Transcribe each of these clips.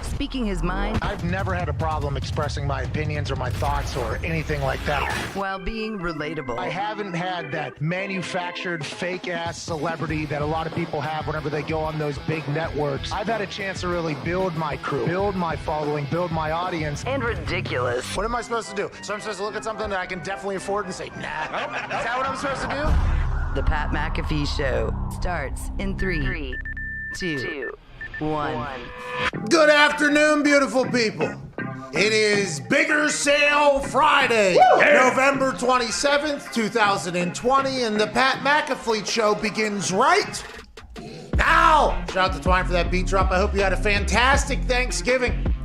Speaking his mind I've never had a problem expressing my opinions or my thoughts or anything like that. while being relatable. I haven't had that manufactured fake-ass celebrity that a lot of people have whenever they go on those big networks. I've had a chance to really build my crew, build my following, build my audience. And ridiculous. What am I supposed to do? So I'm supposed to look at something that I can definitely afford and say, nah. Is that what I'm supposed to do? The Pat McAfee Show starts in 3, 2, 1. Good afternoon, beautiful people. It is Bigger Sale Friday, November 27th, 2020, and the Pat McAfee Show begins right now. Shout out to Twine for that beat drop. I hope you had a fantastic Thanksgiving.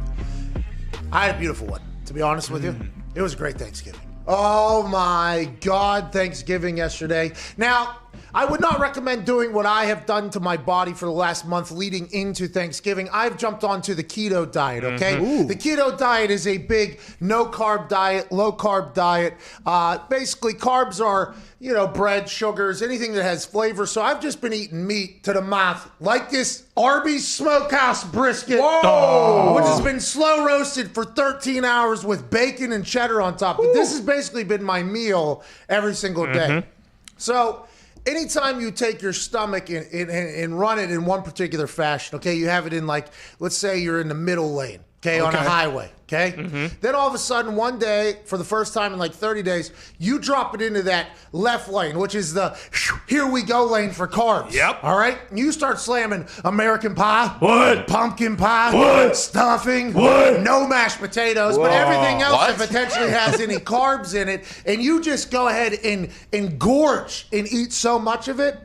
I had a beautiful one, to be honest with you. It was a great Thanksgiving. Oh my God, Thanksgiving yesterday. Now, I would not recommend doing what I have done to my body for the last month leading into Thanksgiving. I've jumped onto the Keto Diet, okay? The Keto Diet is a big no-carb diet, low-carb diet. Basically, carbs are, bread, sugars, anything that has flavor. So I've just been eating meat to the mouth, like this Arby's Smokehouse brisket, which has been slow roasted for 13 hours with bacon and cheddar on top. But this has basically been my meal every single day. So anytime you take your stomach and run it in one particular fashion, okay, you have it in let's say you're in the middle lane, okay, on a highway, okay? Then all of a sudden one day, for the first time in 30 days, you drop it into that left lane, which is the here we go lane for carbs. Yep. All right? And you start slamming American pie. What? Pumpkin pie. What? Stuffing. What? No mashed potatoes, but everything else What? that potentially has any carbs in it, and you just go ahead and gorge and eat so much of it.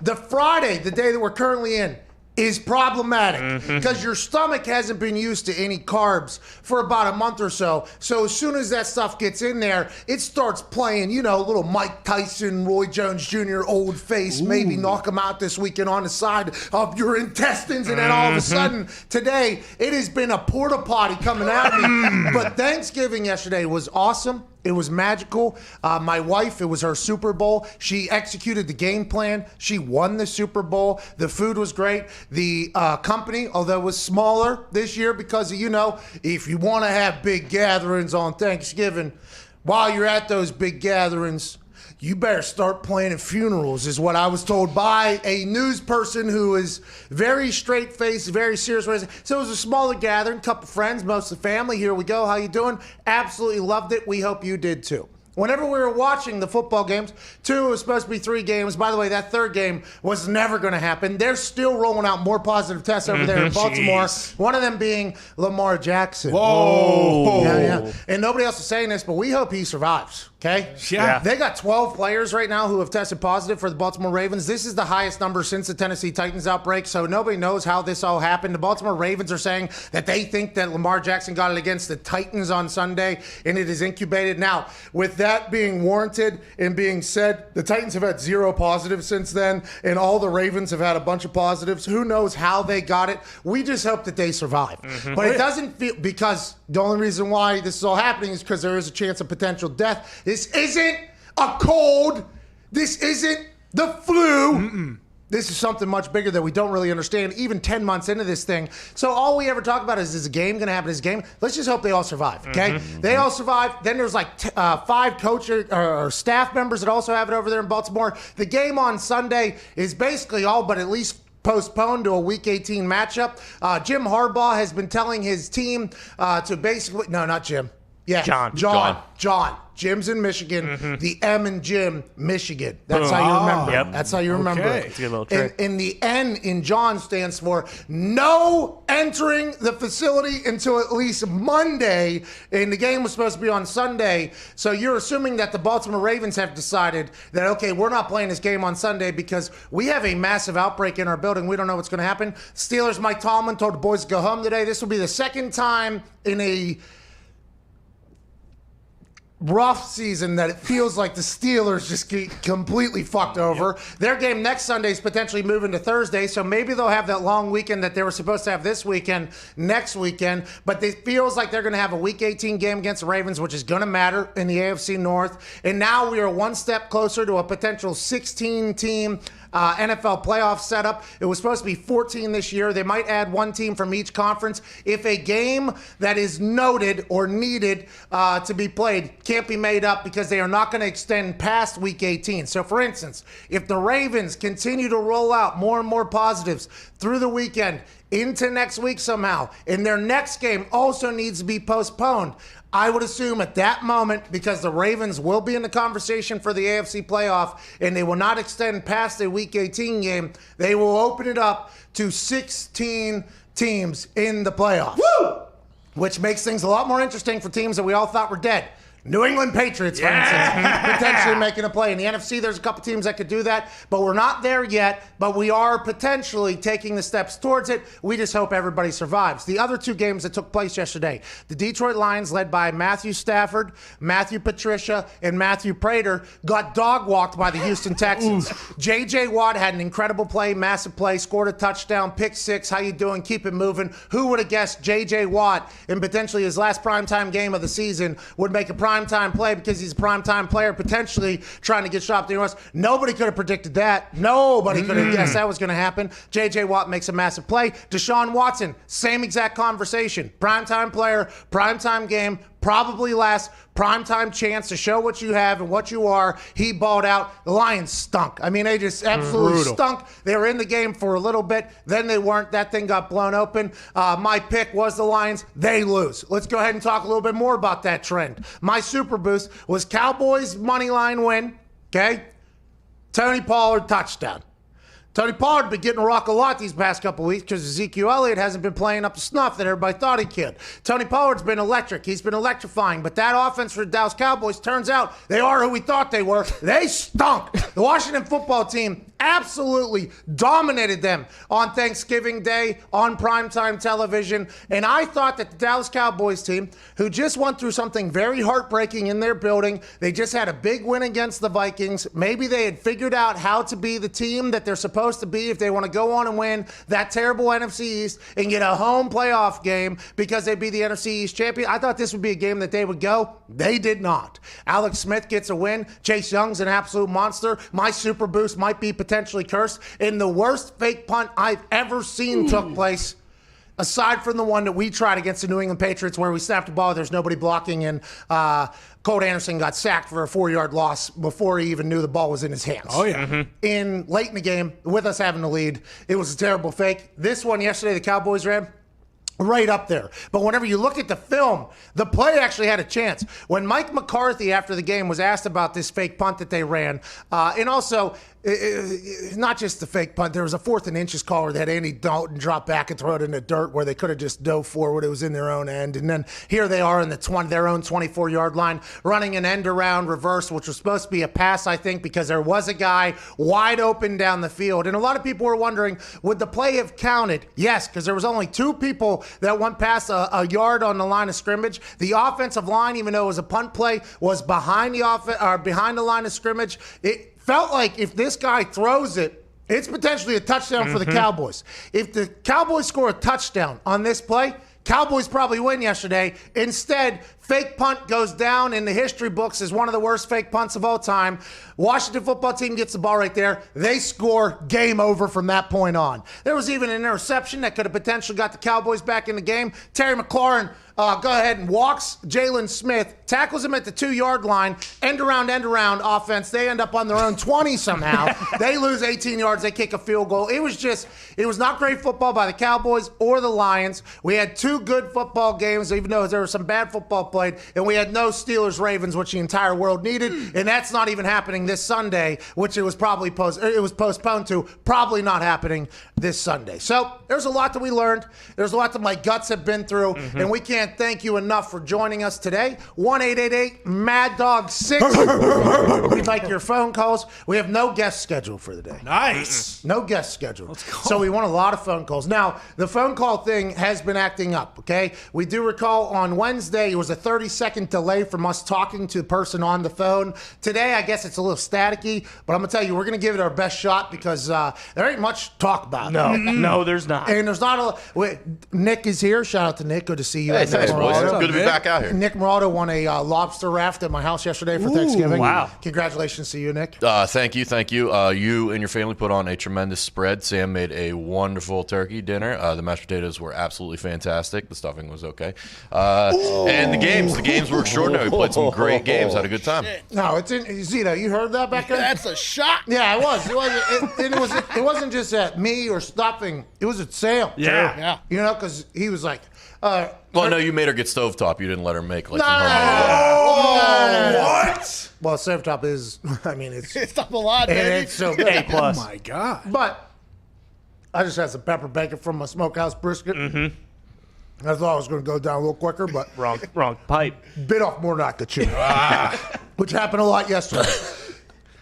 The Friday, the day that we're currently in, is problematic because your stomach hasn't been used to any carbs for about a month or so. So as soon as that stuff gets in there, it starts playing, little Mike Tyson, Roy Jones Jr. old face, maybe knock him out this weekend on the side of your intestines. And then all of a sudden today, it has been a porta potty coming at me. But Thanksgiving yesterday was awesome. It was magical. My wife, it was her Super Bowl. She executed the game plan. She won the Super Bowl. The food was great. The company, although it was smaller this year because, if you want to have big gatherings on Thanksgiving, while you're at those big gatherings, you better start planning funerals, is what I was told by a news person who is very straight-faced, very serious. So it was a smaller gathering, couple friends, most of the family. Here we go. How you doing? Absolutely loved it. We hope you did too. Whenever we were watching the football games, 2 was supposed to be 3 games. By the way, that third game was never going to happen. They're still rolling out more positive tests over there in Baltimore. One of them being Lamar Jackson. Whoa. Yeah. And nobody else is saying this, but we hope he survives. Okay? Yeah. They got 12 players right now who have tested positive for the Baltimore Ravens. This is the highest number since the Tennessee Titans outbreak, so nobody knows how this all happened. The Baltimore Ravens are saying that they think that Lamar Jackson got it against the Titans on Sunday, and it is incubated. Now, with that being warranted and being said, the Titans have had 0 positives since then, and all the Ravens have had a bunch of positives. Who knows how they got it? We just hope that they survive. But it doesn't feel, because the only reason why this is all happening is because there is a chance of potential death. This isn't a cold. This isn't the flu. This is something much bigger that we don't really understand, even 10 months into this thing. So all we ever talk about is a game going to happen? Is a game? Let's just hope they all survive, okay? They all survive. Then there's 5 coaches or staff members that also have it over there in Baltimore. The game on Sunday is basically all but at least postponed to a Week 18 matchup. Jim Harbaugh has been telling his team to basically, no, not Jim. Yeah, John. Jim's in Michigan. The M in Jim, Michigan. That's how you remember. Yep. That's how you remember it. It's a good little trick. And the N in John stands for no entering the facility until at least Monday. And the game was supposed to be on Sunday. So you're assuming that the Baltimore Ravens have decided that, okay, we're not playing this game on Sunday because we have a massive outbreak in our building. We don't know what's going to happen. Steelers' Mike Tomlin told the boys to go home today. This will be the second time in a rough season that it feels like the Steelers just get completely fucked over. Their game next Sunday is potentially moving to Thursday, so maybe they'll have that long weekend that they were supposed to have this weekend next weekend, but it feels like they're going to have a Week 18 game against the Ravens, which is going to matter in the AFC North, and now we are one step closer to a potential 16-team NFL playoff setup. It was supposed to be 14 this year. They might add one team from each conference. If a game that is noted or needed to be played can't be made up because they are not going to extend past week 18. So, for instance, if the Ravens continue to roll out more and more positives through the weekend into next week somehow, and their next game also needs to be postponed, I would assume at that moment, because the Ravens will be in the conversation for the AFC playoff and they will not extend past a week 18 game, they will open it up to 16 teams in the playoffs. Woo! Which makes things a lot more interesting for teams that we all thought were dead. New England Patriots, for instance, potentially making a play. In the NFC, there's a couple teams that could do that, but we're not there yet, but we are potentially taking the steps towards it. We just hope everybody survives. The other two games that took place yesterday, the Detroit Lions, led by Matthew Stafford, Matthew Patricia, and Matthew Prater, got dog-walked by the Houston Texans. J.J. Watt had an incredible play, massive play, scored a touchdown, pick six. How you doing? Keep it moving. Who would have guessed J.J. Watt, in potentially his last primetime game of the season, would make a primetime play because he's a primetime player, potentially trying to get shopped in the US. Nobody could have predicted that. Nobody could have guessed that was going to happen. J.J. Watt makes a massive play. Deshaun Watson, same exact conversation. Primetime player, primetime game, probably last primetime chance to show what you have and what you are. He balled out. The Lions stunk. I mean, they just absolutely stunk. They were in the game for a little bit. Then they weren't. That thing got blown open. My pick was the Lions. They lose. Let's go ahead and talk a little bit more about that trend. My super boost was Cowboys money line win. Okay? Tony Pollard touchdown. Tony Pollard been getting a rock a lot these past couple weeks because Ezekiel Elliott hasn't been playing up to snuff that everybody thought he could. Tony Pollard's been electric. He's been electrifying. But that offense for the Dallas Cowboys, turns out they are who we thought they were. They stunk. The Washington football team absolutely dominated them on Thanksgiving Day on primetime television. And I thought that the Dallas Cowboys team, who just went through something very heartbreaking in their building, they just had a big win against the Vikings. Maybe they had figured out how to be the team that they're supposed to be if they want to go on and win that terrible NFC East and get a home playoff game because they'd be the NFC East champion. I thought this would be a game that they would go. They did not. Alex Smith gets a win. Chase Young's an absolute monster. My super boost might be potentially cursed. And the worst fake punt I've ever seen took place, aside from the one that we tried against the New England Patriots where we snapped the ball, there's nobody blocking, and Colt Anderson got sacked for a 4-yard loss before he even knew the ball was in his hands. Oh, yeah. Late in the game, with us having the lead, it was a terrible fake. This one yesterday, the Cowboys ran right up there. But whenever you look at the film, the play actually had a chance. When Mike McCarthy, after the game, was asked about this fake punt that they ran, and also not just the fake punt, there was a 4th and inches call where they had Andy Dalton drop back and throw it in the dirt where they could have just dove forward. It was in their own end. And then here they are in their own 24-yard line running an end around reverse, which was supposed to be a pass, I think, because there was a guy wide open down the field. And a lot of people were wondering, would the play have counted? Yes, because there was only 2 people that went past a yard on the line of scrimmage. The offensive line, even though it was a punt play, was behind the line of scrimmage. It felt like if this guy throws it, it's potentially a touchdown for the Cowboys. If the Cowboys score a touchdown on this play, Cowboys probably win yesterday. Instead, fake punt goes down in the history books as one of the worst fake punts of all time. Washington football team gets the ball right there. They score. Game over from that point on. There was even an interception that could have potentially got the Cowboys back in the game. Terry McLaurin go ahead and walks Jalen Smith, tackles him at the 2-yard line, end around offense. They end up on their own 20 somehow. They lose 18 yards. They kick a field goal. It was not great football by the Cowboys or the Lions. We had 2 good football games, even though there was some bad football played, and we had no Steelers-Ravens, which the entire world needed, and that's not even happening this Sunday, which it was postponed to, probably not happening this Sunday. So there's a lot that we learned. There's a lot that my guts have been through, and we can't thank you enough for joining us today. 1-888-MAD-DOG-6. We'd like your phone calls. We have no guest scheduled for the day. Nice. No guest scheduled. Let's go. So we want a lot of phone calls. Now, the phone call thing has been acting up, okay? We do recall on Wednesday, it was a 30-second delay from us talking to the person on the phone. Today, I guess it's a little staticky, but I'm going to tell you, we're going to give it our best shot because there ain't much to talk about. No, there's not. And there's not a... Nick is here. Shout out to Nick. Good to see you. Hey, Nick Hey, boys. Morado. Good to be back out here. Nick Morado won a lobster raft at my house yesterday for Thanksgiving. wow. Congratulations to you, Nick. Thank you. You and your family put on a tremendous spread. Sam made a wonderful turkey dinner. The mashed potatoes were absolutely fantastic. The stuffing was okay. And the games were extraordinary. We played some great games. Had a good time. No, it's in Zito. You heard that back there? That's a shock. Yeah, it was. It wasn't just at me or stuffing. It was at Sam. Yeah. Yeah. You know, because he was like, Well, no, you made her get stovetop. You didn't let her make like No, some no, homemade. no. What? well, stovetop is, I mean, it's It's up a lot, and baby. it's so good. A plus. Oh my God. But I just had some pepper bacon from my smokehouse brisket. Mm-hmm. I thought I was going to go down a little quicker, but Wrong pipe. bit off more than I could chew, which happened a lot yesterday.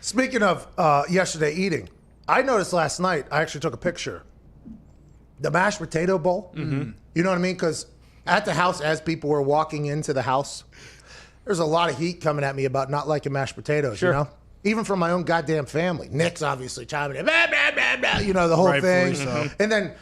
Speaking of yesterday eating, I noticed last night, I actually took a picture. The mashed potato bowl, you know what I mean? Because at the house, as people were walking into the house, there's a lot of heat coming at me about not liking mashed potatoes, you know? Even from my own goddamn family. Nick's obviously chiming in, blah, blah, blah, blah, you know, the whole Rightfully thing. so. And then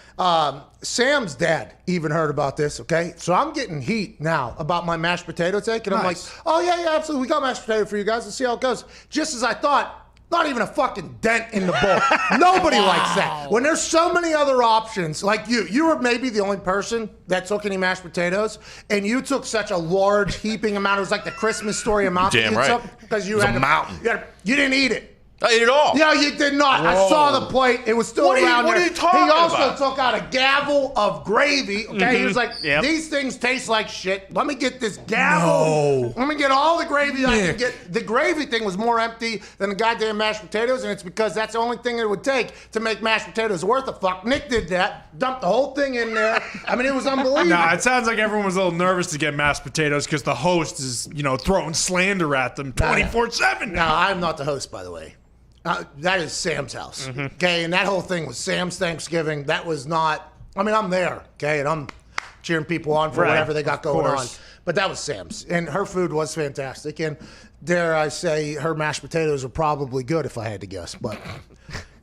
Sam's dad even heard about this, okay? So I'm getting heat now about my mashed potato take. And I'm like, Nice. oh, yeah, absolutely. We got mashed potato for you guys. Let's see how it goes. Just as I thought, not even a fucking dent in the bowl. Nobody likes that. When there's so many other options, like you were maybe the only person that took any mashed potatoes, and you took such a large heaping amount. It was like the Christmas story amount Damn that you right. took because you It was had a mountain. You didn't eat it. I ate it all. No, you did not. I saw the plate. It was still What are you- around what there. are you talking He also about? took out a gavel of gravy. Okay, he was like, Yep. "These things taste like shit. Let me get this gavel. Let me get all the gravy I can Nick. get." The gravy thing was more empty than the goddamn mashed potatoes, and it's because that's the only thing it would take to make mashed potatoes worth a fuck. Nick did that. Dumped the whole thing in there. I mean, it was unbelievable. Nah, it sounds like everyone was a little nervous to get mashed potatoes because the host is, throwing slander at them 24/7. No, I'm not the host, by the way. That is Sam's house. Okay, and that whole thing was Sam's Thanksgiving. That was not. I mean, I'm there. Okay, and I'm cheering people on for Right, whatever they got going on. course. But that was Sam's, and her food was fantastic. And dare I say, her mashed potatoes are probably good if I had to guess. But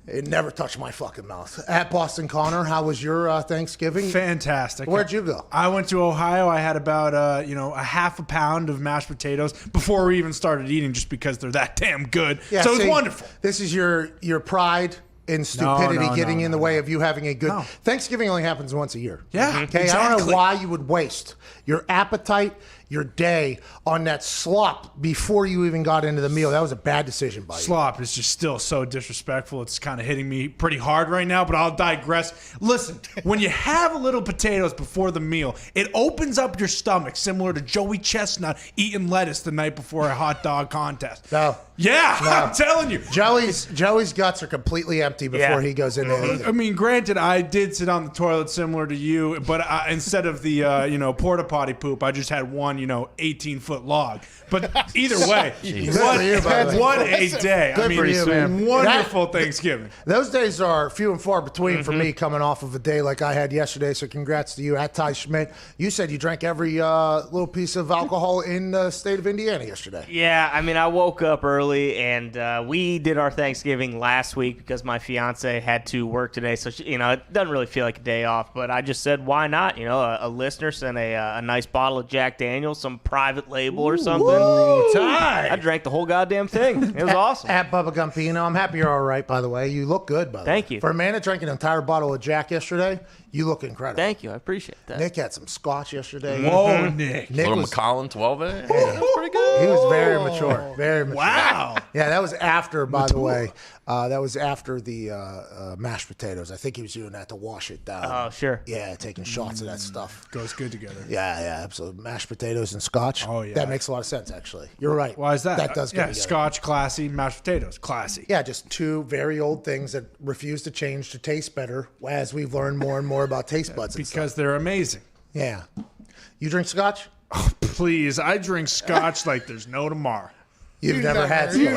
it never touched my fucking mouth. At Boston Connor, how was your Thanksgiving? Fantastic. Where'd you go? I went to Ohio. I had about a half a pound of mashed potatoes before we even started eating, just because they're that damn good. Yeah, so it was see, wonderful. This is your pride and stupidity no, getting no, in the no, way of you having a good. No. Thanksgiving only happens once a year. Yeah, Okay. I don't know exactly. why you would waste your appetite, your day on that slop before you even got into the meal. That was a bad decision by you. Slop is just still so disrespectful. It's kind of hitting me pretty hard right now, but I'll digress. Listen, when you have a little potatoes before the meal, it opens up your stomach, similar to Joey Chestnut eating lettuce the night before a hot dog contest. No. Yeah, I'm telling you. Joey's guts are completely empty before Yeah. he goes into anything. I mean, granted, I did sit on the toilet similar to you, but instead of the porta potty poop, I just had one 18-foot log. But either way, Good for you, by the way. what a day! Good I mean, for you, man. wonderful Thanksgiving. Those days are few and far between for me coming off of a day like I had yesterday. So congrats to you, at Ty Schmidt. You said you drank every little piece of alcohol in the state of Indiana yesterday. Yeah, I mean, I woke up early, and we did our Thanksgiving last week because my fiance had to work today, so she, it doesn't really feel like a day off. But I just said, why not? A listener sent a nice bottle of Jack Daniels, some private label or something. Ty. I drank the whole goddamn thing. It was awesome. At Bubba Gumpino, I'm happy you're all right, by the way. You look good, by the way. Thank you. For a man that drank an entire bottle of Jack yesterday, you look incredible. Thank you. I appreciate that. Nick had some scotch yesterday. Whoa, Nick! Nick Little was, Macallan 12A. That was pretty good. he was very mature. Very mature. Wow. Yeah, that was after, by the way. That was after the mashed potatoes. I think he was doing that to wash it down. Oh, sure. Yeah, taking shots of that stuff. Goes good together. Yeah, absolutely. Mashed potatoes and scotch. Oh, yeah. That makes a lot of sense, actually. You're right. Why is that? That does go Yeah, together. scotch, classy. Mashed potatoes, classy. Yeah, just two very old things that refuse to change to taste better as we've learned more and more about taste buds and stuff. Because they're amazing. Yeah. You drink scotch? Please, I drink scotch like there's no tomorrow. You've never had You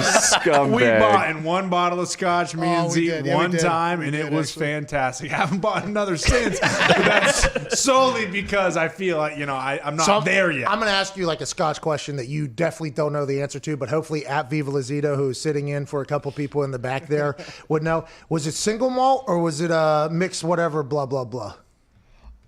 scotch. never- We bought in one bottle of scotch, me and we Zeke, did. Yeah, we one did. time, and We it did, was actually. fantastic. I haven't bought another since, but that's solely because I feel like, I'm not So there yet. I'm going to ask you like a Scotch question that you definitely don't know the answer to, but hopefully at Viva Lazito, who is sitting in for a couple people in the back there, would know. Was it single malt or was it a mixed whatever, blah, blah, blah?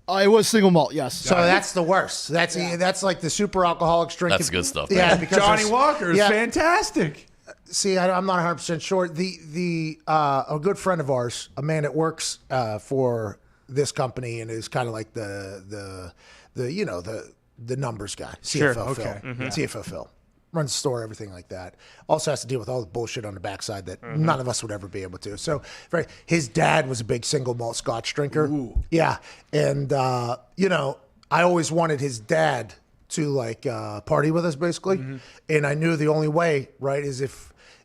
It was single malt, yes. So that's the worst. That's like the super alcoholics drinking. That's good stuff. Yeah, man. because Johnny there's- Walker is yeah. fantastic. See, I'm not 100% sure. A good friend of ours, a man that works for this company and is kind of like the numbers guy, CFO Phil, okay. CFO Phil, runs the store, everything like that. Also has to deal with all the bullshit on the backside that none of us would ever be able to. So, his dad was a big single malt Scotch drinker. Ooh. Yeah, and I always wanted his dad to party with us basically, and I knew the only way is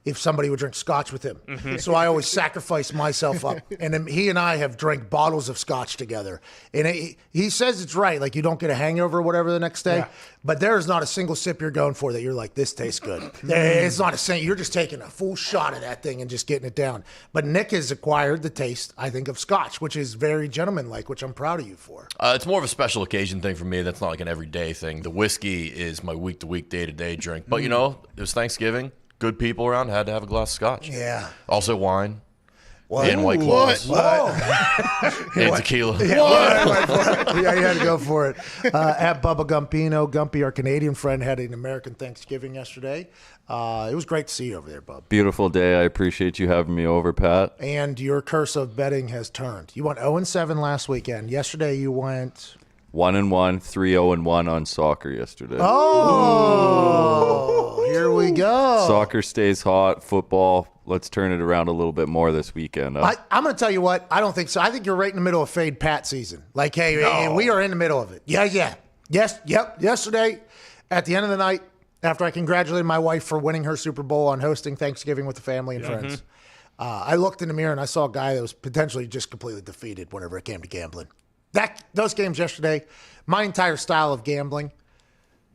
if somebody would drink scotch with him. So I always sacrificed myself up. And then he and I have drank bottles of scotch together. And he says it's right, like you don't get a hangover or whatever the next day. Yeah. But there is not a single sip you're going for that you're like, this tastes good. It's not a single, you're just taking a full shot of that thing and just getting it down. But Nick has acquired the taste, I think, of scotch, which is very gentlemanlike, which I'm proud of you for. It's more of a special occasion thing for me. That's not like an everyday thing. The whiskey is my week-to-week, day-to-day drink. But, it was Thanksgiving. Good people around, had to have a glass of scotch. Yeah. Also wine. And White Claws. And tequila. Yeah, you had to go for it. At Bubba Gumpino, Gumpy, our Canadian friend, had an American Thanksgiving yesterday. It was great to see you over there, Bub. Beautiful day. I appreciate you having me over, Pat. And your curse of betting has turned. You went 0-7 last weekend. Yesterday you went 1-1, 3-0-1 on soccer yesterday. Oh, here we go. Soccer stays hot. Football, let's turn it around a little bit more this weekend. I'm going to tell you what. I don't think so. I think you're right in the middle of Fade Pat season. Like, hey, we are in the middle of it. Yeah. Yes, yep. Yesterday, at the end of the night, after I congratulated my wife for winning her Super Bowl on hosting Thanksgiving with the family and friends, I looked in the mirror and I saw a guy that was potentially just completely defeated whenever it came to gambling. Those games yesterday, my entire style of gambling,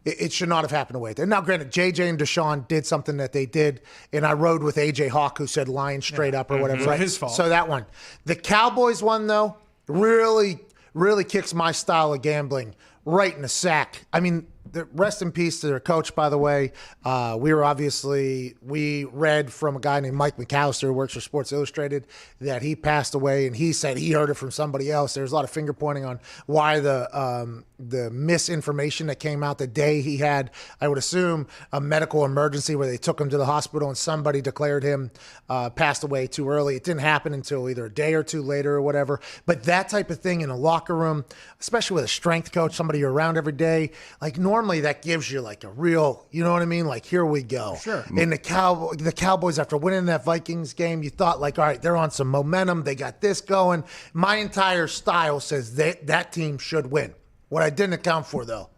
it should not have happened away. Now, granted, JJ and Deshaun did something that they did, and I rode with AJ Hawk, who said Lions straight up or whatever. So his fault. So that one. The Cowboys one, though, really, really kicks my style of gambling right in the sack. I mean, rest in peace to their coach, by the way. We read from a guy named Mike McAllister, who works for Sports Illustrated, that he passed away, and he said he heard it from somebody else. There's a lot of finger pointing on why the misinformation that came out the day he had, I would assume, a medical emergency where they took him to the hospital and somebody declared him passed away too early. It didn't happen until either a day or two later or whatever. But that type of thing in a locker room, especially with a strength coach, somebody you're around every day, like normally that gives you like a real, you know what I mean? Like, here we go. Sure. And the Cowboys, after winning that Vikings game, you thought like, all right, they're on some momentum. They got this going. My entire style says that team should win. What I didn't account for, though,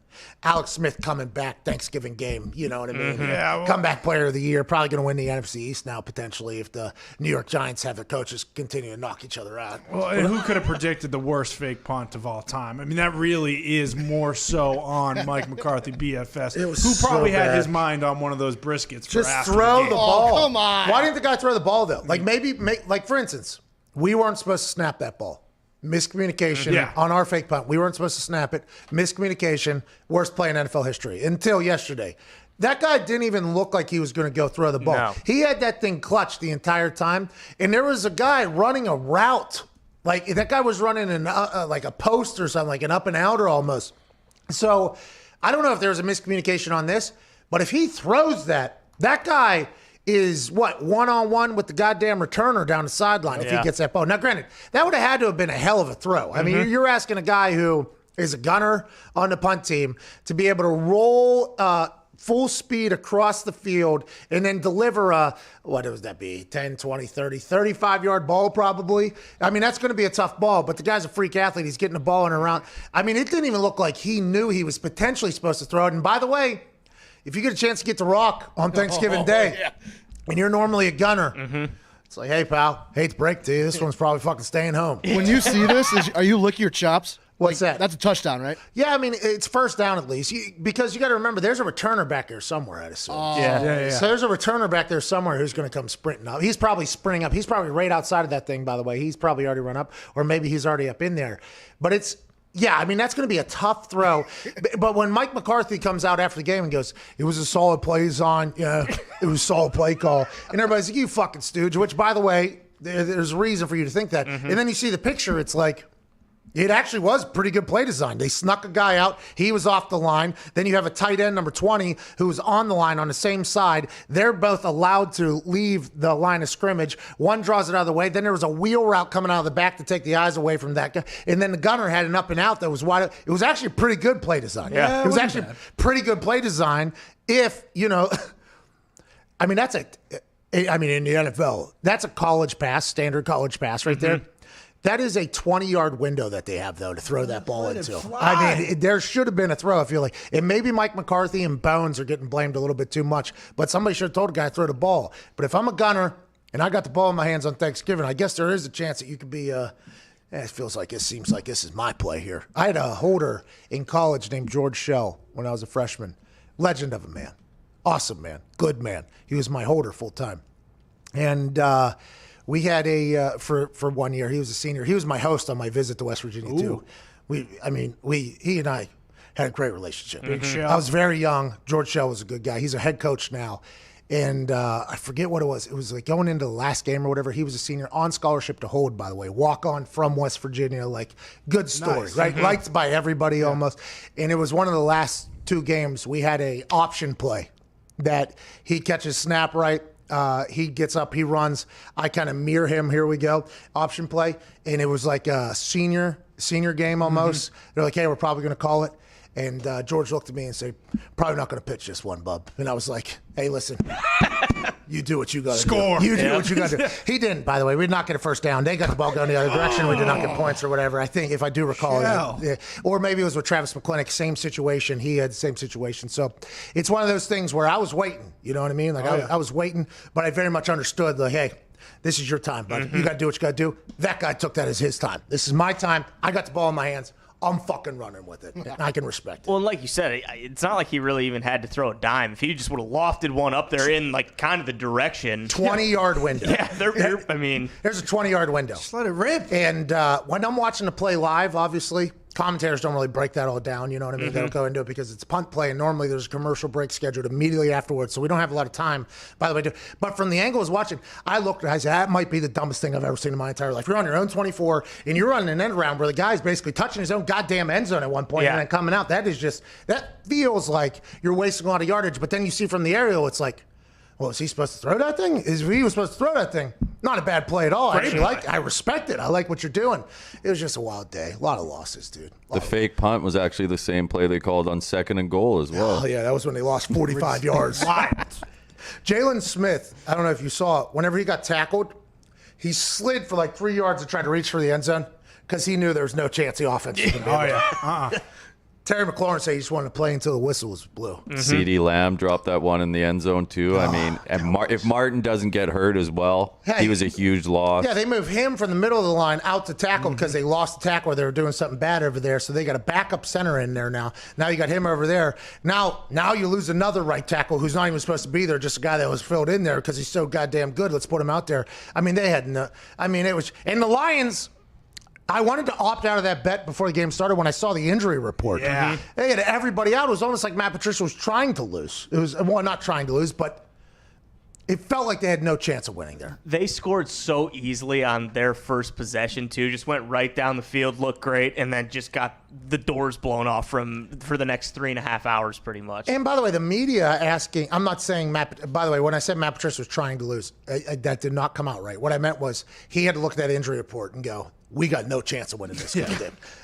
Alex Smith coming back Thanksgiving game, you know what I mean? Yeah, comeback player of the year, probably going to win the NFC East now potentially if the New York Giants have their coaches continue to knock each other out. Well, and who could have predicted the worst fake punt of all time? I mean, that really is more so on Mike McCarthy, BFS, who probably had his mind on one of those briskets. Just throw the ball. Oh, come on. Why didn't the guy throw the ball, though? Like for instance, we weren't supposed to snap that ball. Miscommunication on our fake punt. We weren't supposed to snap it. Miscommunication. Worst play in NFL history until yesterday. That guy didn't even look like he was going to go throw the ball. No. He had that thing clutched the entire time. And there was a guy running a route. Like that guy was running like a post or something, like an up and outer almost. So I don't know if there was a miscommunication on this, but if he throws that guy is one-on-one with the goddamn returner down the sideline if he gets that ball. Now, granted, that would have had to have been a hell of a throw. I mean, you're asking a guy who is a gunner on the punt team to be able to roll full speed across the field and then deliver what would that be, 10, 20, 30, 35-yard ball probably. I mean, that's going to be a tough ball, but the guy's a freak athlete. He's getting the ball in and around. I mean, it didn't even look like he knew he was potentially supposed to throw it. And by the way, if you get a chance to get to Rock on Thanksgiving Day and you're normally a gunner, it's like, hey, pal, hate to break to you. This one's probably fucking staying home. When you see this, are you licking your chops? What's that? That's a touchdown, right? Yeah, I mean, it's first down at least. Because you got to remember, there's a returner back there somewhere, I'd assume. Yeah. So there's a returner back there somewhere who's going to come sprinting up. He's probably sprinting up. He's probably right outside of that thing, by the way. He's probably already run up, or maybe he's already up in there. But it's... Yeah, I mean, that's going to be a tough throw. But when Mike McCarthy comes out after the game and goes, it was a solid play, Zahn. Yeah, it was a solid play call. And everybody's like, you fucking stooge, which, by the way, there's a reason for you to think that. And then you see the picture, it's like, It actually was pretty good play design. They snuck a guy out. He was off the line. Then you have a tight end, number 20, who was on the line on the same side. They're both allowed to leave the line of scrimmage. One draws it out of the way. Then there was a wheel route coming out of the back to take the eyes away from that guy. And then the gunner had an up and out that was wide. It was actually pretty good play design. Yeah, it was actually pretty good play design. If, I mean, in the NFL, that's a college pass, standard college pass right there. That is a 20-yard window that they have, though, to throw that ball into. I mean, there should have been a throw, I feel like. And maybe Mike McCarthy and Bones are getting blamed a little bit too much, but somebody should have told a guy to throw the ball. But if I'm a gunner and I got the ball in my hands on Thanksgiving, I guess there is a chance that you could be it seems like this is my play here. I had a holder in college named George Shell when I was a freshman. Legend of a man. Awesome man. Good man. He was my holder full time. And we had for 1 year, he was a senior. He was my host on my visit to West Virginia, too. He and I had a great relationship. Big Shell. I was very young. George Shell was a good guy. He's a head coach now. And I forget what it was. It was like going into the last game or whatever. He was a senior on scholarship to hold, by the way. Walk on from West Virginia. Like, good story, Nice. right? Liked by everybody almost. And it was one of the last 2 games. We had a option play that he catches snap right. He gets up, he runs. I kind of mirror him. Here we go. Option play. And it was like a senior game almost. They're like, hey, we're probably going to call it. And George looked at me and said, probably not going to pitch this one, bub. And I was like, hey, listen, you do what you got to do. Score. You do what you got to do. He didn't, by the way. We did not get a first down. They got the ball going the other direction. We did not get points or whatever. I think, if I do recall that. Yeah. Or maybe it was with Travis McClinic. Same situation. He had the same situation. So it's one of those things where I was waiting. You know what I mean? Like I was waiting, but I very much understood, like, hey, this is your time, bud. You got to do what you got to do. That guy took that as his time. This is my time. I got the ball in my hands. I'm fucking running with it. I can respect it. Well, and like you said, it's not like he really even had to throw a dime. If he just would have lofted one up there in like kind of the direction. 20-yard window. Yeah, I mean. There's a 20-yard window. Just let it rip. And when I'm watching the play live, obviously, commentators don't really break that all down. You know what I mean? They don't go into it because it's punt play, and normally there's a commercial break scheduled immediately afterwards, so we don't have a lot of time, by the way. But from the angle I was watching, I looked and I said, that might be the dumbest thing I've ever seen in my entire life. You're on your own 24, and you're running an end around where the guy's basically touching his own goddamn end zone at one point and then coming out. That feels like you're wasting a lot of yardage. But then you see from the aerial, it's like, well, is he supposed to throw that thing? He was supposed to throw that thing. Not a bad play at all. I respect it. I like what you're doing. It was just a wild day. A lot of losses, dude. The fake punt was actually the same play they called on 2nd and goal as well. Oh, yeah, that was when they lost 45 yards. Jalen Smith, I don't know if you saw it. Whenever he got tackled, he slid for like 3 yards to try to reach for the end zone because he knew there was no chance the offense was going to be able to. Terry McLaurin said he just wanted to play until the whistle was blew. CeeDee Lamb dropped that one in the end zone, too. I mean, and if Martin doesn't get hurt as well, he was a huge loss. Yeah, they moved him from the middle of the line out to tackle because they lost the tackle or they were doing something bad over there. So they got a backup center in there now. Now you got him over there. Now you lose another right tackle who's not even supposed to be there, just a guy that was filled in there because he's so goddamn good. Let's put him out there. I mean, it was, and the Lions, I wanted to opt out of that bet before the game started when I saw the injury report. Yeah. They had everybody out. It was almost like Matt Patricia was trying to lose. It was, well, not trying to lose, but it felt like they had no chance of winning there. They scored so easily on their first possession, too. Just went right down the field, looked great, and then just got the doors blown off for the next 3.5 hours, pretty much. And by the way, the media asking, I'm not saying by the way, when I said Matt Patricia was trying to lose, that did not come out right. What I meant was he had to look at that injury report and go, we got no chance of winning this game.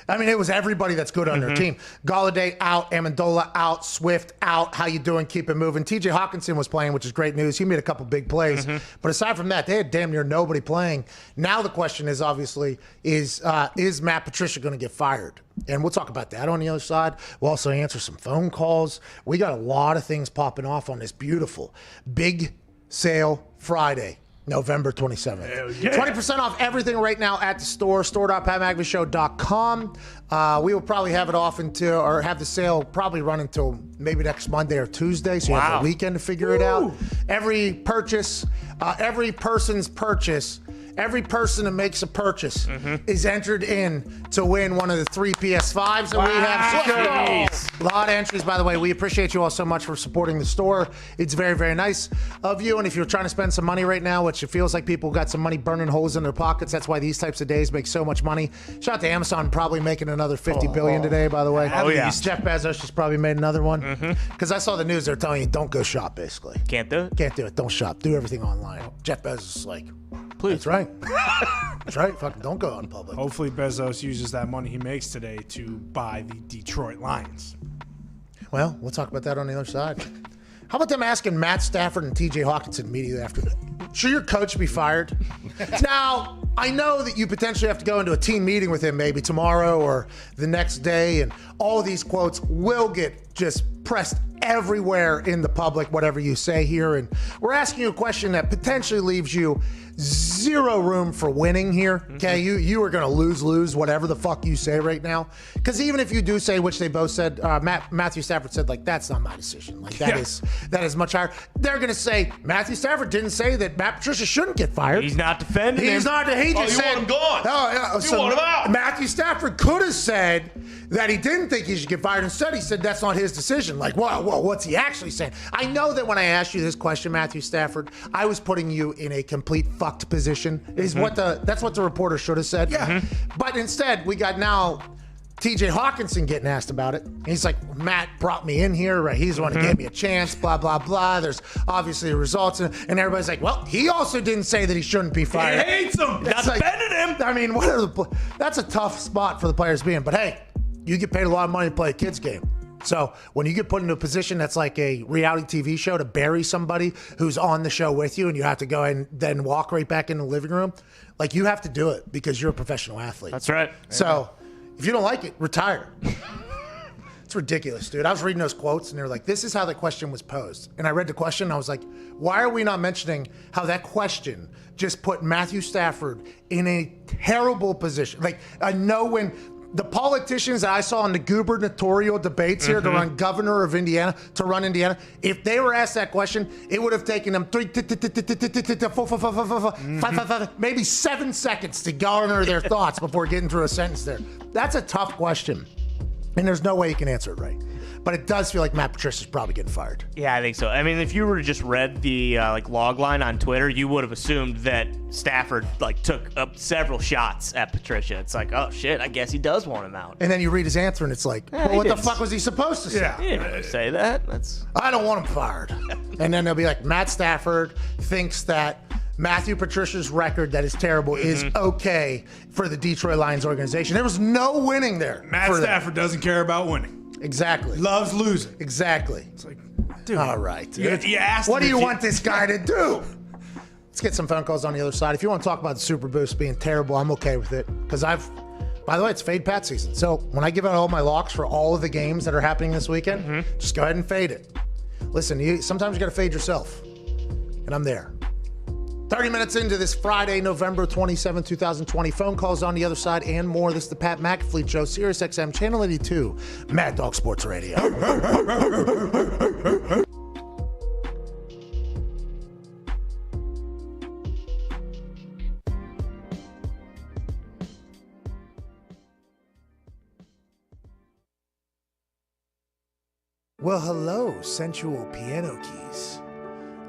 I mean, it was everybody that's good on their team. Galladay out, Amendola out, Swift out. How you doing? Keep it moving. TJ Hawkinson was playing, which is great news. He made a couple big plays. But aside from that, they had damn near nobody playing. Now the question is obviously, is Matt Patricia going to get fired? And we'll talk about that on the other side. We'll also answer some phone calls. We got a lot of things popping off on this beautiful Big Sale Friday. November 27th. 20% off everything right now at the store, store.patmcafeeshow.com. We will probably have it off or have the sale probably run until maybe next Monday or Tuesday, so you have the weekend to figure it out. Every purchase, every person's purchase, every person that makes a purchase is entered in to win one of the 3 PS5s that we have secured. lot of entries, by the way. We appreciate you all so much for supporting the store. It's very, very nice of you. And if you're trying to spend some money right now, which it feels like people got some money burning holes in their pockets, that's why these types of days make so much money. Shout out to Amazon, probably making another $50 billion today, by the way. Oh, yeah. Jeff Bezos just probably made another one. Because I saw the news, they're telling you, don't go shop, basically. Can't do it. Can't do it. Don't shop. Do everything online. Jeff Bezos is like, Please. that's right. That's right. Fucking don't go out in public. Hopefully Bezos uses that money he makes today to buy the Detroit Lions. Well, we'll talk about that on the other side. How about them asking Matt Stafford and TJ Hawkinson immediately after that? Should your coach be fired? Now, I know that you potentially have to go into a team meeting with him maybe tomorrow or the next day, and all of these quotes will get just pressed everywhere in the public, whatever you say here. And we're asking you a question that potentially leaves you zero room for winning here. Okay, you are going to lose whatever the fuck you say right now. Because even if you do say, which they both said, Matthew Stafford said, like, that's not my decision. Like, that is much higher. They're going to say Matthew Stafford didn't say that Matt Patricia shouldn't get fired. He's not defending him. He's not. He just you said, want him gone. Oh, yeah. You want him out. Matthew Stafford could have said that he didn't think he should get fired. Instead, he said that's not his decision. Like, well, what's he actually saying? I know that when I asked you this question, Matthew Stafford, I was putting you in a complete fucked position. That's what the reporter should have said. Yeah. But instead, we got now TJ Hawkinson getting asked about it. He's like, Matt brought me in here, right? He's the one who gave me a chance, blah, blah, blah. There's obviously results. And everybody's like, well, he also didn't say that he shouldn't be fired. He hates him. Not defending him. I mean, that's a tough spot for the players to be in. But hey, you get paid a lot of money to play a kid's game. So when you get put into a position that's like a reality TV show to bury somebody who's on the show with you and you have to go and then walk right back in the living room, like you have to do it because you're a professional athlete. That's right. So if you don't like it, retire. It's ridiculous, dude. I was reading those quotes and they were like, this is how the question was posed. And I read the question and I was like, why are we not mentioning how that question just put Matthew Stafford in a terrible position? Like a no-win. The politicians that I saw in the gubernatorial debates here to run governor of Indiana, if they were asked that question, it would have taken them maybe 7 seconds to garner their thoughts before getting through a sentence there. That's a tough question, and there's no way you can answer it right. But it does feel like Matt Patricia's probably getting fired. Yeah, I think so. I mean, if you were to just read the log line on Twitter, you would have assumed that Stafford took up several shots at Patricia. It's like, oh shit, I guess he does want him out. And then you read his answer, and it's like, well, what the fuck was he supposed to say? Yeah. He didn't really say that. I don't want him fired. And then they'll be like, Matt Stafford thinks that Matthew Patricia's record that is terrible is okay for the Detroit Lions organization. There was no winning there. Matt Stafford doesn't care about winning. Exactly. Loves losing. Exactly. It's like, dude. All right. You asked what him do you if want this guy to do? Let's get some phone calls on the other side. If you want to talk about the Super Boost being terrible, I'm okay with it. Because by the way, it's fade Pat season. So when I give out all my locks for all of the games that are happening this weekend, just go ahead and fade it. Listen, sometimes you got to fade yourself. And I'm there. 30 minutes into this Friday, November 27, 2020. Phone calls on the other side and more. This is the Pat McAfee Show, Sirius XM, Channel 82, Mad Dog Sports Radio. Well, hello, sensual piano keys.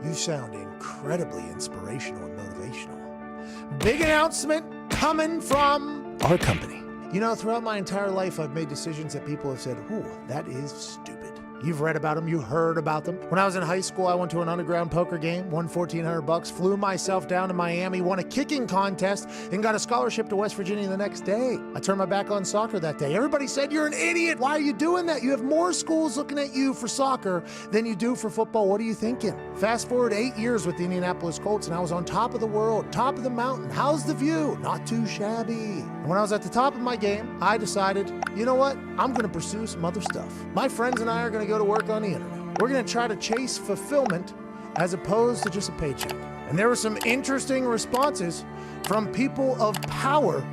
You sound incredibly inspirational and motivational. Big announcement coming from our company. You know, throughout my entire life, I've made decisions that people have said, ooh, that is stupid. You've read about them, you heard about them. When I was in high school, I went to an underground poker game, won $1,400, flew myself down to Miami, won a kicking contest, and got a scholarship to West Virginia the next day. I turned my back on soccer that day. Everybody said, you're an idiot. Why are you doing that? You have more schools looking at you for soccer than you do for football. What are you thinking? Fast forward 8 years with the Indianapolis Colts, and I was on top of the world, top of the mountain. How's the view? Not too shabby. And when I was at the top of my game, I decided, you know what? I'm going to pursue some other stuff. My friends and I are going to go to work on the internet. We're going to try to chase fulfillment as opposed to just a paycheck. And there were some interesting responses from people of power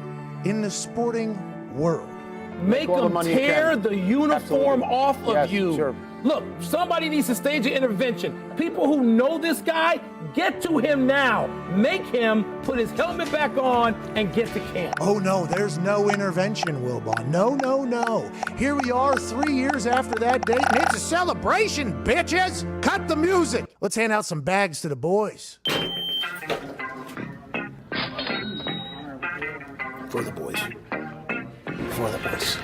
in the sporting world. Make them tear the uniform off of you. Sure. Look, somebody needs to stage an intervention. People who know this guy, get to him now. Make him put his helmet back on and get to camp. Oh no, there's no intervention, Wilbon. No, no, no. Here we are 3 years after that date, and it's a celebration, bitches! Cut the music! Let's hand out some bags to the boys. For the boys. For the boys.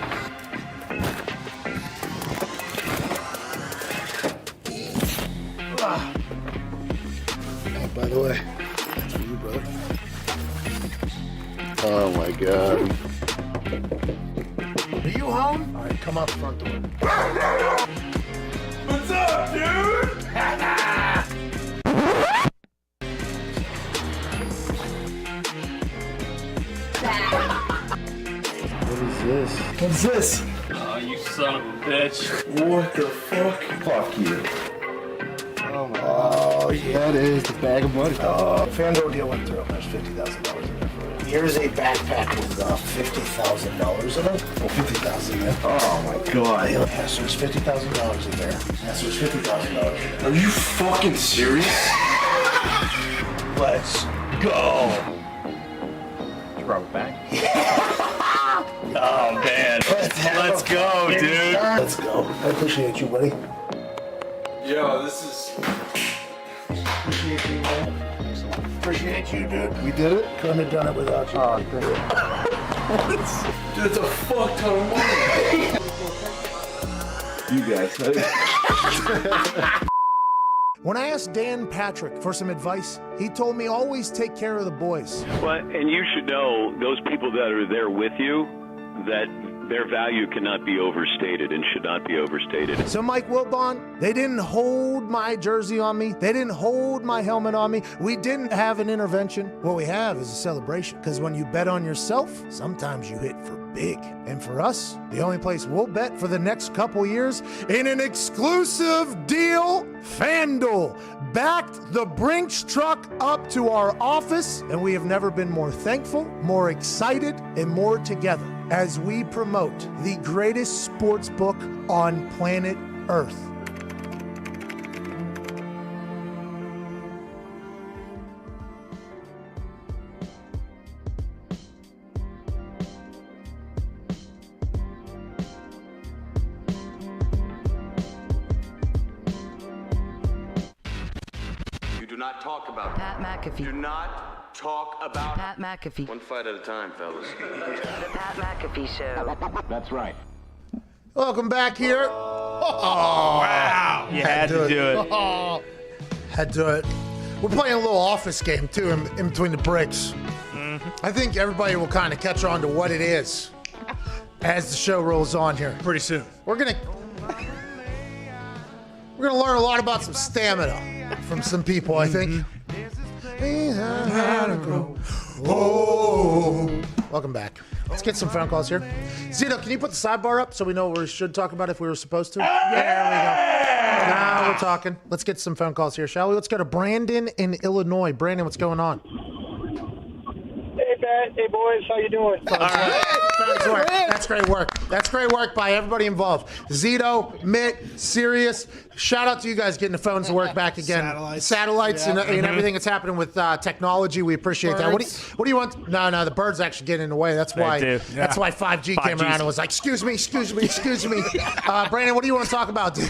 By the way, that's for you, brother. Oh my God. Are you home? All right, come out the front door. What's up, dude? What is this? What's this? Oh, you son of a bitch. What the fuck? Fuck you. Oh, yeah. That is the bag of money. FanDuel deal went through. There's $50,000 in there for you. Here's a backpack with $50,000 in it. Well, $50,000 in it. Oh my God. Yeah, so there's $50,000 in there. Yeah, so there's $50,000. Are you fucking serious? Let's go. Rubber bag. Oh man. Let's go, dude. Let's go. I appreciate you, buddy. Yo, this is. Appreciate you, man. Appreciate you, dude. We did it. Couldn't have done it without you. Oh, thank Dude, it's a fuck ton of money. You guys. When I asked Dan Patrick for some advice, he told me always take care of the boys. Well, and you should know those people that are there with you, that their value cannot be overstated and should not be overstated. So, Mike Wilbon, they didn't hold my jersey on me. They didn't hold my helmet on me. We didn't have an intervention. What we have is a celebration. Because when you bet on yourself, sometimes you hit for big. And for us, the only place we'll bet for the next couple years in an exclusive deal, FanDuel backed the Brinks truck up to our office, and we have never been more thankful, more excited, and more together as we promote the greatest sports book on planet Earth. You do not talk about Pat McAfee. Do not talk about Pat McAfee. One fight at a time, fellas. The Pat McAfee Show. That's right. Welcome back here. Oh, wow. You had to do it. Oh, had to do it. We're playing a little office game, too, in between the breaks. I think everybody will kind of catch on to what it is as the show rolls on here. Pretty soon. We're gonna learn a lot about some stamina from some people, I think. Oh. Welcome back. Let's get some phone calls here. Zito, can you put the sidebar up so we know what we should talk about if we were supposed to? There we go. Now we're talking. Let's get some phone calls here, shall we? Let's go to Brandon in Illinois. Brandon, what's going on? Hey, Pat. Hey, boys. How you doing? All right. That's great work. That's great work by everybody involved. Zito, Mitt, Sirius. Shout out to you guys getting the phones to work back again. Satellites and everything that's happening with technology. We appreciate that. What do you want? No, the birds actually get in the way. That's why. That's why 5G came around and was like, excuse me. Brandon, what do you want to talk about, dude?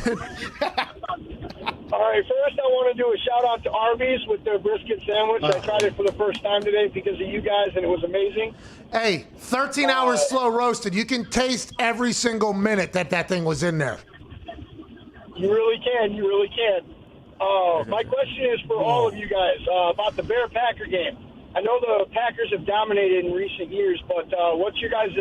All right, first I want to do a shout out to Arby's with their brisket sandwich. I tried it for the first time today because of you guys, and it was amazing. Hey, 13 hours slow roasted. You can taste every single minute that thing was in there. You really can. You really can. My question is for all of you guys about the Bear-Packer game. I know the Packers have dominated in recent years, but what's your guys'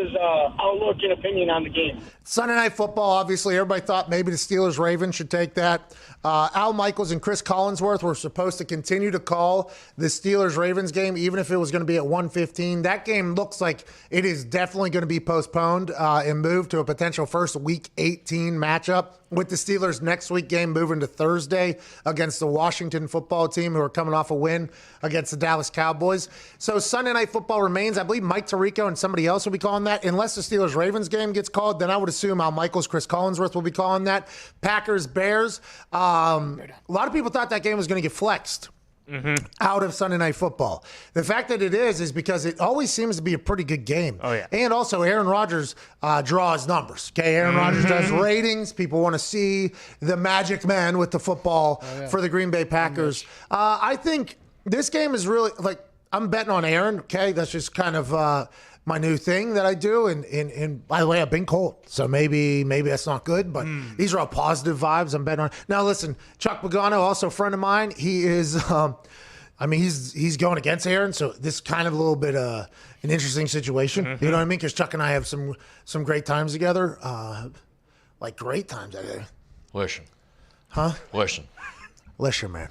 outlook and opinion on the game? Sunday Night Football, obviously, everybody thought maybe the Steelers-Ravens should take that. Al Michaels and Chris Collinsworth were supposed to continue to call the Steelers-Ravens game, even if it was going to be at 1:15. That game looks like it is definitely going to be postponed and moved to a potential first Week 18 matchup, with the Steelers' next week game moving to Thursday against the Washington football team, who are coming off a win against the Dallas Cowboys. boys. So Sunday Night Football remains. I believe Mike Tirico and somebody else will be calling that. Unless the Steelers-Ravens game gets called, then I would assume Al Michaels, Chris Collinsworth will be calling that. Packers-Bears. A lot of people thought that game was going to get flexed. Out of Sunday Night Football. The fact that it is because it always seems to be a pretty good game. Oh, yeah. And also, Aaron Rodgers draws numbers. Okay, Aaron Rodgers does ratings. People want to see the magic man with the football for the Green Bay Packers. I think this game is really, like, I'm betting on Aaron. Okay, that's just kind of my new thing that I do. And by the way, I've been cold, so maybe that's not good, but these are all positive vibes I'm betting on. Now, listen, Chuck Pagano, also a friend of mine, he is, he's going against Aaron, so this is kind of a little bit an interesting situation. You know what I mean? Because Chuck and I have some great times together, like great times, I think. Listen. Huh? Listen, man.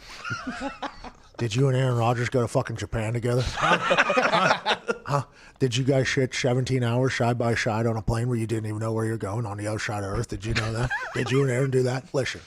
Did you and Aaron Rodgers go to fucking Japan together? Huh? Did you guys shit 17 hours side by side on a plane where you didn't even know where you're going on the other side of Earth? Did you know that? Did you and Aaron do that? Listen.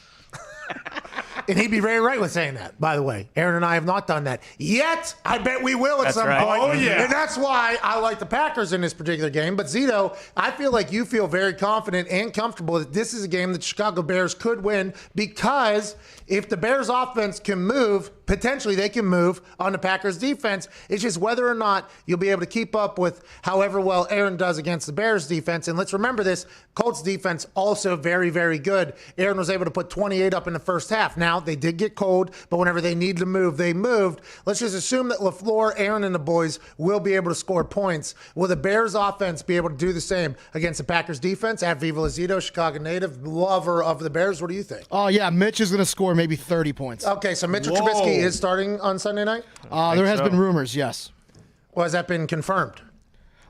And he'd be very right with saying that, by the way. Aaron and I have not done that yet. I bet we will at some point. Oh, yeah. And that's why I like the Packers in this particular game. But, Zito, I feel like you feel very confident and comfortable that this is a game that the Chicago Bears could win because if the Bears offense can move, potentially they can move on the Packers defense. It's just whether or not you'll be able to keep up with however well Aaron does against the Bears defense. And let's remember this, Colts defense also very, very good. Aaron was able to put 28 up in the first half. Now, they did get cold, but whenever they needed to move, they moved. Let's just assume that LaFleur, Aaron, and the boys will be able to score points. Will the Bears offense be able to do the same against the Packers defense? At Viva Lazito, Chicago native, lover of the Bears. What do you think? Oh, yeah, Mitch is going to score maybe 30 points. Okay, so Mitchell Trubisky is starting on Sunday night? There has been rumors, yes. Well, has that been confirmed?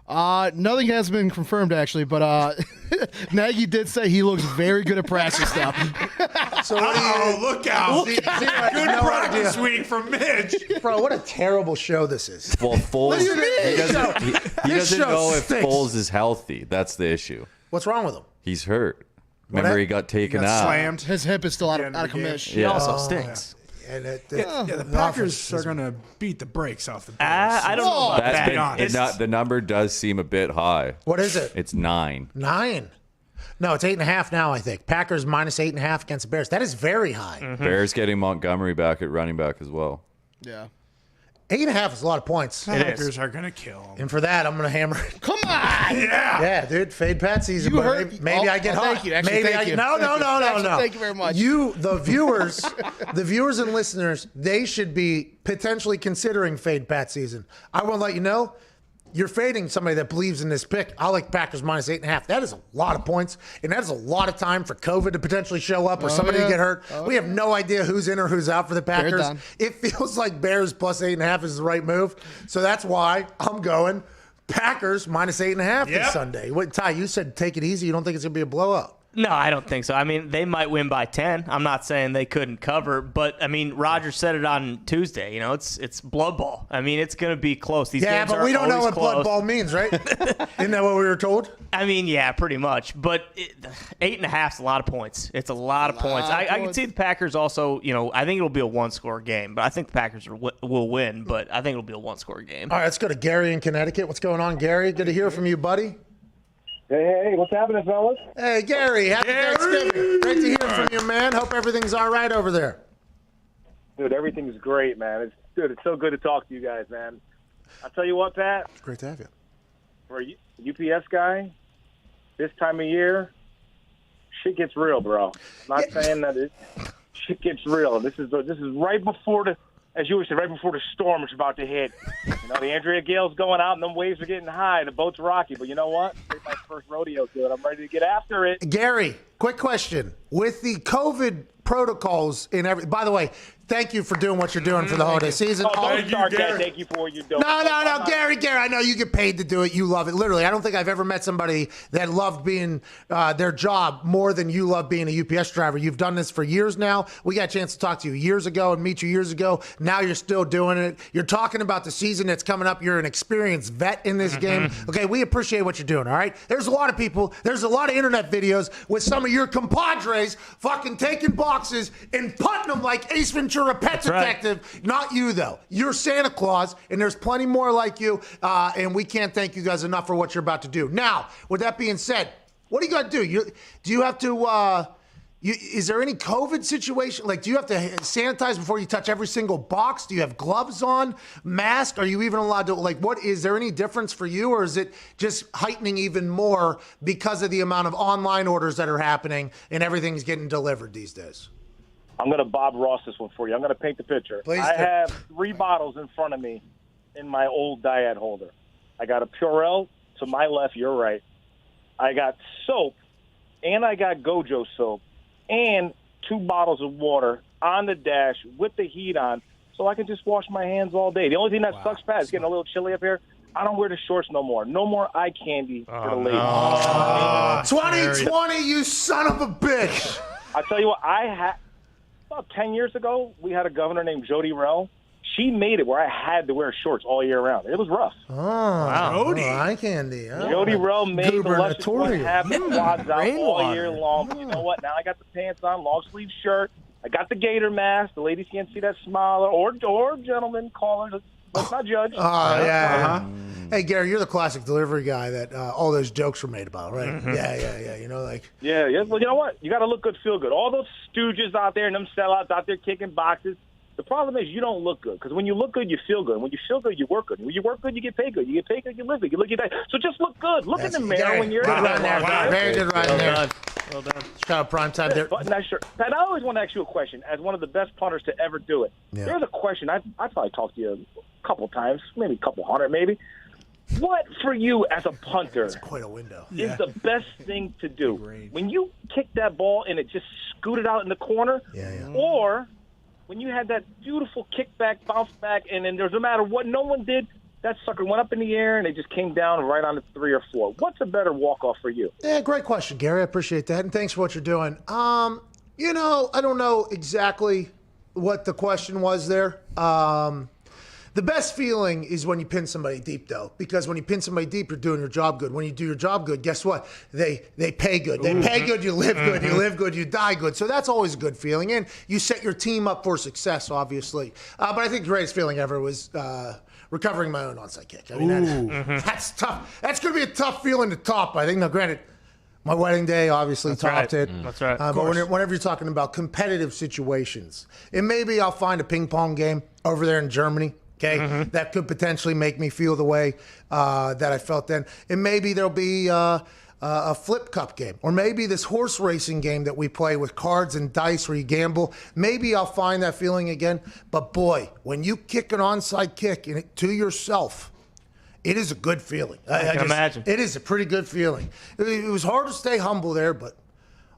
Nothing has been confirmed, actually, but Nagy did say he looks very good at practice stuff. So what do you, look out. Good practice week from Mitch. Bro, what a terrible show this is. Well, Foles, he doesn't know if stinks. Foles is healthy. That's the issue. What's wrong with him? He's hurt. Remember, he got taken out. Slammed. His hip is still out of commission. He also stinks. And the Packers are going to beat the brakes off the Bears. I don't know about that. That's been, the number does seem a bit high. What is it? It's 9. 9. No, it's 8.5 now, I think. Packers minus 8.5 against the Bears. That is very high. Bears getting Montgomery back at running back as well. Yeah. 8.5 is a lot of points. Packers are going to kill him. And for that, I'm going to hammer it. Come on! Yeah, dude, fade Pat season. You but heard- maybe I get hot. Thank you. Actually, maybe thank you. No. Thank you very much. You, the viewers and listeners, they should be potentially considering fade Pat season. I want to let you know, you're fading somebody that believes in this pick. I like Packers minus 8.5. That is a lot of points, and that is a lot of time for COVID to potentially show up or somebody to get hurt. We have no idea who's in or who's out for the Packers. done. It feels like Bears plus 8.5 is the right move, so that's why I'm going Packers minus 8.5 this Sunday. What, Ty, you said take it easy. You don't think it's going to be a blowout? No, I don't think so. I mean, they might win by 10. I'm not saying they couldn't cover, but I mean, Rodgers said it on Tuesday. You know, it's blood ball. I mean, it's going to be close. These games but we don't know what close. blood ball means, right? Isn't that what we were told? I mean, yeah, pretty much. But 8.5 is a lot of points. It's a lot of points. I can see the Packers also, you know, I think it'll be a one-score game. But I think the Packers will win, but I think it'll be a one-score game. All right, let's go to Gary in Connecticut. What's going on, Gary? Good to hear from you, buddy. Hey, what's happening, fellas? Hey, Gary, happy Thanksgiving. Great to hear from you, man. Hope everything's all right over there. Dude, everything's great, man. It's so good to talk to you guys, man. I'll tell you what, Pat. Great to have you. For a UPS guy, this time of year, shit gets real, bro. I'm not saying that shit gets real. This is right before the, as you said, right before the storm is about to hit. You know, the Andrea Gale's going out and them waves are getting high. The boat's rocky, but you know what? It's my first rodeo, dude. I'm ready to get after it. Gary, quick question. With the COVID protocols in by the way, thank you for doing what you're doing for the holiday season. Don't start that. Thank you for what you're doing. No, Gary, I know you get paid to do it. You love it. Literally, I don't think I've ever met somebody that loved being their job more than you love being a UPS driver. You've done this for years now. We got a chance to talk to you years ago and meet you years ago. Now you're still doing it. You're talking about the season that's coming up. You're an experienced vet in this game. Okay, we appreciate what you're doing, all right? There's a lot of people, there's a lot of internet videos with some of your compadres fucking taking boxes and putting them like Ace Ventura you're a pet detective. Not you, though. You're Santa Claus, and there's plenty more like you, and we can't thank you guys enough for what you're about to do. Now, with that being said, what do you got to do? Do you have to... is there any COVID situation? Like, do you have to sanitize before you touch every single box? Do you have gloves on, mask? Are you even allowed to, like, is there any difference for you, or is it just heightening even more because of the amount of online orders that are happening and everything's getting delivered these days? I'm going to Bob Ross this one for you. I'm going to paint the picture. Please I do. have 3 bottles in front of me in my old Diet holder. I got a Purell to my left, your right. I got soap, and I got Gojo soap, and 2 bottles of water on the dash with the heat on, so I can just wash my hands all day. The only thing that sucks, Pat, is getting a little chilly up here. I don't wear the shorts no more. No more eye candy for the ladies. 2020, you son of a bitch. I tell you what, about 10 years ago, we had a governor named Jody Rell. She made it where I had to wear shorts all year round. It was rough. Oh, wow. Eye candy. Oh. Jody Rell made the luscious one have the quads out all year long. But you know what? Now I got the pants on, long sleeve shirt. I got the gator mask. The ladies can't see that smile. Or gentlemen, callers. Let's not judge. Oh, yeah. Hey, Gary, you're the classic delivery guy that all those jokes were made about, right? Mm-hmm. Yeah. You know, like. Yeah. Well, you know what? You got to look good, feel good. All those stooges out there and them sellouts out there kicking boxes. The problem is you don't look good, because when you look good, you feel good. When you feel good, you work good. When you work good, you get paid good. You get paid good, you live good. You look good. So just look good. Look in the mirror when you're good run there. Wow. Very good run there. Well done. Shout out prime time there. Not sure. Pat, I always want to ask you a question. As one of the best punters to ever do it, there's a question I probably talked to you a couple times, maybe a couple hundred, maybe. What for you as a punter? It's quite a window. Is the best thing to do when you kick that ball and it just scooted out in the corner, or when you had that beautiful kickback, bounce back, and then there's no matter what, no one did. That sucker went up in the air and it just came down right on the 3 or 4. What's a better walk-off for you? Yeah, great question, Gary. I appreciate that, and thanks for what you're doing. You know, I don't know exactly what the question was there. The best feeling is when you pin somebody deep, though, because when you pin somebody deep, you're doing your job good. When you do your job good, guess what? They pay good. They pay good, you live good. You live good, you die good. So that's always a good feeling. And you set your team up for success, obviously. But I think the greatest feeling ever was recovering my own onside kick. I mean, that's tough. That's going to be a tough feeling to top, I think. Now, granted, my wedding day obviously topped it. That's right. But whenever you're talking about competitive situations, and maybe I'll find a ping pong game over there in Germany, okay, that could potentially make me feel the way that I felt then. And maybe there'll be a flip cup game, or maybe this horse racing game that we play with cards and dice where you gamble. Maybe I'll find that feeling again. But boy, when you kick an onside kick to yourself, it is a good feeling. I can imagine. It is a pretty good feeling. It was hard to stay humble there, but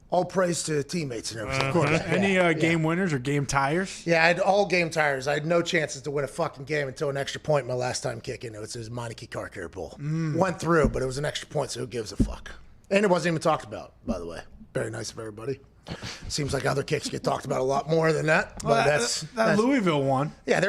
all praise to teammates and everything. Of course. Any game winners or game tires? Yeah, I had all game tires. I had no chances to win a fucking game until an extra point my last time kicking. It was Meineke Car Care Bowl. Went through, but it was an extra point, so who gives a fuck? And it wasn't even talked about, by the way. Very nice of everybody. Seems like other kicks get talked about a lot more than that. But Well, that's Louisville one. Yeah,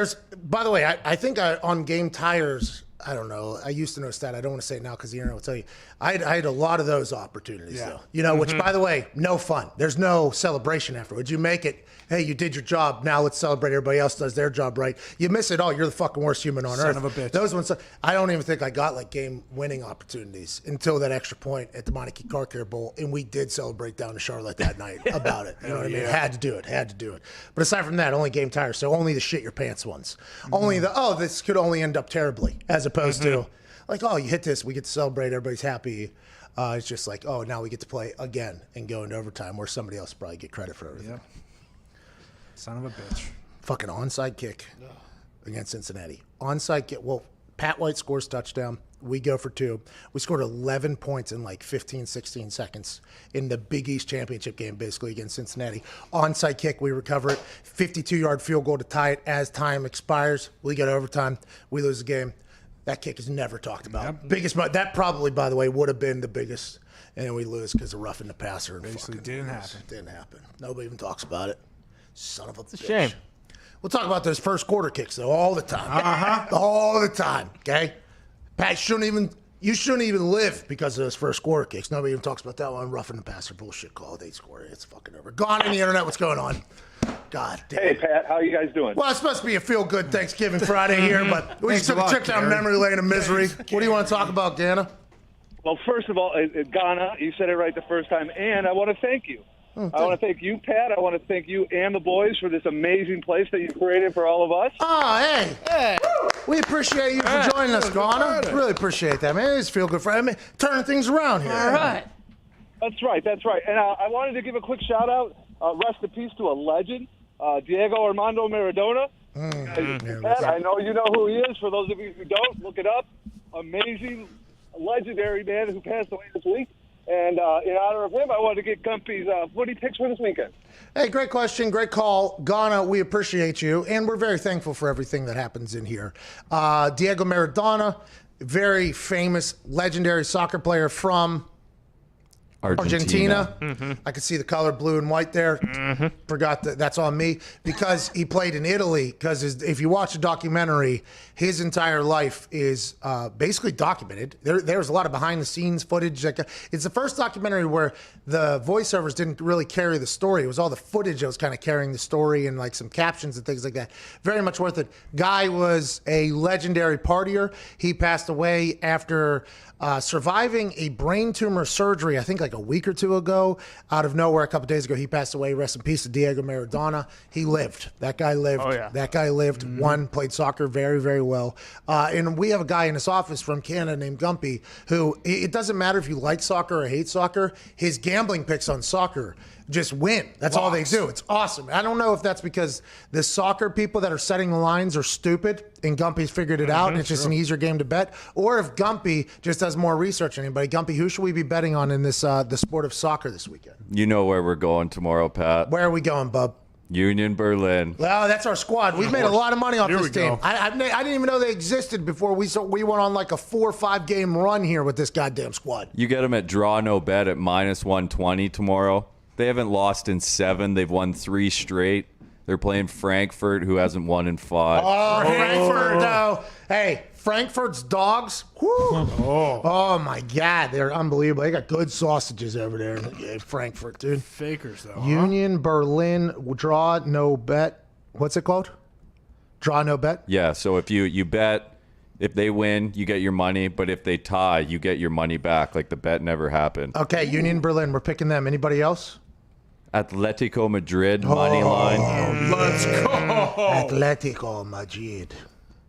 by the way, I think on game tires, I don't know. I used to know stat. I don't want to say it now because the internet will tell you. I had a lot of those opportunities, though. You know, which, by the way, no fun. There's no celebration afterwards. You make it, hey, you did your job. Now let's celebrate. Everybody else does their job right. You miss it all. You're the fucking worst human on earth. Son of a bitch. Those ones, I don't even think I got like game-winning opportunities until that extra point at the Meineke Car Care Bowl, and we did celebrate down in Charlotte that night about it. You know what I mean? Had to do it. But aside from that, only game tires. So only the shit your pants ones. Only this could only end up terribly, as opposed to like, oh, you hit this, we get to celebrate, everybody's happy. It's just like, oh, now we get to play again and go into overtime where somebody else probably get credit for everything. Yep. Son of a bitch. Fucking onside kick against Cincinnati. Onside kick. Well, Pat White scores touchdown. We go for 2. We scored 11 points in like 15, 16 seconds in the Big East championship game, basically, against Cincinnati. Onside kick, we recover it. 52-yard field goal to tie it as time expires. We go to overtime. We lose the game. That kick is never talked about. Yep. That probably, by the way, would have been the biggest, and we lose because of roughing the passer. Basically, didn't happen. Didn't happen. Nobody even talks about it. Son of a bitch. It's a shame. We'll talk about those first quarter kicks, though, all the time. All the time, okay? Pat, you shouldn't even live because of those first quarter kicks. Nobody even talks about that one. Roughing the passer bullshit call. They score. It's fucking over. Gone on the internet. What's going on? God damn. Hey, Pat, how you guys doing? Well, it's supposed to be a feel-good Thanksgiving Friday here, but we just took a trip down memory lane of misery. What do you want to talk about, Gana? Well, first of all, Ghana, you said it right the first time, and I want to thank you. I want to thank you, Pat. I want to thank you and the boys for this amazing place that you created for all of us. Oh, hey. We appreciate you for joining us, Ghana. Really appreciate that, man. It's feel-good Friday. Turning things around here. All right. That's right. And I wanted to give a quick shout-out, rest in peace to a legend, Diego Armando Maradona. Pat, I know you know who he is. For those of you who don't, look it up. Amazing, legendary man who passed away this week. And in honor of him, I wanted to get Gumpy's footy picks for this weekend. Hey, great question, great call. Ghana, we appreciate you, and we're very thankful for everything that happens in here. Diego Maradona, very famous, legendary soccer player from Argentina. I could see the color blue and white there. Forgot that. That's on me because he played in Italy. Because if you watch a documentary, his entire life is basically documented. There's a lot of behind-the-scenes footage. It's the first documentary where the voiceovers didn't really carry the story. It was all the footage that was kind of carrying the story and like some captions and things like that. Very much worth it. Guy was a legendary partier. He passed away after surviving a brain tumor surgery, I think like a week or two ago. Out of nowhere, a couple days ago, he passed away. Rest in peace to Diego Maradona. He lived. That guy lived. Oh, yeah. That guy lived. Won, played soccer very, very well. And we have a guy in his office from Canada named Gumpy who, it doesn't matter if you like soccer or hate soccer, his gambling picks on soccer just win. That's all they do. It's awesome. I don't know if that's because the soccer people that are setting the lines are stupid and Gumpy's figured it out and it's just an easier game to bet, or if Gumpy just does more research than anybody. Gumpy, who should we be betting on in this the sport of soccer this weekend? You know where we're going tomorrow, Pat. Where are we going, bub? Union Berlin. Well, that's our squad. We've made a lot of money off this team. I didn't even know they existed before we went on like a 4 or 5 game run here with this goddamn squad. You get them at draw no bet at -120 tomorrow. They haven't lost in 7. They've won 3 straight. They're playing Frankfurt, who hasn't won in 5. Oh, Frankfurt, though. Hey, Frankfurt's dogs. Whew. Oh, my God. They're unbelievable. They got good sausages over there in Frankfurt, dude. Fakers, though. Union Berlin, draw no bet. What's it called? Draw no bet? Yeah, so if you bet, if they win, you get your money. But if they tie, you get your money back. Like the bet never happened. Okay, Union Berlin. We're picking them. Anybody else? Atletico Madrid, money line. Let's go. Atletico Madrid.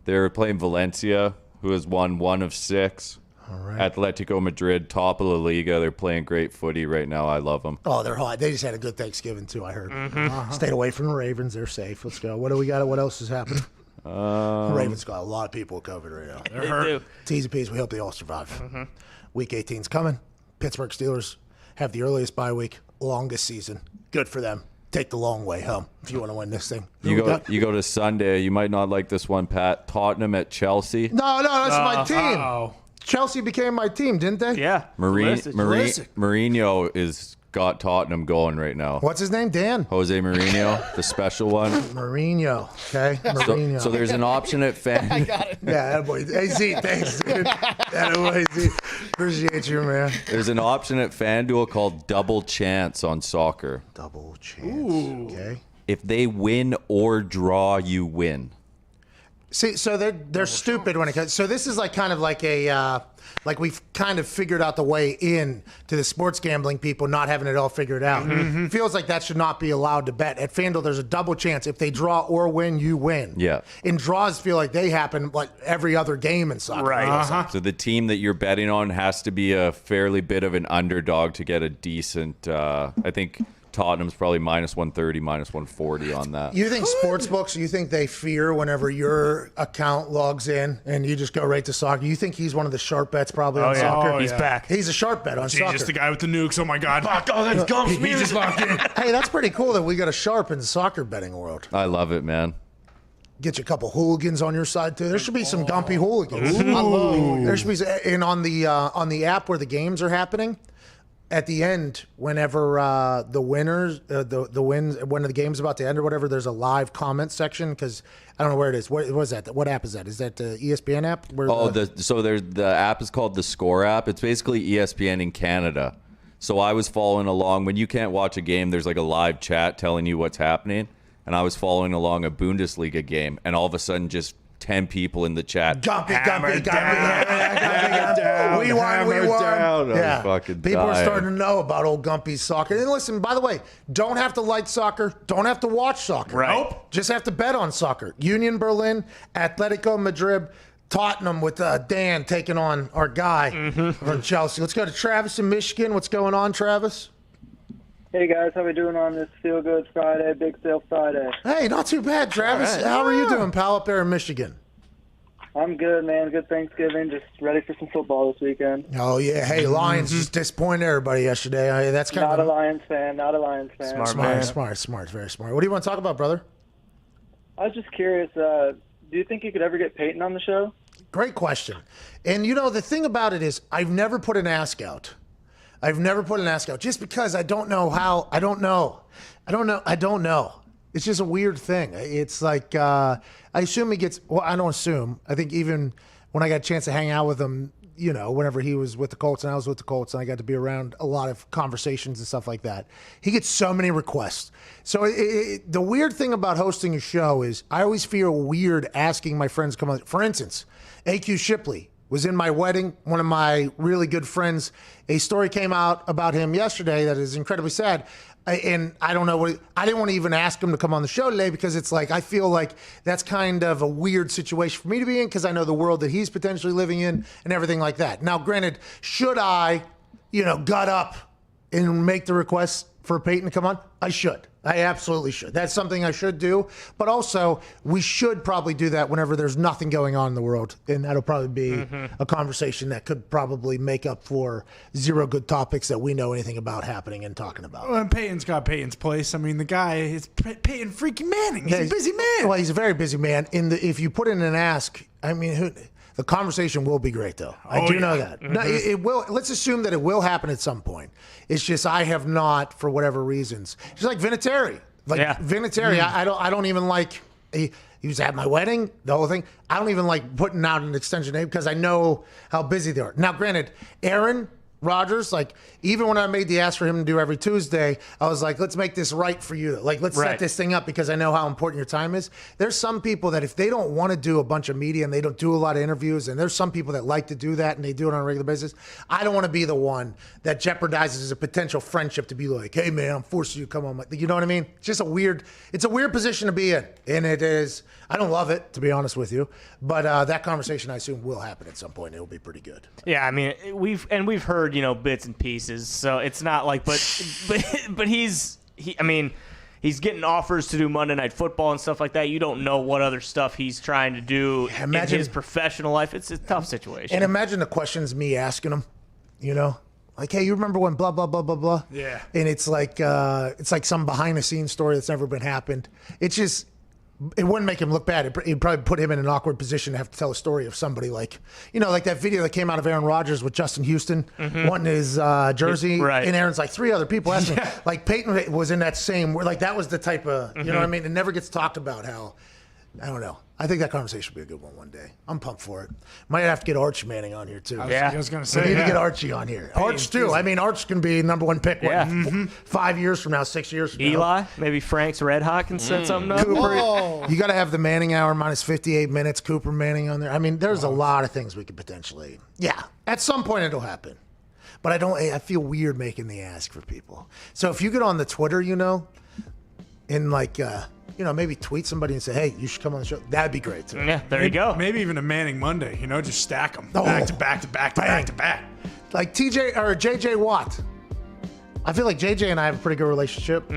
They're playing Valencia, who has won 1 of 6. All right. Atletico Madrid, top of La Liga. They're playing great footy right now. I love them. Oh, they're hot. They just had a good Thanksgiving, too, I heard. Stayed away from the Ravens. They're safe. Let's go. What do we got? What else is happening? Ravens got a lot of people with COVID right now. They're hurt. T's and P's. We hope they all survive. Week 18's coming. Pittsburgh Steelers have the earliest bye week, longest season. Good for them. Take the long way home if you want to win this thing. You go to Sunday. You might not like this one, Pat. Tottenham at Chelsea. No, that's my team. Chelsea became my team, didn't they? Yeah. Mourinho is got Tottenham going right now. What's his name? Dan? Jose Mourinho, the special one. Mourinho. Okay. Mourinho. So there's an option at fan. I got it. Yeah, that boy. Hey, Z, thanks, dude. That boy, Z. Appreciate you, man. There's an option at FanDuel called Double Chance on soccer. Double Chance. Okay. If they win or draw, you win. See, so they're stupid when it comes. So this is like kind of like a like we've kind of figured out the way in to the sports gambling people not having it all figured out. Feels like that should not be allowed to bet at FanDuel. There's a double chance if they draw or win, you win. Yeah. And draws feel like they happen like every other game in soccer. Right. So the team that you're betting on has to be a fairly bit of an underdog to get a decent. I think Tottenham's probably -130, -140 on that. You think sports books, you think they fear whenever your account logs in and you just go right to soccer? You think he's one of the sharp bets probably on soccer? Oh, He's back. He's a sharp bet on soccer. Just the guy with the nukes. Oh, my God. Fuck, that's Gumps. He just locked in. Hey, that's pretty cool that we got a sharp in the soccer betting world. I love it, man. Get you a couple hooligans on your side too. There should be some Gumpy hooligans. I love it. There should be, and on the app where the games are happening, at the end, whenever the winners, the wins, when the game's about to end or whatever, there's a live comment section because I don't know where it is. What is that? What app is that? Is that the ESPN app? The app is called the Score app. It's basically ESPN in Canada. So I was following along. When you can't watch a game, there's like a live chat telling you what's happening. and I was following along a Bundesliga game, and all of a sudden just 10 people in the chat. Gumpy. We won. Down. Yeah. Fucking People are dying. starting to know about old Gumpy's soccer. And listen, by the way, don't have to like soccer. Don't have to watch soccer. Right. Nope. Just have to bet on soccer. Union Berlin, Atletico Madrid, Tottenham with Dan taking on our guy from Chelsea. Let's go to Travis in Michigan. What's going on, Travis? Hey guys, how we doing on this Feel Good Friday, Big Sale Friday? Hey, not too bad, Travis. All right. How are you doing, pal, up there in Michigan? I'm good, man. Good Thanksgiving. Just ready for some football this weekend. Oh, yeah. Hey, Lions just disappointed everybody yesterday. That's kind Not of a Lions fan. Not a Lions fan. Smart. Very smart. What do you want to talk about, brother? I was just curious. Do you think you could ever get Peyton on the show? Great question. And, the thing about it is I've never put an ask out. Just because I don't know how. I don't know. It's just a weird thing. It's like I assume he gets. Well, I don't assume. I think even when I got a chance to hang out with him, whenever he was with the Colts and I was with the Colts, and I got to be around a lot of conversations and stuff like that, he gets so many requests. So the weird thing about hosting a show is I always feel weird asking my friends to come on. For instance, AQ Shipley was in my wedding, one of my really good friends. A story came out about him yesterday that is incredibly sad. And I don't know I didn't want to even ask him to come on the show today because it's like, I feel like that's kind of a weird situation for me to be in because I know the world that he's potentially living in and everything like that. Now, granted, should I, gut up and make the request for Peyton to come on? I should. I absolutely should. That's something I should do. But also, we should probably do that whenever there's nothing going on in the world. And that'll probably be a conversation that could probably make up for zero good topics that we know anything about happening and talking about. Well, Peyton's got Peyton's place. I mean, the guy is Peyton freaking Manning. He's a busy man. Well, he's a very busy man. If you put in an ask, I mean, the conversation will be great, though. I do know that. No, it will. Let's assume that it will happen at some point. It's just I have not, for whatever reasons. Just like Vinatieri. Vinatieri, I don't even like. He was at my wedding, the whole thing. I don't even like putting out an extension name because I know how busy they are. Now, granted, Aaron Rodgers, like, even when I made the ask for him to do every Tuesday, I was like, let's make this right for you. Like, let's set this thing up because I know how important your time is. There's some people that if they don't want to do a bunch of media and they don't do a lot of interviews, and there's some people that like to do that and they do it on a regular basis, I don't want to be the one that jeopardizes a potential friendship to be like, hey, man, I'm forcing you to come on. You know what I mean? It's just a weird position to be in. And it is, I don't love it, to be honest with you. But that conversation, I assume, will happen at some point. It'll be pretty good. Yeah, I mean, we've heard, bits and pieces. So it's not like, but he's getting offers to do Monday Night Football and stuff like that. You don't know what other stuff he's trying to do in his professional life. It's a tough situation. And imagine the questions me asking him, like, hey, you remember when blah, blah, blah, blah, blah? Yeah. And it's like some behind the scenes story that's never been happened. It's just, it wouldn't make him look bad. It'd probably put him in an awkward position to have to tell a story of somebody like that video that came out of Aaron Rodgers with Justin Houston wanting his jersey. Right. And Aaron's like, 3 other people asked me. Like, Peyton was in that same, like, that was the type of, you know what I mean? It never gets talked about how, I don't know. I think that conversation will be a good one day. I'm pumped for it. Might have to get Archie Manning on here, too. I was going to say, we need to get Archie on here. Arch, too. I mean, Arch can be number 1 pick 5 years from now, 6 years from now. Eli, maybe Frank's Red Hot can set something up. Cooper, you got to have the Manning hour minus 58 minutes, Cooper Manning on there. I mean, there's a lot of things we could potentially. Yeah, at some point it'll happen. But I feel weird making the ask for people. So if you get on the Twitter, and like, maybe tweet somebody and say, hey, you should come on the show. That'd be great, too. Yeah, there you go. Maybe even a Manning Monday, just stack them back to back to back to back to back. Like JJ Watt. I feel like JJ and I have a pretty good relationship,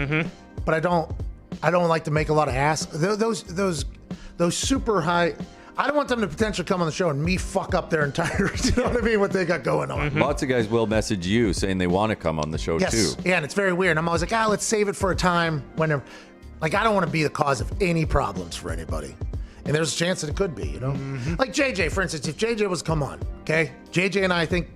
but I don't like to make a lot of asks. Those super high. I don't want them to potentially come on the show and me fuck up their entire, you know what I mean, what they got going on. Lots of guys will message you saying they want to come on the show too. Yeah, and it's very weird. I'm always like, let's save it for a time when like, I don't want to be the cause of any problems for anybody. And there's a chance that it could be, Like JJ, for instance, if JJ was to come on, okay? JJ and I think,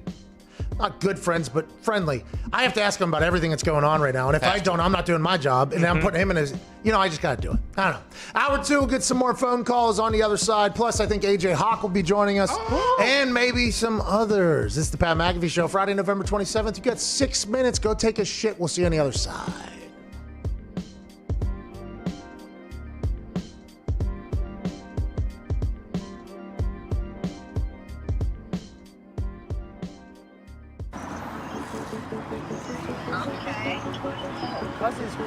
not good friends, but friendly. I have to ask him about everything that's going on right now. And if I don't, I'm not doing my job. And I'm putting him in his, I just got to do it. I don't know. Hour 2, we'll get some more phone calls on the other side. Plus, I think AJ Hawk will be joining us. And maybe some others. This is the Pat McAfee Show, Friday, November 27th. You got 6 minutes. Go take a shit. We'll see you on the other side.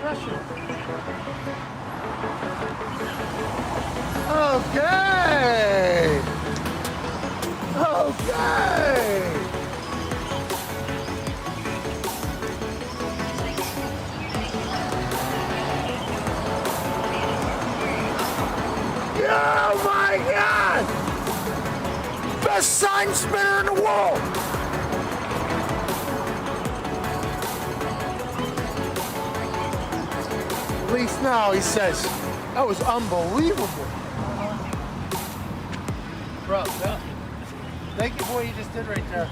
pressure. Okay. Okay. Oh my God! Best sign spinner in the world! At least now he says, that was unbelievable. Bro, thank you for what you just did right there.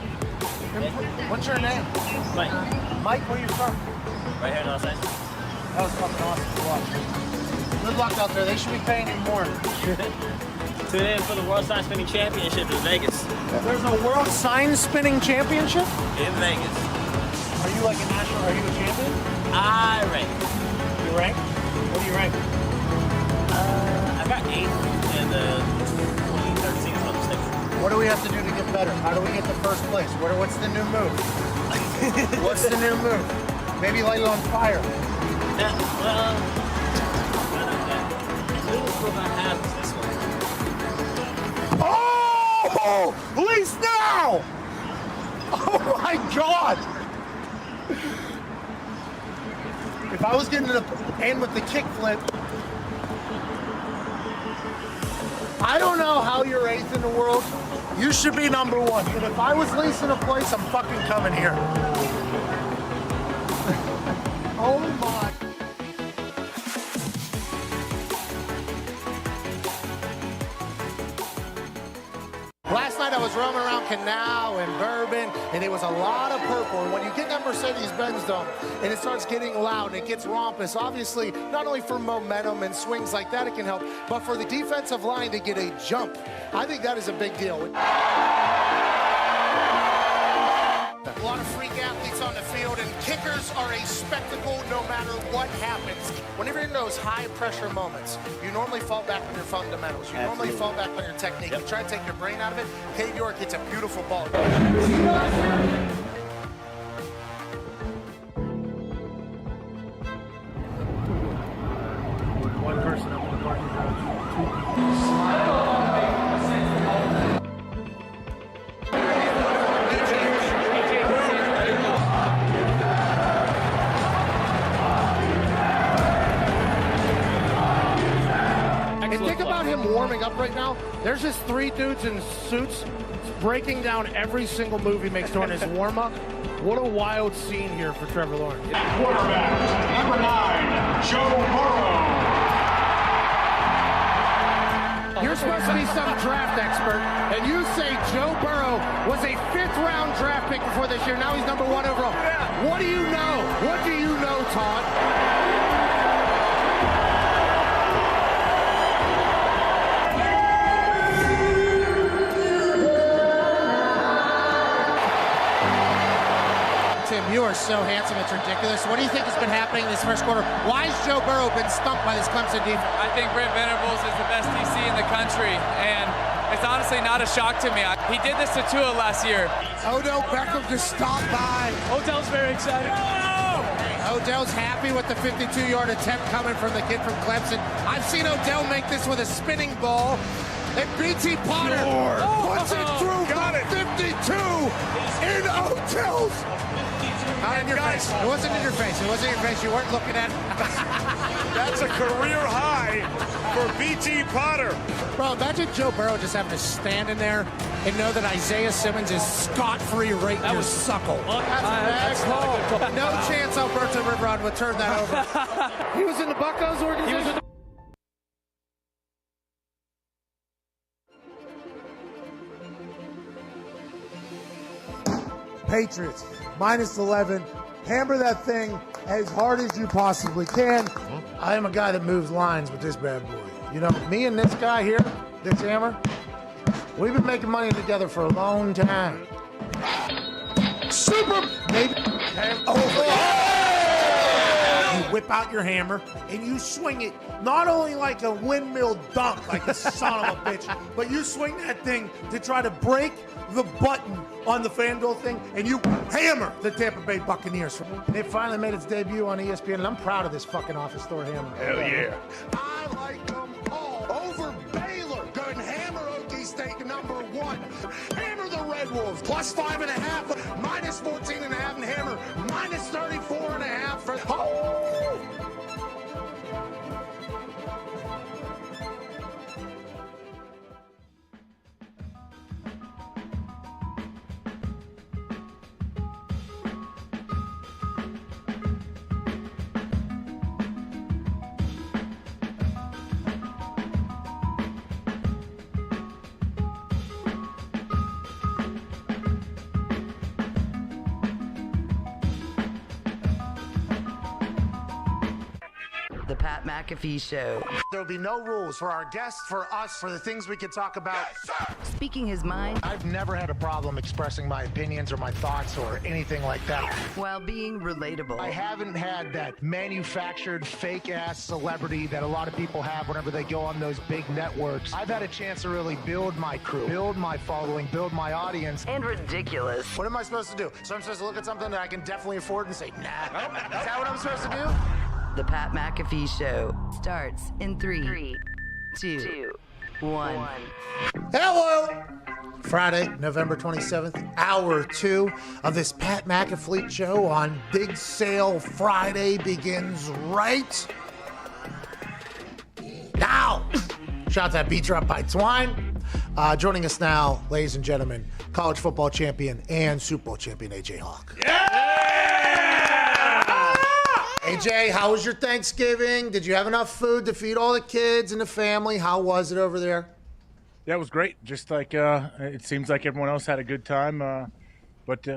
What's your name? Mike. Mike, where you from? Right here in Los Angeles. That was fucking awesome to watch. Good luck out there. They should be paying you more. Tune in for the World Sign Spinning Championship in Vegas. There's a World Sign Spinning Championship? In Vegas. Are you like a national, are you a champion? I rank. You rank? What do you rank? I got 8th in the 2013 if I'm not mistaken. What do we have to do to get better? How do we get to first place? What's the new move? What's the new move? Maybe light it on fire. Yeah, well, the newest move I have is this one. Oh! At least now! Oh my God! If I was getting to the end with the kickflip, I don't know how you're 8th in the world. You should be number 1. And if I was leasing a place, I'm fucking coming here. Oh my. Last night I was roaming around Canal and Bourbon, and it was a lot of purple. And when you get in that Mercedes-Benz Dome, and it starts getting loud and it gets rompous, obviously, not only for momentum and swings like that it can help, but for the defensive line to get a jump. I think that is a big deal. A lot of freak athletes on the field, and kickers are a spectacle no matter what happens. Whenever you're in those high-pressure moments, you normally fall back on your fundamentals. You normally fall back on your technique. You try to take your brain out of it. Cade York hits a beautiful ball. One person up in the parking garage. Think about him warming up right now. There's just 3 dudes in suits breaking down every single move he makes during his warm-up. What a wild scene here for Trevor Lawrence. Quarterback, number 9, Joe Burrow. You're supposed to be some draft expert, and you say Joe Burrow was a 5th-round draft pick before this year. Now he's number 1 overall. What do you know? What do you know, Todd? You are so handsome, it's ridiculous. What do you think has been happening in this first quarter? Why has Joe Burrow been stumped by this Clemson defense? I think Brent Venables is the best DC in the country, and it's honestly not a shock to me. He did this to Tua last year. Odell Beckham just stopped by. Odell's very excited. Odell's happy with the 52-yard attempt coming from the kid from Clemson. I've seen Odell make this with a spinning ball. And B.T. Potter puts it through from 52 in Odell's. Not in your face. It wasn't in your face. It wasn't in your face. You weren't looking at it. That's a career high for B.T. Potter. Bro, imagine Joe Burrow just having to stand in there and know that Isaiah Simmons is scot-free right in your suckle. That's a bad call. No chance Alberto Riverrod would turn that over. He was in the Buccos organization? Patriots, -11. Hammer that thing as hard as you possibly can. I am a guy that moves lines with this bad boy. You know, me and this guy here, this hammer, we've been making money together for a long time. Super, maybe. Oh! He whip out your hammer, and you swing it not only like a windmill dunk, like a son of a bitch, but you swing that thing to try to break the button on the FanDuel thing, and you hammer the Tampa Bay Buccaneers. It finally made its debut on ESPN, and I'm proud of this fucking office store hammer. Hell yeah. I like them all over Baylor. Going hammer Okie State to number 1. Hammer the Red Wolves. Plus 5.5. Minus 14.5. And hammer minus 34.5. For The Pat McAfee Show. There'll be no rules for our guests, for us, for the things we can talk about. Speaking his mind I've never had a problem expressing my opinions or my thoughts or anything like that. while being relatable. I haven't had that manufactured fake-ass celebrity that a lot of people have whenever they go on those big networks. I've had a chance to really build my crew, build my following, build my audience. And ridiculous. What am I supposed to do? So I'm supposed to look at something that I can definitely afford and say, nah. Is that what I'm supposed to do? The Pat McAfee Show starts in 3, 2, 1. Hello! Friday, November 27th, hour 2 of this Pat McAfee Show on Big Sale Friday begins right now. Shout out to that beat drop by Twine. Joining us now, ladies and gentlemen, college football champion and Super Bowl champion AJ Hawk. AJ, how was your Thanksgiving? Did you have enough food to feed all the kids and the family? How was it over there? Yeah, it was great. Just like it seems like everyone else had a good time. But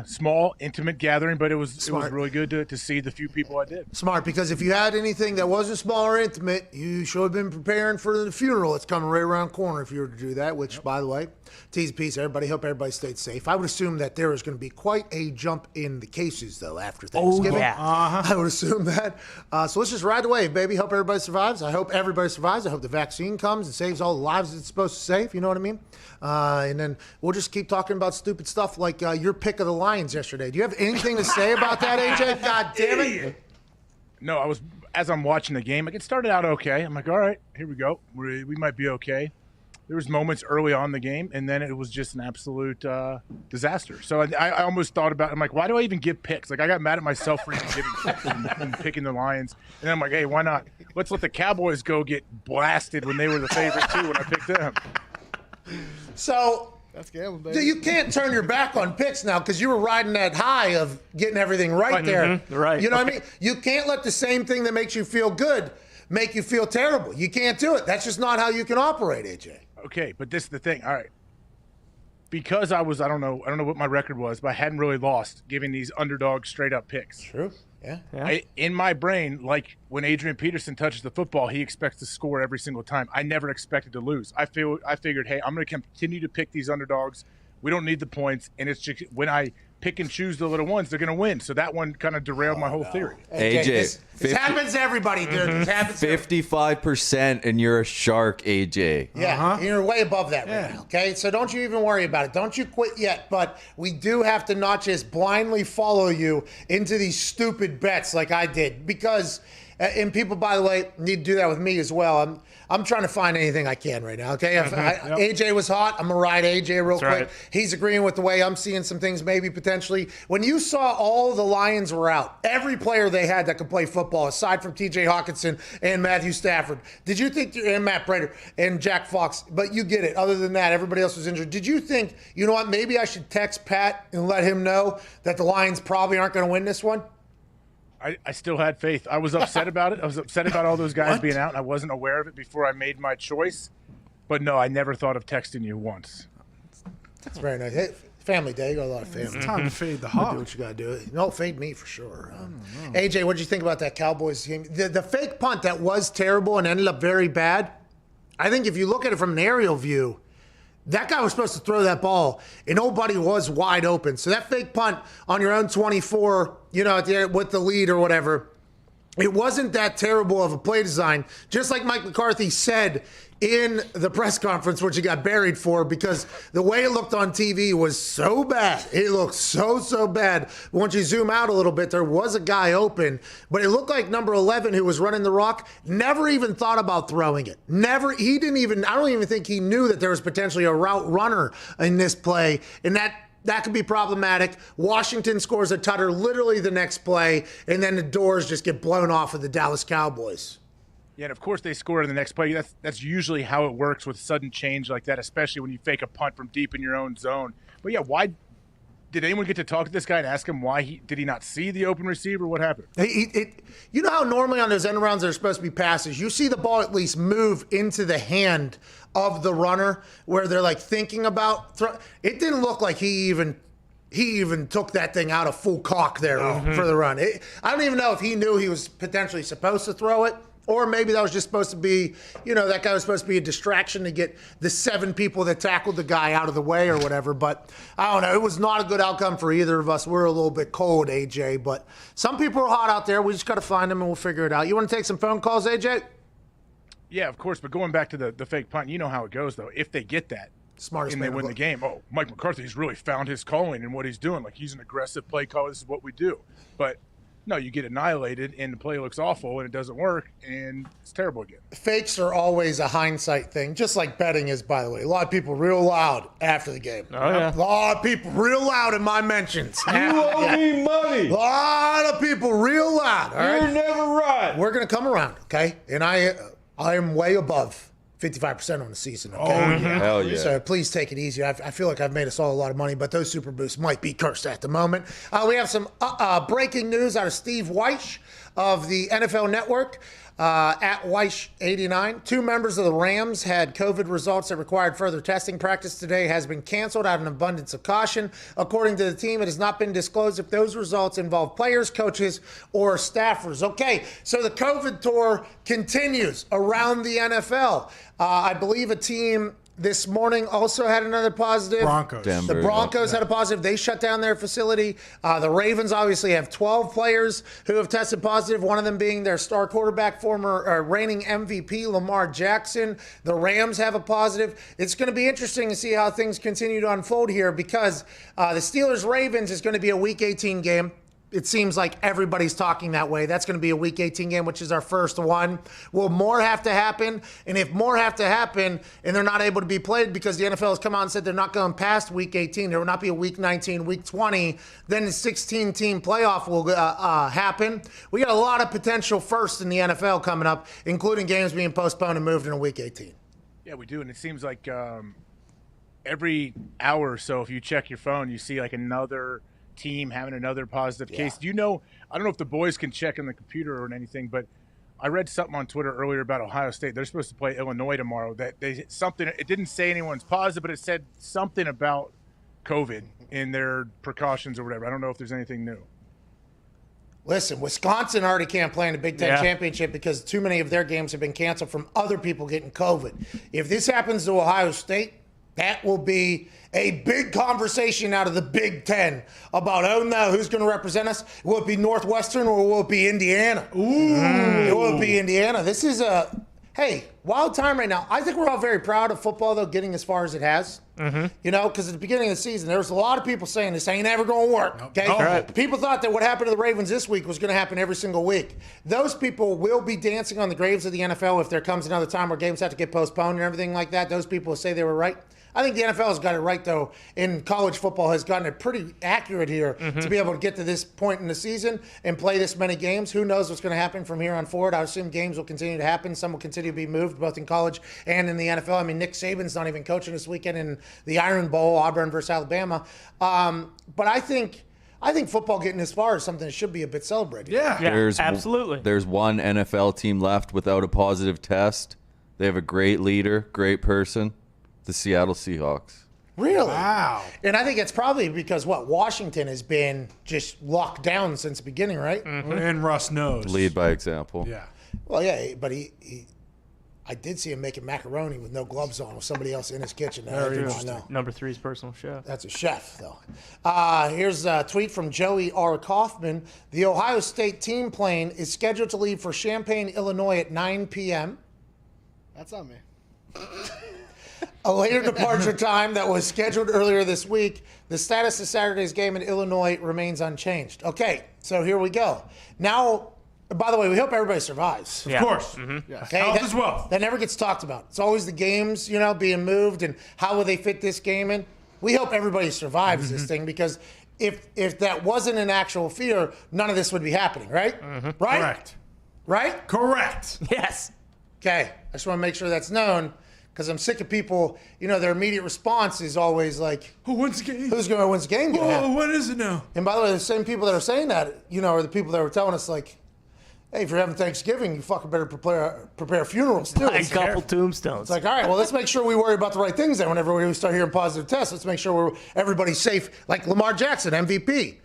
small, intimate gathering, but it was really good to see the few people I did. Smart, because if you had anything that wasn't small or intimate, you should have been preparing for the funeral. It's coming right around the corner if you were to do that, which, by the way, tease piece, everybody, hope everybody stayed safe. I would assume that there is going to be quite a jump in the cases, though, after Thanksgiving. Oh, yeah. I would assume that. So let's just ride the wave, baby. Hope everybody survives. I hope everybody survives. I hope the vaccine comes and saves all the lives it's supposed to save. You know what I mean? And then we'll just keep talking about stupid stuff like your pick of the Lions yesterday. Do you have anything to say about that, AJ? God damn it. No, as I'm watching the game, it started out okay. I'm like, all right, here we go. We might be okay. There was moments early on in the game, and then it was just an absolute disaster. So I almost thought about it. I'm like, why do I even give picks? Like, I got mad at myself for even giving picks and picking the Lions. And then I'm like, hey, why not? Let's let the Cowboys go get blasted when they were the favorite, too, when I picked them. So that's gambling, baby. you can't turn your back on picks now because you were riding that high of getting everything right there. Right. You know what I mean? You can't let the same thing that makes you feel good make you feel terrible. You can't do it. That's just not how you can operate, AJ. Okay, but this is the thing. All right. Because I don't know what my record was, but I hadn't really lost giving these underdog straight up picks. True. Yeah. In my brain, like when Adrian Peterson touches the football, he expects to score every single time. I never expected to lose. I figured, hey, I'm going to continue to pick these underdogs. We don't need the points, and it's just when I pick and choose the little ones, they're going to win. So that one kind of derailed my whole theory. AJ, this happens to everybody, dude. This happens to 55%, and you're a shark, AJ. Yeah, you're way above that right now, okay? So don't you even worry about it. Don't you quit yet. But we do have to not just blindly follow you into these stupid bets like I did. Because, and people, by the way, need to do that with me as well. I'm trying to find anything I can right now, okay? If AJ was hot, I'm going to ride AJ real quick. Right. He's agreeing with the way I'm seeing some things maybe potentially. When you saw all the Lions were out, every player they had that could play football, aside from TJ Hawkinson and Matthew Stafford, did you think, and Matt Prater and Jack Fox, but you get it. Other than that, everybody else was injured. Did you think, you know what, maybe I should text Pat and let him know that the Lions probably aren't going to win this one? I still had faith. I was upset about it. I was upset about all those guys being out. I wasn't aware of it before I made my choice. But no, I never thought of texting you once. That's very nice. Hey, family day. You got a lot of family. It's time to fade the Hawk. Do what you got to do. No, fade me for sure. AJ, what did you think about that Cowboys game? The fake punt that was terrible and ended up very bad. I think if you look at it from an aerial view, that guy was supposed to throw that ball, and nobody was wide open. So that fake punt on your own 24, you know, with the lead or whatever, it wasn't that terrible of a play design, just like Mike McCarthy said in the press conference, which he got buried for, because the way it looked on TV was so bad. It looked so bad. Once you zoom out a little bit, there was a guy open, but it looked like number 11, who was running the rock, never even thought about throwing it. I don't even think he knew that there was potentially a route runner in this play, and that could be problematic. Washington scores a tutter literally the next play, and then the doors just get blown off of the Dallas Cowboys. Yeah, and of course they score in the next play. That's usually how it works with sudden change like that, especially when you fake a punt from deep in your own zone. But yeah, why did anyone get to talk to this guy and ask him why did he not see the open receiver? What happened? You know how normally on those end rounds that are supposed to be passes, you see the ball at least move into the hand of the runner where they're like thinking about it didn't look like he even took that thing out of full cock there for the run. I don't even know if he knew he was potentially supposed to throw it, or maybe that was just supposed to be, that guy was supposed to be a distraction to get the 7 people that tackled the guy out of the way or whatever. But I don't know. It was not a good outcome for either of us. We're a little bit cold, AJ, but some people are hot out there. We just got to find them and we'll figure it out. You want to take some phone calls, AJ? Yeah, of course. But going back to the fake punt, you know how it goes, though. If they get that smartest and they win the game, Mike McCarthy's really found his calling and what he's doing. Like, he's an aggressive play caller. This is what we do. But no, you get annihilated and the play looks awful and it doesn't work and it's terrible again. Fakes are always a hindsight thing, just like betting is, by the way. A lot of people real loud after the game. Oh, yeah. A lot of people real loud in my mentions. You owe me money. A lot of people real loud. You're never right. We're going to come around, okay? And I am way above 55% on the season, okay? Oh, yeah. Hell yeah. So please take it easy. I feel like I've made us all a lot of money, but those super boosts might be cursed at the moment. We have some breaking news out of Steve Weish of the NFL Network. At Weish89, 2 members of the Rams had COVID results that required further testing. Practice today has been canceled out of an abundance of caution. According to the team, it has not been disclosed if those results involve players, coaches, or staffers. Okay, so the COVID tour continues around the NFL. I believe a team this morning also had another positive. Broncos. Denver, the Broncos had a positive. They shut down their facility. The Ravens obviously have 12 players who have tested positive, one of them being their star quarterback, former reigning MVP Lamar Jackson. The Rams have a positive. It's going to be interesting to see how things continue to unfold here because the Steelers-Ravens is going to be a Week 18 game. It seems like everybody's talking that way. That's going to be a Week 18 game, which is our first one. Will more have to happen? And if more have to happen and they're not able to be played because the NFL has come out and said they're not going past Week 18, there will not be a Week 19, Week 20, then the 16-team playoff will happen. We got a lot of potential firsts in the NFL coming up, including games being postponed and moved into Week 18. Yeah, we do. And it seems like every hour or so, if you check your phone, you see like another team having another positive case. Do you know, I don't know if the boys can check on the computer or anything, but I read something on Twitter earlier about Ohio State. They're supposed to play Illinois tomorrow. That it didn't say anyone's positive, but it said something about COVID in their precautions or whatever. I don't know if there's anything new. Listen, Wisconsin already can't play in the Big Ten championship because too many of their games have been canceled from other people getting COVID. If this happens to Ohio State, that will be a big conversation out of the Big Ten about, oh no, who's going to represent us? Will it be Northwestern or will it be Indiana? It will be Indiana. This is wild time right now. I think we're all very proud of football, though, getting as far as it has. Because at the beginning of the season, there was a lot of people saying this ain't ever going to work. Okay, Right. People thought that what happened to the Ravens this week was going to happen every single week. Those people will be dancing on the graves of the NFL if there comes another time where games have to get postponed and everything like that. Those people will say they were right. I think the NFL has got it right, though, and college football has gotten it pretty accurate here to be able to get to this point in the season and play this many games. Who knows what's going to happen from here on forward? I assume games will continue to happen. Some will continue to be moved, both in college and in the NFL. I mean, Nick Saban's not even coaching this weekend in the Iron Bowl, Auburn versus Alabama. But I think football getting this far is something that should be a bit celebrated. Yeah, absolutely. There's one NFL team left without a positive test. They have a great leader, great person. The Seattle Seahawks. Really? Wow. And I think it's probably because, Washington has been just locked down since the beginning, right? And Russ knows. Lead by example. Yeah. Well, yeah, but I did see him making macaroni with no gloves on with somebody else in his kitchen. I Very do not interesting. know. Number 3's personal chef. That's a chef, though. Here's a tweet from Joey R. Kaufman. The Ohio State team plane is scheduled to leave for Champaign, Illinois at 9 p.m. That's on me. A later departure time that was scheduled earlier this week. The status of Saturday's game in Illinois remains unchanged. Okay, so here we go. Now, by the way, we hope everybody survives. Of course. Okay, Health that, as well. That never gets talked about. It's always the games, being moved and how will they fit this game in. We hope everybody survives this thing because if that wasn't an actual fear, none of this would be happening, right? Right? Correct. Right? Correct. Yes. Okay, I just want to make sure that's known because I'm sick of people, their immediate response is always like, when's the game? When's the game going to happen? What is it now? And by the way, the same people that are saying that, are the people that were telling us like, hey, if you're having Thanksgiving, you fucking better prepare funerals too. A couple tombstones. It's like, all right, well, let's make sure we worry about the right things then whenever we start hearing positive tests. Let's make sure everybody's safe. Like Lamar Jackson, MVP.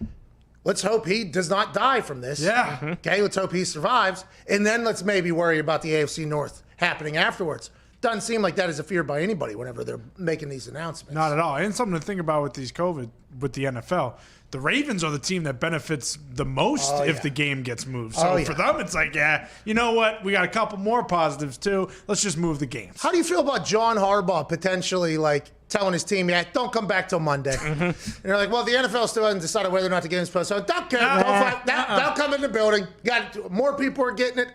Let's hope he does not die from this. Yeah. Okay, let's hope he survives. And then let's maybe worry about the AFC North happening afterwards. Doesn't seem like that is a fear by anybody whenever they're making these announcements. Not at all. And something to think about with these COVID, with the NFL. The Ravens are the team that benefits the most if the game gets moved. So for them, it's like, you know what? We got a couple more positives too. Let's just move the games. How do you feel about John Harbaugh potentially telling his team, don't come back till Monday? And they're like, well, the NFL still hasn't decided whether or not the game's postponed. Don't care. They'll come in the building. More people are getting it.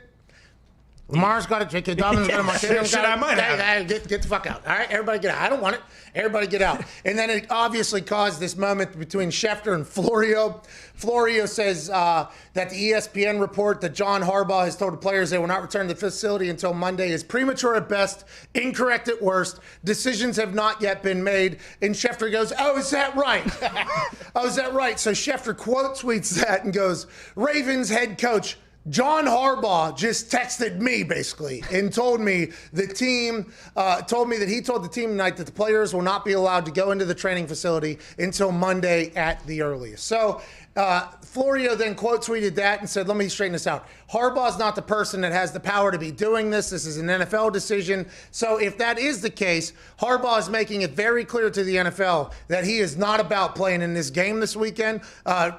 Lamar's got it. J.K. Dobbins got it. I might have Get the fuck out. All right, everybody get out. I don't want it. Everybody get out. And then it obviously caused this moment between Schefter and Florio. Florio says that the ESPN report that John Harbaugh has told the players they will not return to the facility until Monday is premature at best, incorrect at worst. Decisions have not yet been made. And Schefter goes, oh, is that right? Oh, is that right? So Schefter quote tweets that and goes, Ravens head coach John Harbaugh just texted me basically and told me the team told me that he told the team tonight that the players will not be allowed to go into the training facility until Monday at the earliest. So Florio then quote tweeted that and said, let me straighten this out. Harbaugh's not the person that has the power to be doing this. This is an NFL decision. So if that is the case, Harbaugh is making it very clear to the NFL that he is not about playing in this game this weekend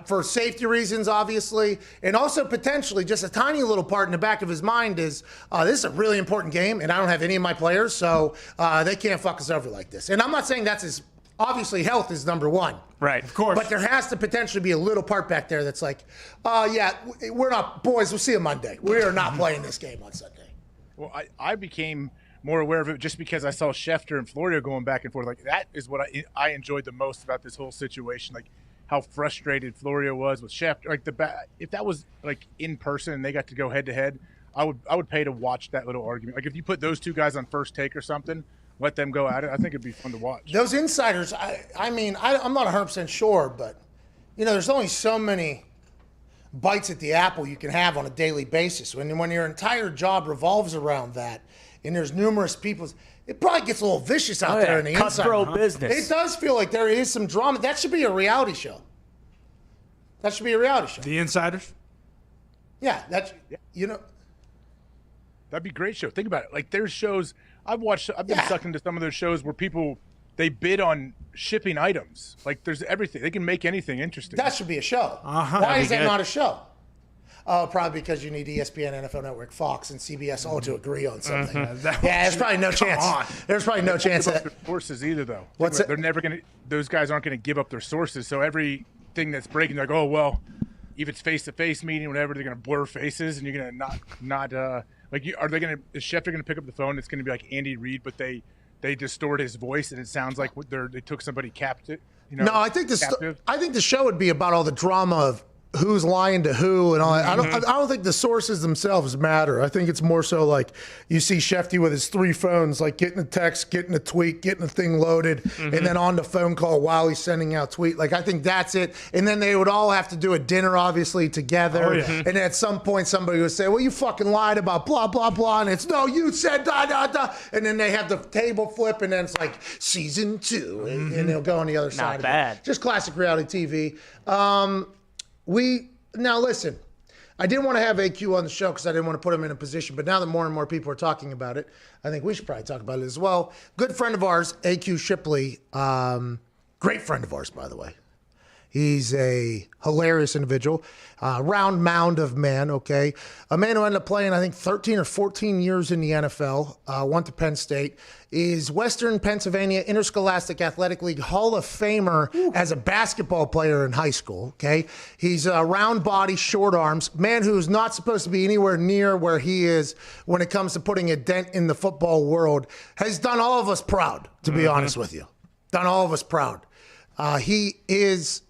for safety reasons, obviously, and also potentially just a tiny little part in the back of his mind is this is a really important game, and I don't have any of my players, so they can't fuck us over like this. And I'm not saying that's his. Obviously, health is number one. Right, of course. But there has to potentially be a little part back there that's like, we're not, boys, we'll see you Monday. We are not playing this game on Sunday. Well, I became more aware of it just because I saw Schefter and Florio going back and forth. Like, that is what I enjoyed the most about this whole situation. Like, how frustrated Florio was with Schefter. Like, if that was, like, in person and they got to go head-to-head, I would pay to watch that little argument. Like, if you put those two guys on First Take or something, let them go at it. I think it'd be fun to watch. Those insiders, I'm not 100% sure, but, there's only so many bites at the apple you can have on a daily basis. When your entire job revolves around that and there's numerous people, it probably gets a little vicious out there in the inside. Cutthroat business. It does feel like there is some drama. That should be a reality show. The insiders? Yeah, that'd be a great show. Think about it. Like, there's shows I've been sucked into some of those shows where people, they bid on shipping items. Like, there's everything. They can make anything interesting. That should be a show. Why is that not a show? Oh, probably because you need ESPN, NFL Network, Fox, and CBS all to agree on something. There's probably no chance. There's probably no chance that. Their sources either, though. What's it? They're never going to. Those guys aren't going to give up their sources. So everything that's breaking, they're like, oh well, if it's face-to-face meeting, whatever, they're going to blur faces, and you're going to not. Are they going to? Is Schefter going to pick up the phone? It's going to be like Andy Reid, but they distort his voice, and it sounds like they took somebody captive. No, I think the show would be about all the drama of who's lying to who and all that. I don't think the sources themselves matter. I think it's more so like you see Shefty with his 3 phones, like getting a text, getting a tweet, getting a thing loaded, and then on the phone call while he's sending out tweet. Like, I think that's it. And then they would all have to do a dinner, obviously, together. And at some point somebody would say, well, you fucking lied about blah, blah, blah. And it's, no, you said da, da, da. And then they have the table flip, and then it's like season 2. And they'll go on the other side Not of bad. it. Just classic reality TV. Now listen, I didn't want to have AQ on the show because I didn't want to put him in a position. But now that more and more people are talking about it, I think we should probably talk about it as well. Good friend of ours, AQ Shipley. Great friend of ours, by the way. He's a hilarious individual, round mound of man, okay? A man who ended up playing, I think, 13 or 14 years in the NFL, went to Penn State, is Western Pennsylvania Interscholastic Athletic League Hall of Famer as a basketball player in high school, okay? He's a round body, short arms, man who's not supposed to be anywhere near where he is when it comes to putting a dent in the football world, has done all of us proud, to be honest with you. Done all of us proud. He is...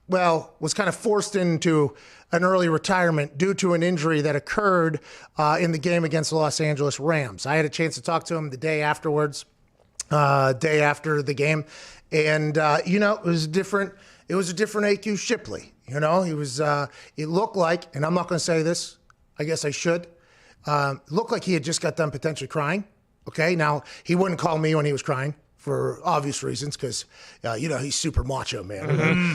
was kind of forced into an early retirement due to an injury that occurred in the game against the Los Angeles Rams. I had a chance to talk to him the day afterwards, day after the game. And, it was a different AQ Shipley. He was, it looked like, and I'm not going to say this, I guess I should, it looked like he had just got done potentially crying. Okay. Now, he wouldn't call me when he was crying, for obvious reasons, because, he's super macho, man.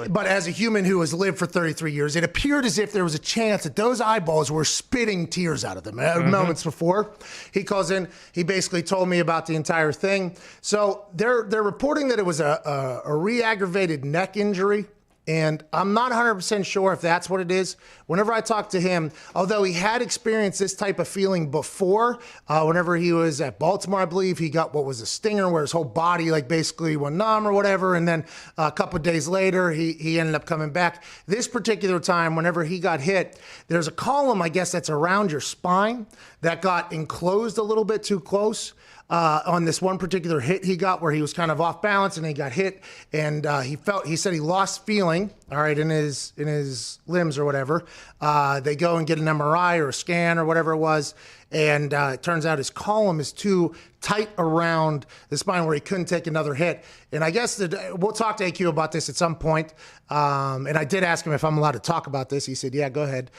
But as a human who has lived for 33 years, it appeared as if there was a chance that those eyeballs were spitting tears out of them moments before. He calls in. He basically told me about the entire thing. So they're reporting that it was a re-aggravated neck injury. And I'm not 100% sure if that's what it is. Whenever I talk to him, although he had experienced this type of feeling before, whenever he was at Baltimore, I believe, he got what was a stinger where his whole body basically went numb or whatever. And then a couple of days later, he ended up coming back. This particular time, whenever he got hit, there's a column, I guess, that's around your spine that got enclosed a little bit too close. On this one particular hit he got where he was kind of off balance and he got hit and he said he lost feeling, all right, in his limbs or whatever. They go and get an MRI or a scan or whatever it was. And it turns out his column is too tight around the spine where he couldn't take another hit. And I guess we'll talk to AQ about this at some point. And I did ask him if I'm allowed to talk about this. He said, yeah, go ahead,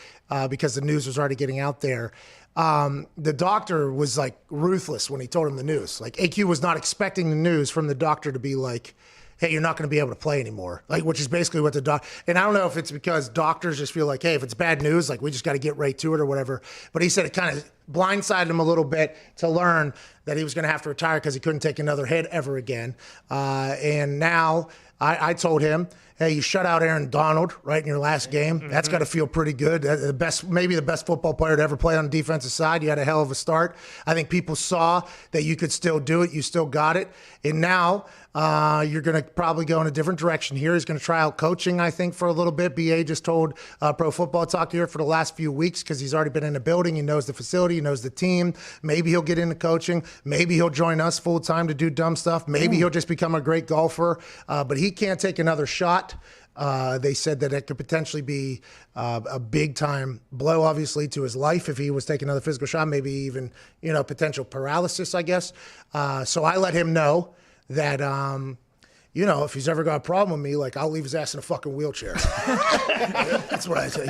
because the news was already getting out there. The doctor was ruthless when he told him the news. AQ was not expecting the news from the doctor to be like, hey, you're not going to be able to play anymore. Which is basically what the doctor, and I don't know if it's because doctors just feel like, hey, if it's bad news, we just got to get right to it or whatever. But he said it kind of blindsided him a little bit to learn that he was going to have to retire because he couldn't take another hit ever again. And now I told him, hey, you shut out Aaron Donald right in your last game. That's got to feel pretty good. Maybe the best football player to ever play on the defensive side. You had a hell of a start. I think people saw that you could still do it. You still got it. And now you're going to probably go in a different direction here. He's going to try out coaching, I think, for a little bit. BA just told Pro Football Talk here for the last few weeks because he's already been in the building. He knows the facility. He knows the team. Maybe he'll get into coaching. Maybe he'll join us full time to do dumb stuff. Maybe he'll just become a great golfer. But he can't take another shot. They said that it could potentially be a big-time blow, obviously, to his life if he was taking another physical shot, maybe even, potential paralysis, I guess. So I let him know that, if he's ever got a problem with me, I'll leave his ass in a fucking wheelchair. That's what I say,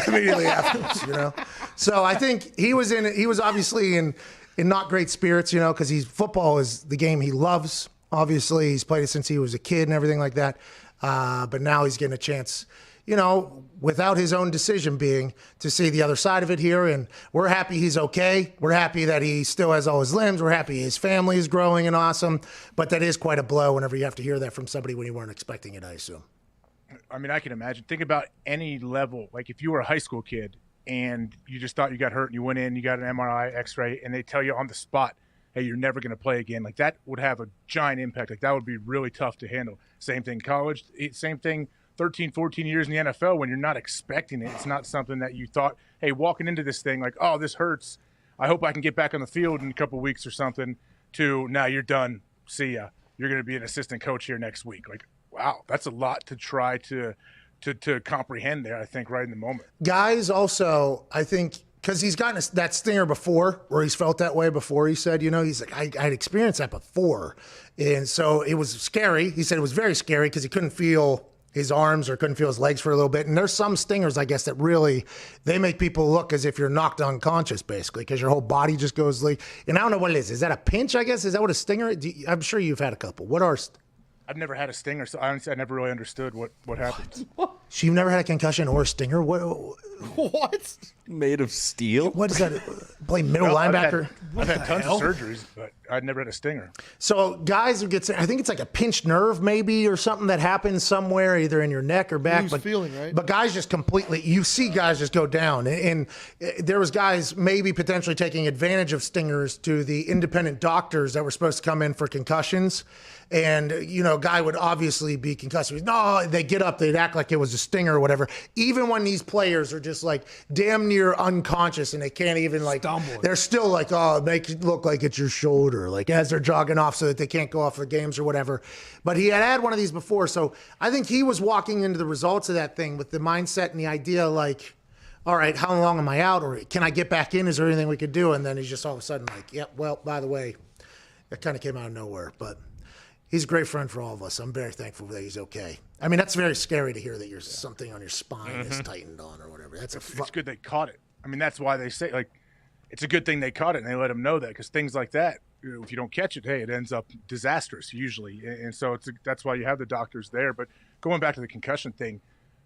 immediately afterwards, So I think he was obviously in not great spirits, because football is the game he loves. Obviously, he's played it since he was a kid and everything like that. But now he's getting a chance, without his own decision being to see the other side of it here. And we're happy he's okay. We're happy that he still has all his limbs. We're happy his family is growing and awesome. But that is quite a blow whenever you have to hear that from somebody when you weren't expecting it, I assume. I mean, I can imagine. Think about any level. If you were a high school kid and you just thought you got hurt and you went in, you got an MRI, X-ray, and they tell you on the spot, hey, you're never going to play again. That would have a giant impact. That would be really tough to handle. Same thing college. Same thing 13, 14 years in the NFL when you're not expecting it. It's not something that you thought, hey, walking into this thing oh, this hurts. I hope I can get back on the field in a couple of weeks or something, to now you're done. See ya. You're going to be an assistant coach here next week. Wow, that's a lot to try to comprehend there, I think, right in the moment. Guys also, I think, because he's gotten that stinger before, where he's felt that way before. He said, he's like, I'd experienced that before. And so it was scary. He said it was very scary because he couldn't feel his arms or couldn't feel his legs for a little bit. And there's some stingers, I guess, that really, they make people look as if you're knocked unconscious, basically, because your whole body just goes like, and I don't know what it is. Is that a pinch, I guess? Is that what a stinger is? I'm sure you've had a couple. What are... I've never had a stinger, so honestly, I never really understood what happens. So you've never had a concussion or a stinger? What? Made of steel? What is that? Play middle linebacker? I've had tons of surgeries, but I'd never had a stinger. So guys who get, I think it's like a pinched nerve maybe or something that happens somewhere, either in your neck or back. Lose feeling, right? But guys just completely, you see guys just go down. And there was guys maybe potentially taking advantage of stingers to the independent doctors that were supposed to come in for concussions. And, guy would obviously be concussed. No, they get up, they'd act like it was a stinger or whatever. Even when these players are just like damn near unconscious and they can't even stumble. They're still like, oh, make it look like it's your shoulder, like as they're jogging off so that they can't go off the games or whatever. But he had one of these before. So I think he was walking into the results of that thing with the mindset and the idea like, all right, how long am I out? Or can I get back in? Is there anything we could do? And then he's just all of a sudden like, yep, well, by the way, that kind of came out of nowhere. But he's a great friend for all of us. I'm very thankful that he's okay. I mean, that's very scary to hear that you're something on your spine is tightened on or whatever. It's good they caught it. I mean, that's why they say, like, it's a good thing they caught it and they let him know that, because things like that, if you don't catch it, hey, it ends up disastrous usually. And so that's why you have the doctors there. But going back to the concussion thing,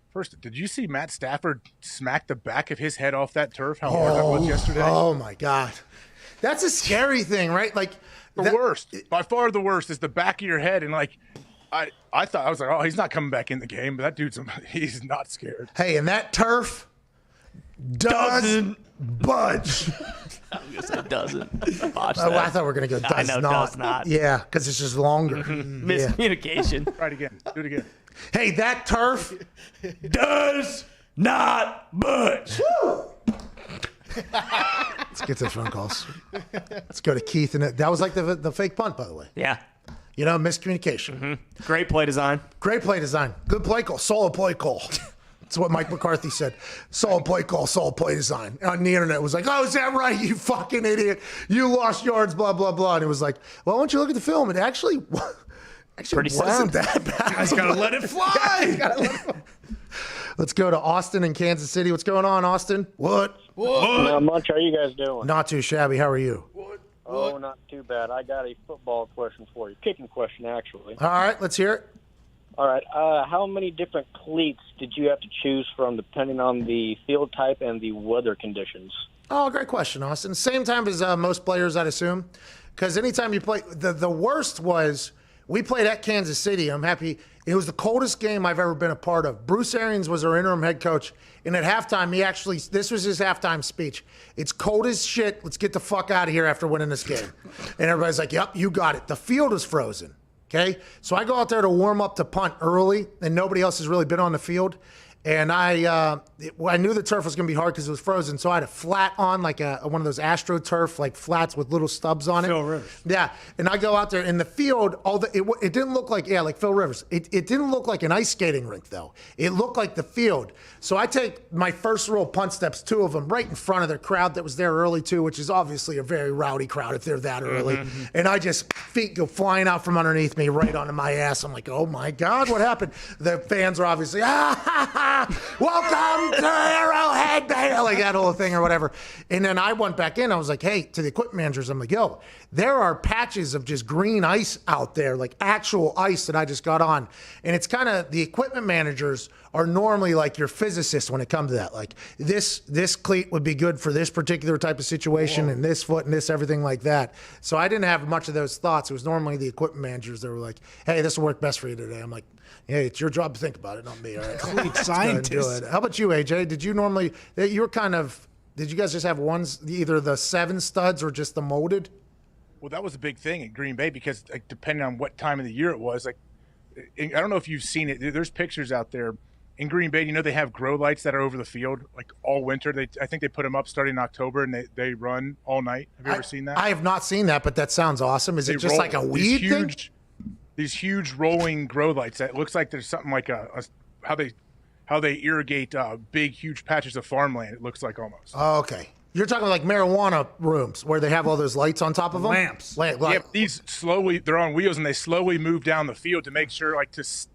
first, did you see Matt Stafford smack the back of his head off that turf? How hard that was yesterday? Oh, my God. That's a scary thing, right? Like, the worst, by far the worst, is the back of your head. And like, I thought, I was like, oh, he's not coming back in the game. But that dude's, he's not scared. Hey, and that turf doesn't budge. I was going to say doesn't. I thought we were going to go does I know, not. does not. Yeah, because it's just longer. Miscommunication. Try it again. Do it again. Hey, that turf does not budge. Let's get to the phone calls. Let's go to Keith. And that was like the fake punt, by the way. Yeah. Miscommunication. Great play design. Great play design. Good play call. Solid play call. That's what Mike McCarthy said. Solid play call, solid play design. On the internet, it was like, oh, is that right, you fucking idiot? You lost yards, blah, blah, blah. And it was like, well, why don't you look at the film? It actually Pretty wasn't sound. that bad. Guys got to let it fly. Let's go to Austin in Kansas City. What's going on, Austin? What? Not much. How you guys doing? Not too shabby. How are you? Oh, not too bad. I got a football question for you. Kicking question, actually. All right, let's hear it. All right. How many different cleats did you have to choose from depending on the field type and the weather conditions? Oh, great question, Austin. Same time as most players, I'd assume. Because anytime you play, the worst was we played at Kansas City. I'm happy. It was the coldest game I've ever been a part of. Bruce Arians was our interim head coach. And at halftime, this was his halftime speech. It's cold as shit. Let's get the fuck out of here after winning this game. And everybody's like, yep, you got it. The field is frozen. Okay? So I go out there to warm up to punt early, and nobody else has really been on the field. And I knew the turf was going to be hard because it was frozen, so I had a flat on, like one of those AstroTurf, like flats with little stubs on it. Phil Rivers. Yeah, and I go out there in the field. It didn't look like like Phil Rivers. It didn't look like an ice skating rink though. It looked like the field. So I take my first real punt steps, two of them, right in front of the crowd that was there early too, which is obviously a very rowdy crowd if they're that early. And I just feet go flying out from underneath me, right onto my ass. I'm like, oh my God, what happened? The fans are obviously welcome to Arrowhead, baby, like that whole thing or whatever. And then I went back in. I was like, hey, to the equipment managers, I'm like, yo, there are patches of just green ice out there, like actual ice that I just got on. And it's kind of, the equipment managers are normally like your physicists when it comes to that. Like this cleat would be good for this particular type of situation. Whoa. And this foot and this, everything like that. So I didn't have much of those thoughts. It was normally the equipment managers that were like, hey, this will work best for you today. I'm like, hey, it's your job to think about it, not me. All right. Cleat scientist. How about you, AJ? Did you normally, did you guys just have ones, either the 7 studs or just the molded? Well, that was a big thing at Green Bay because depending on what time of the year it was, I don't know if you've seen it. There's pictures out there in Green Bay. They have grow lights that are over the field like all winter. I think they put them up starting in October and they run all night. Have you ever seen that? I have not seen that, but that sounds awesome. Is it just like a weed thing? These huge rolling grow lights that looks like there's something like how they irrigate big huge patches of farmland. It looks like almost. Oh, okay. You're talking like marijuana rooms where they have all those lights on top of them? Lamps. Yeah, these they're on wheels and they slowly move down the field to make sure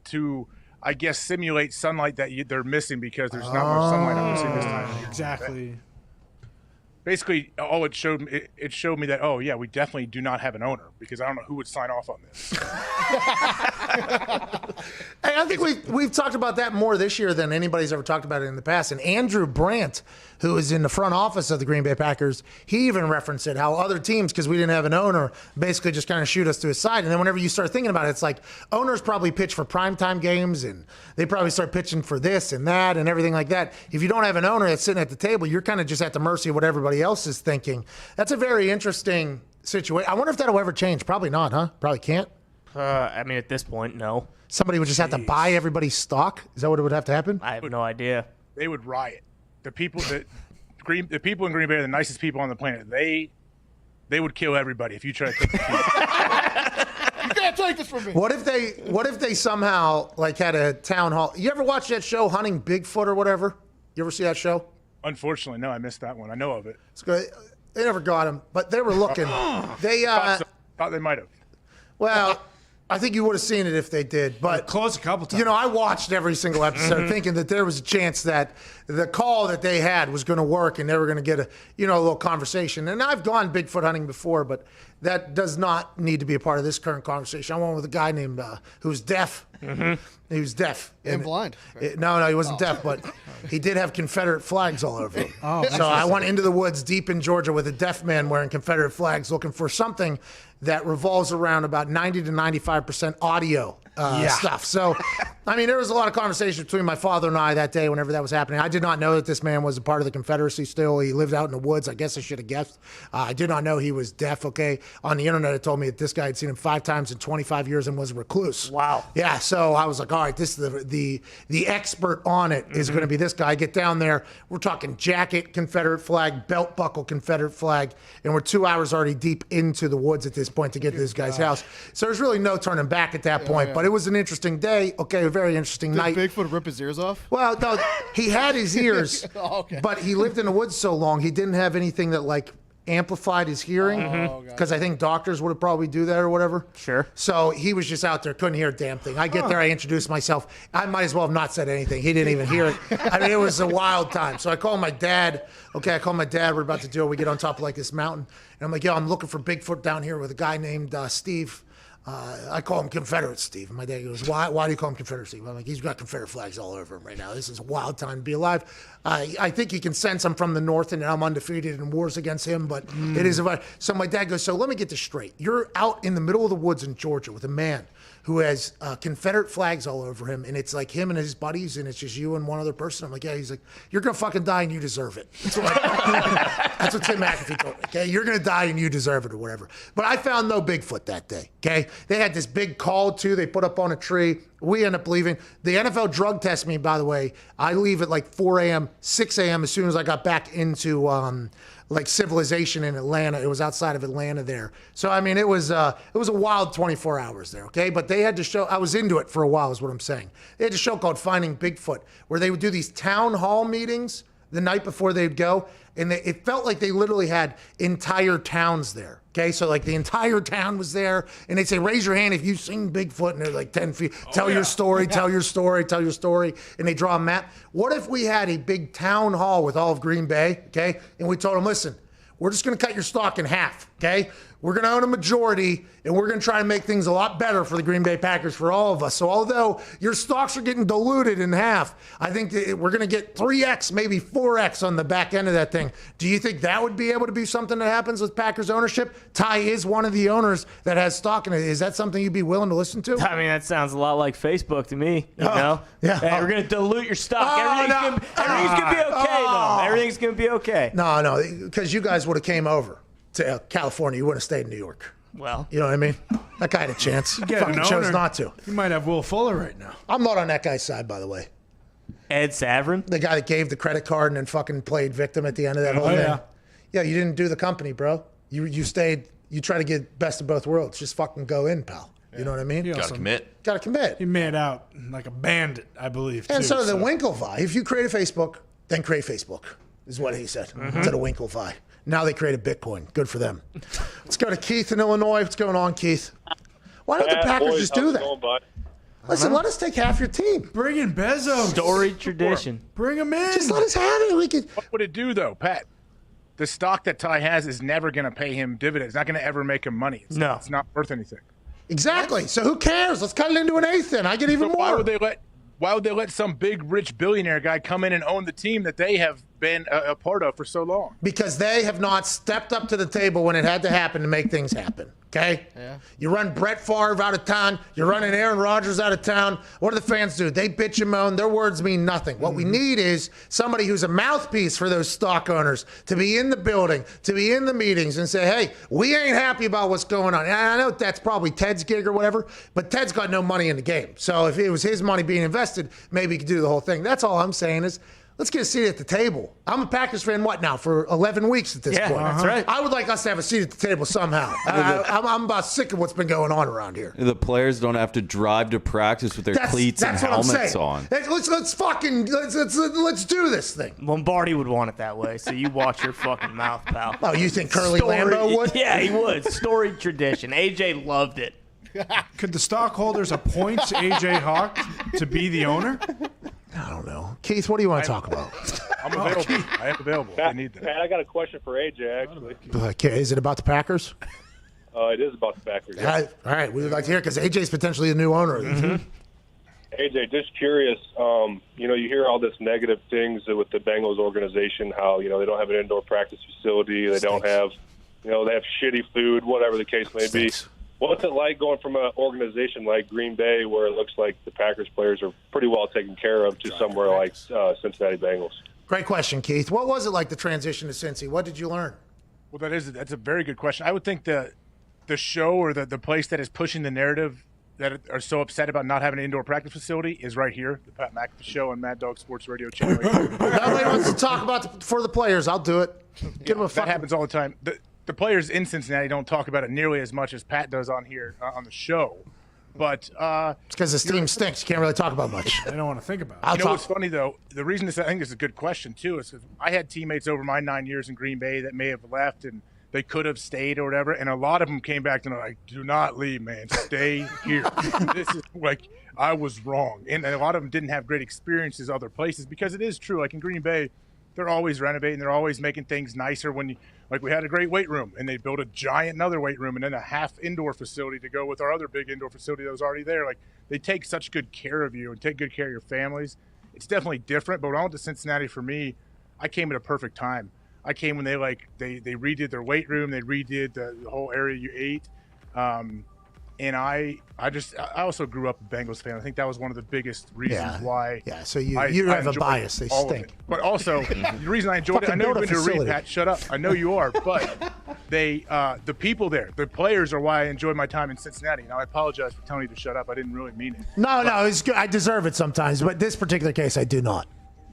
to I guess simulate sunlight that they're missing because there's not much sunlight obviously this time. Exactly. basically, all it showed me, it showed me that, oh yeah, we definitely do not have an owner, because I don't know who would sign off on this. Hey, I think we've talked about that more this year than anybody's ever talked about it in the past. And Andrew Brandt, who is in the front office of the Green Bay Packers, he even referenced it, how other teams, because we didn't have an owner, basically just kind of shoot us to a side. And then whenever you start thinking about it, it's like owners probably pitch for primetime games, and they probably start pitching for this and that and everything like that. If you don't have an owner that's sitting at the table, you're kind of just at the mercy of what everybody else is thinking. That's a very interesting situation. I wonder if that'll ever change. Probably not, huh? Probably can't. I mean, at this point, no. Somebody would just have to buy everybody's stock? Is that what would have to happen? I have no idea. They would riot. The people in Green Bay are the nicest people on the planet. They would kill everybody if you try to take the team. You can't take this from me. What if they somehow like had a town hall? You ever watch that show Hunting Bigfoot or whatever? You ever see that show? Unfortunately, no, I missed that one. I know of it. It's good. They never got him, but they were looking. They thought they might have. Well, I think you would have seen it if they did, but close a couple times. You know, I watched every single episode thinking that there was a chance that the call that they had was going to work and they were going to get a little conversation. And I've gone Bigfoot hunting before, but that does not need to be a part of this current conversation. I went with a guy named who's deaf. He was deaf and blind. No, he wasn't deaf, but he did have Confederate flags all over him. So I went into the woods deep in Georgia with a deaf man wearing Confederate flags, looking for something that revolves around about 90 to 95% audio stuff. So, I mean, there was a lot of conversation between my father and I that day whenever that was happening. I did not know that this man was a part of the Confederacy still. He lived out in the woods. I guess I should have guessed. I did not know he was deaf, okay? On the internet, it told me that this guy had seen him 5 times in 25 years and was a recluse. Wow. Yeah, so I was like, all right, this is the expert on it is going to be this guy. I get down there. We're talking jacket, Confederate flag, belt buckle, Confederate flag, and we're 2 hours already deep into the woods at this point to get to this guy's house. So there's really no turning back at that point, but it was an interesting day. Okay, a very interesting night. Did Bigfoot rip his ears off? Well, no, he had his ears, but he lived in the woods so long, he didn't have anything that like amplified his hearing, because I think doctors would probably do that or whatever. Sure. So he was just out there, couldn't hear a damn thing. I get there, I introduce myself. I might as well have not said anything. He didn't even hear it. I mean, it was a wild time. So I call my dad. Okay, I call my dad. We're about to do it. We get on top of like this mountain. And I'm like, yo, I'm looking for Bigfoot down here with a guy named Steve. I call him Confederate Steve. And my dad goes, why do you call him Confederate Steve? I'm like, he's got Confederate flags all over him right now. This is a wild time to be alive. I think he can sense I'm from the North and I'm undefeated in wars against him, but it is a... So my dad goes, so let me get this straight. You're out in the middle of the woods in Georgia with a man who has Confederate flags all over him, and it's like him and his buddies, and it's just you and one other person. I'm like, yeah. He's like, you're going to fucking die and you deserve it. That's what Tim McAfee told me, okay? You're going to die and you deserve it or whatever. But I found no Bigfoot that day, okay? They had this big call, too. They put up on a tree. We end up leaving. The NFL drug test me, by the way. I leave at like 4 a.m., 6 a.m. as soon as I got back into like civilization in Atlanta. It was outside of Atlanta there. So, I mean, it was a wild 24 hours there, okay? But they had to show, I was into it for a while is what I'm saying. They had a show called Finding Bigfoot where they would do these town hall meetings the night before they'd go. And it felt like they literally had entire towns there. Okay, so like the entire town was there, and they'd say, raise your hand if you've seen Bigfoot, and they're like 10 feet. Tell your story, tell your story, tell your story. And they draw a map. What if we had a big town hall with all of Green Bay, okay? And we told them, listen, we're just going to cut your stock in half, okay? We're going to own a majority, and we're going to try to make things a lot better for the Green Bay Packers, for all of us. So although your stocks are getting diluted in half, I think that we're going to get 3X, maybe 4X on the back end of that thing. Do you think that would be able to be something that happens with Packers ownership? Ty is one of the owners that has stock in it. Is that something you'd be willing to listen to? I mean, that sounds a lot like Facebook to me, you know? Yeah. Hey, we're going to dilute your stock. Everything's going to be okay, though. Everything's going to be okay. No, because you guys would have came over to California. You wouldn't have stayed in New York. Well, you know what I mean? That guy had a chance. Get Fucking chose not to. You might have Will Fuller right now. I'm not on that guy's side, by the way. Ed Savrin? The guy that gave the credit card and then fucking played victim at the end of that whole thing. Yeah, you didn't do the company, bro. You stayed. You try to get best of both worlds. Just fucking go in, pal. You know what I mean? Gotta commit. Gotta commit. He made out like a bandit, I believe. And too, so the Winklevi, if you create a Facebook, then create Facebook, is what he said. Instead of Winklevi. Now they created Bitcoin. Good for them. Let's go to Keith in Illinois. What's going on, Keith? Why don't the Packers just do that? Listen, let us take half your team. Bring in Bezos. Storied tradition. Bring him in. Just let us have it. We could. What would it do, though, Pat? the stock that Ty has is never going to pay him dividends. It's not going to ever make him money. It's not worth anything. Exactly. So who cares? Let's cut it into an eighth then. I get even more. Why would they let some big rich billionaire guy come in and own the team that they have been a part of for so long? Because they have not stepped up to the table when it had to happen to make things happen. Okay? Yeah. You run Brett Favre out of town. You're running Aaron Rodgers out of town. What do the fans do? They bitch and moan. Their words mean nothing. What we need is somebody who's a mouthpiece for those stock owners to be in the building, to be in the meetings and say, hey, we ain't happy about what's going on. And I know that's probably Ted's gig or whatever, but Ted's got no money in the game. So if it was his money being invested, maybe he could do the whole thing. That's all I'm saying is, let's get a seat at the table. I'm a Packers fan, now, for 11 weeks at this point. Yeah, that's right. I would like us to have a seat at the table somehow. I'm about sick of what's been going on around here. The players don't have to drive to practice with their cleats and helmets on. Let's do this thing. Lombardi would want it that way, so you watch your fucking mouth, pal. Oh, you think Curly Lambeau would? Yeah, he would. Storied tradition. AJ loved it. Could the stockholders appoint AJ Hawk to be the owner? I don't know. Keith, what do you want to talk about? I'm available. I am available. I need that. Pat, I got a question for AJ, actually. Is it about the Packers? It is about the Packers. Yeah. All right. We would like to hear because AJ's potentially the new owner. AJ, just curious. You hear all this negative things with the Bengals organization. How they don't have an indoor practice facility. They don't have, they have shitty food. Whatever the case may be. What's it like going from an organization like Green Bay, where it looks like the Packers players are pretty well taken care of, to somewhere like Cincinnati Bengals? Great question, Keith. What was it like the transition to Cincy? What did you learn? Well, that's a very good question. I would think the show or the place that is pushing the narrative that are so upset about not having an indoor practice facility is right here, the Pat McAfee Show on Mad Dog Sports Radio channel. Nobody wants to talk about for the players. I'll do it. Give them a that happens all the time. The players in Cincinnati don't talk about it nearly as much as Pat does on here on the show. But it's because the team stinks. You can't really talk about much. I don't want to think about it. What's funny, though? The reason I think this is a good question, too, is because I had teammates over my 9 years in Green Bay that may have left and they could have stayed or whatever. And a lot of them came back and they're like, do not leave, man. Stay here. This is like, I was wrong. And a lot of them didn't have great experiences other places because it is true. Like in Green Bay, they're always renovating. They're always making things nicer. Like we had a great weight room, and they built a giant another weight room and then a half indoor facility to go with our other big indoor facility that was already there. Like they take such good care of you and take good care of your families. It's definitely different. But when I went to Cincinnati, for me, I came at a perfect time. I came when they redid their weight room, they redid the whole area you ate. And I also grew up a Bengals fan. I think that was one of the biggest reasons why. Yeah, so you have a bias. They stink. But also, the reason I enjoyed it, I know you've been to read, Pat, shut up. I know you are. But the people there, the players are why I enjoyed my time in Cincinnati. Now, I apologize for telling you to shut up. I didn't really mean it. No, it's good. I deserve it sometimes. But this particular case, I do not.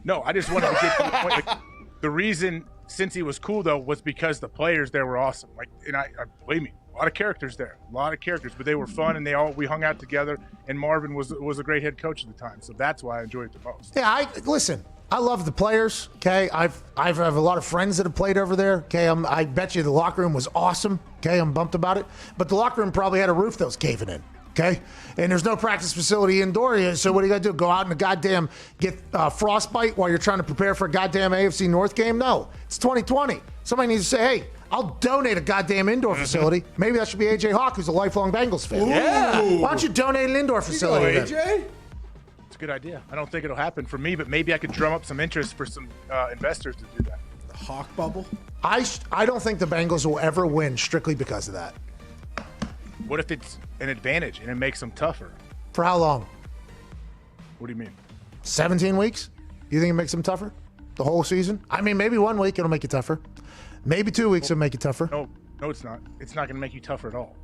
No, I just wanted to get to the point. Like, the reason Cincy was cool, though, was because the players there were awesome. Like, and I believe me. A lot of characters there, but they were fun, and we hung out together. And Marvin was a great head coach at the time, so that's why I enjoyed it the most. Yeah, listen. I love the players. Okay, I have a lot of friends that have played over there. Okay, I bet you the locker room was awesome. Okay, I'm bumped about it, but the locker room probably had a roof that was caving in. Okay, and there's no practice facility indoor. So what do you got to do? Go out and get frostbite while you're trying to prepare for a goddamn AFC North game? No, it's 2020. Somebody needs to say, hey, I'll donate a goddamn indoor facility. Maybe that should be AJ Hawk, who's a lifelong Bengals fan. Yeah. Why don't you donate an indoor facility? AJ? It's a good idea. I don't think it'll happen for me, but maybe I could drum up some interest for some investors to do that. The Hawk bubble? I don't think the Bengals will ever win strictly because of that. What if it's an advantage and it makes them tougher? For how long? What do you mean? 17 weeks? You think it makes them tougher? The whole season? I mean, maybe 1 week it'll make it tougher. Maybe 2 weeks will make it tougher. No, it's not. It's not going to make you tougher at all.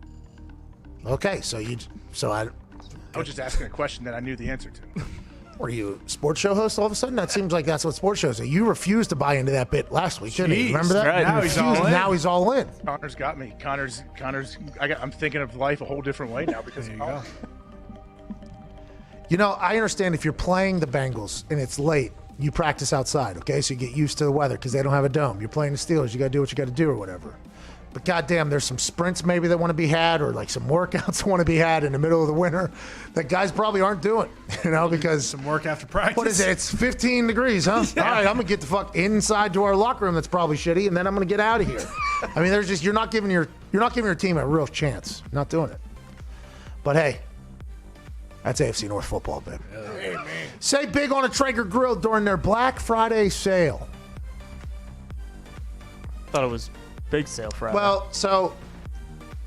Okay, I was just asking a question that I knew the answer to. Were you a sports show host all of a sudden? That seems like that's what sports shows are. You refused to buy into that bit last week, didn't you? Remember that? Right. Now he's all in. Connor's got me. I'm thinking of life a whole different way now because of Connor. You know, I understand if you're playing the Bengals and it's late, you practice outside, okay? So you get used to the weather because they don't have a dome. You're playing the Steelers. You got to do what you got to do or whatever. But goddamn, there's some sprints maybe that want to be had, or like some workouts that want to be had in the middle of the winter that guys probably aren't doing, because some work after practice. What is it? It's 15 degrees, huh? Yeah. All right, I'm gonna get the fuck inside to our locker room. That's probably shitty, and then I'm gonna get out of here. I mean, you're not giving your team a real chance. Not doing it. But hey, that's AFC North football, baby. Say big on a Traeger grill during their Black Friday sale. Thought it was big sale Friday. Well, so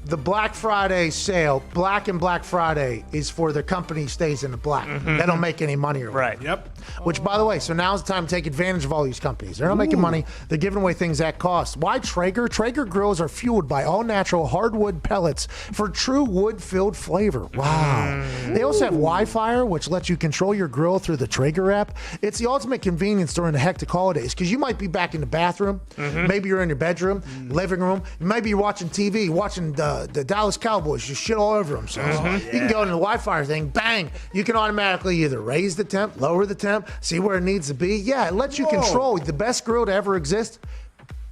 the Black Friday sale, Black and Black Friday, is for the company stays in the black. They don't make any money. Right. Yep. Which, by the way, so now's the time to take advantage of all these companies. They're not making money. They're giving away things at cost. Why Traeger? Traeger grills are fueled by all-natural hardwood pellets for true wood-filled flavor. Wow. They also have Wi-Fi, which lets you control your grill through the Traeger app. It's the ultimate convenience during the hectic holidays, because you might be back in the bathroom. Maybe you're in your bedroom, living room. Maybe you're watching TV, watching the Dallas Cowboys. You shit all over themselves. You can go to the Wi-Fi thing, bang. You can automatically either raise the temp, lower the temp, see where it needs to be. Yeah, it lets you control the best grill to ever exist.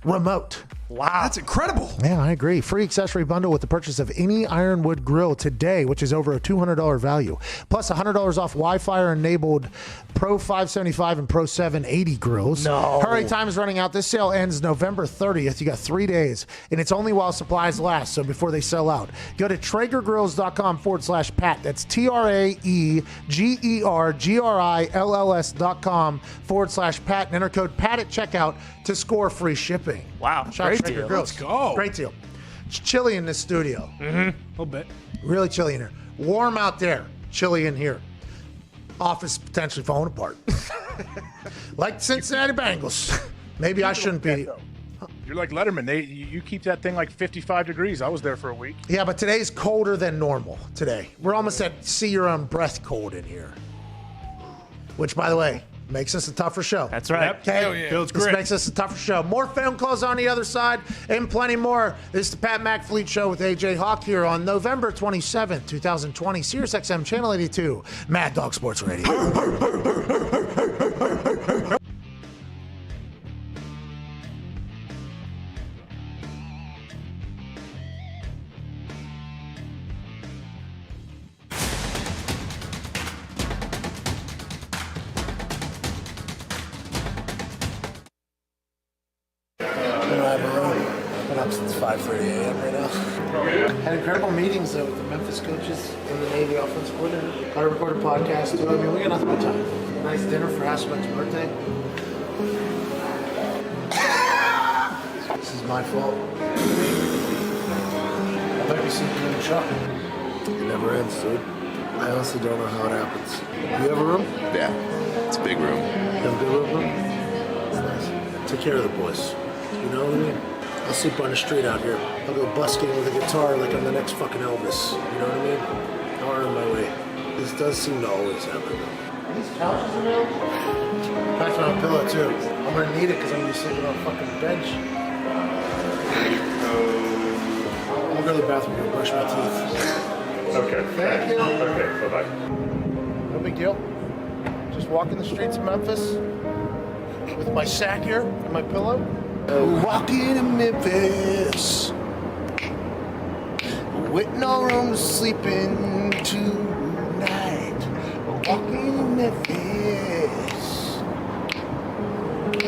Remote. Wow. That's incredible. Yeah, I agree. Free accessory bundle with the purchase of any Ironwood grill today, which is over a $200 value. Plus $100 off Wi-Fi enabled Pro 575 and Pro 780 grills. No. Hurry, time is running out. This sale ends November 30th. You got 3 days, and it's only while supplies last, so before they sell out. Go to TraegerGrills.com/Pat. That's TraegerGrills.com/Pat and enter code Pat at checkout to score free shipping. Wow. Shout out Great Traeger deal. Grills. Let's go. Great deal. It's chilly in this studio. A little bit. Really chilly in here. Warm out there. Chilly in here. Office potentially falling apart. Like the Cincinnati Bengals. Maybe I shouldn't be. You're like Letterman. You keep that thing like 55 degrees. I was there for a week. Yeah, but today's colder than normal today. We're almost at see your own breath cold in here. Which, by the way, makes us a tougher show. That's right. Okay? Hell yeah. Builds This grit. makes us a tougher show. More film calls on the other side and plenty more. This is the Pat McAfee Show with AJ Hawk here on November 27th, 2020. Sirius XM Channel 82, Mad Dog Sports Radio. Up since 5:30 a.m. right now. Had incredible meetings though with the Memphis coaches and the Navy offensive coordinator. I recorded a podcast too. I mean, we got nothing but time. Nice dinner for Hasselbeck's birthday. This is my fault. I might be sleeping in the truck. It never ends, dude. I honestly don't know how it happens. You have a room? Yeah, it's a big room. You have a good room? It's nice. Take care of the boys. You know what I mean? I'll sleep on the street out here. I'll go busking with a guitar like I'm the next fucking Elvis. You know what I mean? I'll earn my way. This does seem to always happen. Are these couches available? Back to my pillow too. I'm gonna need it because I'm gonna be sleeping on a fucking bench. I'm gonna go to the bathroom and brush my teeth. Okay. Thank you. Okay, bye-bye. No big deal. Just walking the streets of Memphis with my sack here and my pillow. Walking in Memphis with no room to sleep in tonight. Walking in Memphis.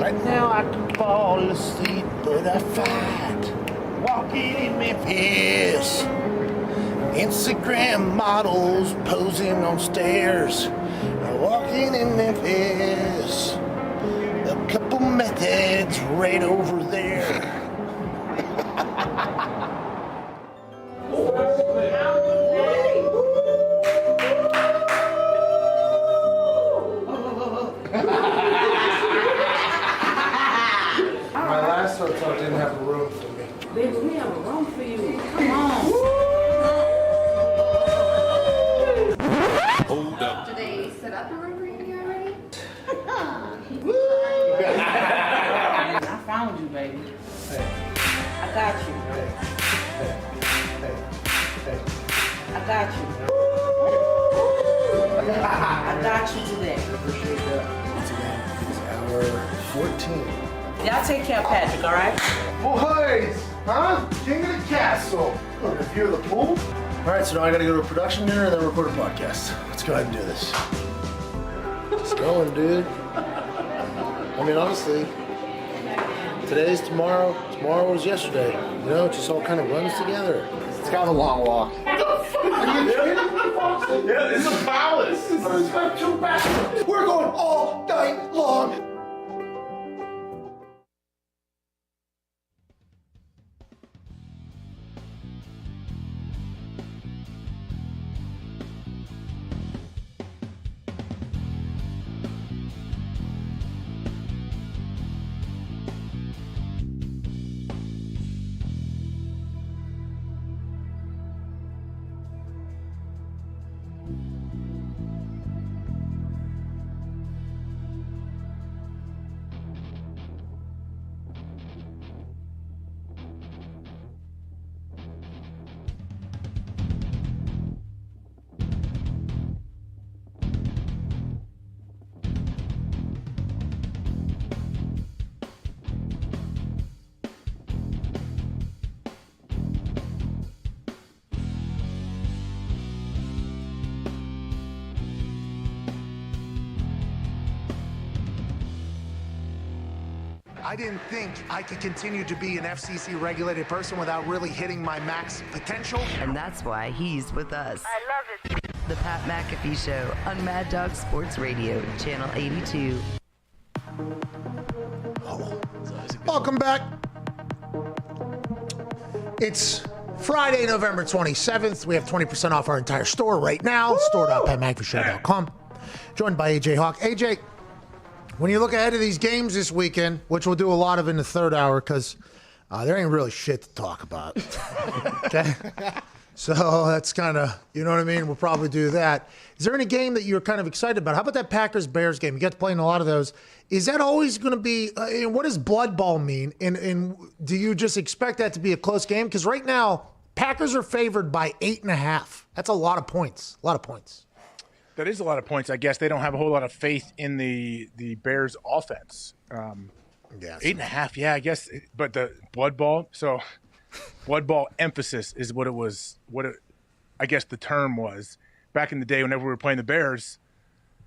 Right now I can fall asleep, but I fight. Walking in Memphis. Instagram models posing on stairs. Walking in Memphis. A couple methods right over there. My last hotel didn't have a room for me. Baby, we have a room for you. Come on. Hold up. Do they set up a room for you already? I found you, baby. I got you. I got you. I got you today. I appreciate that. Today is hour 14. Y'all take care of Patrick, all right? Boys! Huh? King of the castle. Look, a view of the pool. All right, so now I gotta go to a production dinner and then record a podcast. Let's go ahead and do this. It's going, dude. I mean, honestly, today's tomorrow. Tomorrow was yesterday. You know, it just all kind of runs together. It's kind of a long walk. Are you kidding? Yeah, it's a palace. This is special battle. We're going all night long. I didn't think I could continue to be an FCC-regulated person without really hitting my max potential. And that's why he's with us. I love it. The Pat McAfee Show on Mad Dog Sports Radio, Channel 82. Welcome back. It's Friday, November 27th. We have 20% off our entire store right now. Store.patmcafeeshow.com. Joined by AJ Hawk. AJ, when you look ahead to these games this weekend, which we'll do a lot of in the third hour because there ain't really shit to talk about. Okay? So that's kind of, you know what I mean? We'll probably do that. Is there any game that you're kind of excited about? How about that Packers-Bears game? You get to play in a lot of those. Is that always going to be, what does blood ball mean? And do you just expect that to be a close game? Because right now, Packers are favored by 8.5. That's a lot of points. A lot of points. That is a lot of points. I guess they don't have a whole lot of faith in the Bears offense. 8.5, yeah, I guess. But the blood ball, so blood ball emphasis is what it was, I guess the term was. Back in the day whenever we were playing the Bears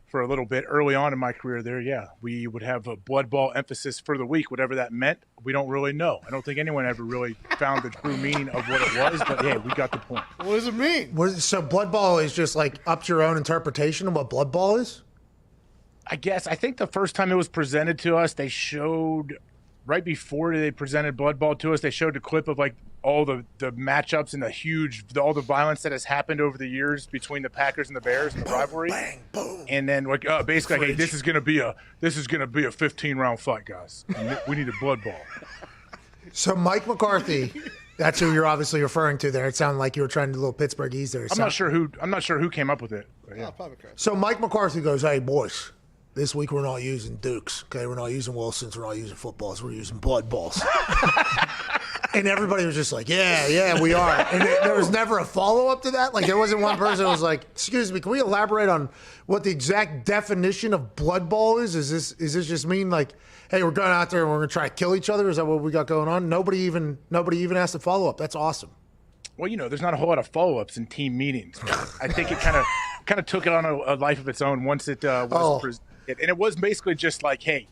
for a little bit early on in my career there, yeah, we would have a blood ball emphasis for the week, whatever that meant. We don't really know. I don't think anyone ever really found the true meaning of what it was, but hey, we got the point. What does it mean? So blood ball is just like up to your own interpretation of what blood ball is? I guess. I think the first time it was presented to us, they showed, right before they presented blood ball to us, they showed a clip of like all the matchups and all the violence that has happened over the years between the Packers and the Bears and the rivalry. Bang, boom. And then like basically, like, hey, this is gonna be a 15-round fight, guys. We need a blood ball. So Mike McCarthy, that's who you're obviously referring to there. It sounded like you were trying to do a little Pittsburghese there. I'm not sure who came up with it. Yeah. So Mike McCarthy goes, "Hey boys, this week we're not using Dukes. Okay, we're not using Wilsons. We're not using footballs. We're using blood balls." And everybody was just like, yeah, we are. And there was never a follow-up to that? Like, there wasn't one person who was like, excuse me, can we elaborate on what the exact definition of blood ball is? Is this just mean like, hey, we're going out there and we're going to try to kill each other? Is that what we got going on? Nobody even asked to follow up. That's awesome. Well, there's not a whole lot of follow-ups in team meetings. I think it kind of took it on a life of its own once it was presented. And it was basically just like, hey,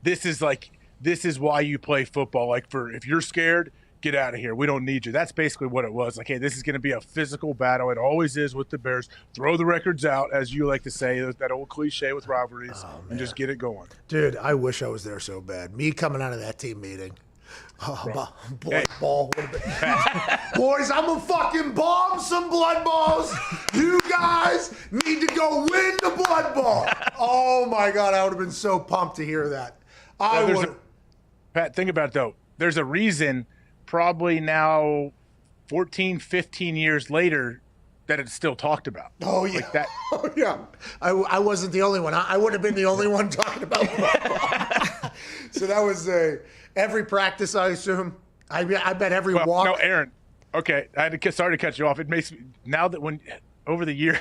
this is why you play football. Like, if you're scared, get out of here. We don't need you. That's basically what it was. Like, hey, this is going to be a physical battle. It always is with the Bears. Throw the records out, as you like to say, that old cliche with rivalries, and just get it going. Dude, I wish I was there so bad. Me coming out of that team meeting. Blood ball would have been. Boys, I'm going to fucking bomb some blood balls. You guys need to go win the blood ball. Oh, my God. I would have been so pumped to hear that. Pat, think about it, though. There's a reason probably now 14, 15 years later that it's still talked about. Oh, yeah. Like that. Oh, yeah. I wasn't the only one. I would have been the only one talking about football. So that was every practice, I assume. I bet every walk. No, Aaron. Okay, sorry to cut you off. It makes me, now that over the years,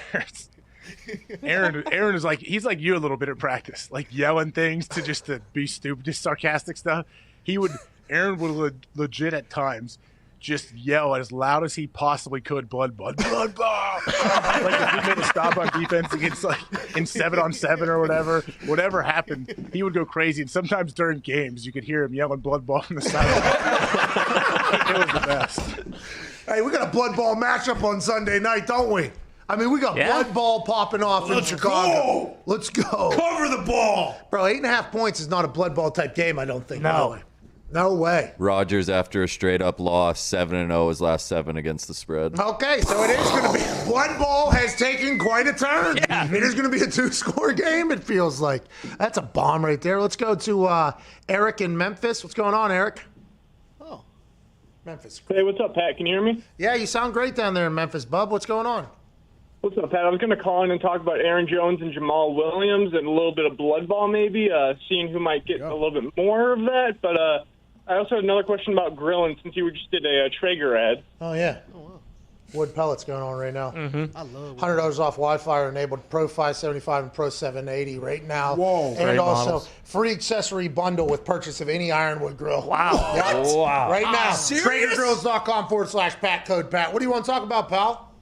Aaron is like, he's like you a little bit at practice, like yelling things to be stupid, just sarcastic stuff. He would Aaron would legit at times just yell as loud as he possibly could, blood, blood, blood, blood. Like if he made a stop on defense against like in 7-on-7 or whatever happened, he would go crazy. And sometimes during games, you could hear him yelling blood ball on the sideline. It was the best. Hey, we got a blood ball matchup on Sunday night, don't we? I mean, we got blood ball popping off in Chicago. Let's go. Cover the ball. Bro, 8.5 points is not a blood ball type game, I don't think. No way. Rodgers, after a straight-up loss, 7-0 his last 7 against the spread. Okay, so it is going to be. Blood ball has taken quite a turn. Yeah. It is going to be a 2-score game, it feels like. That's a bomb right there. Let's go to Eric in Memphis. What's going on, Eric? Oh, Memphis. Hey, what's up, Pat? Can you hear me? Yeah, you sound great down there in Memphis, bub. What's going on? What's up, Pat? I was going to call in and talk about Aaron Jones and Jamal Williams and a little bit of blood ball maybe, seeing who might get a little bit more of that. But I also had another question about grilling since you just did a Traeger ad. Oh, yeah. Oh, wow. Wood pellets going on right now. I love $100 off Wi-Fi enabled Pro 575 and Pro 780 right now. Whoa. And Great also models. free accessory bundle with purchase of any Ironwood grill. Wow. Yep. Wow. Right now. Serious? TraegerGrills.com/Pat, code Pat. What do you want to talk about, pal?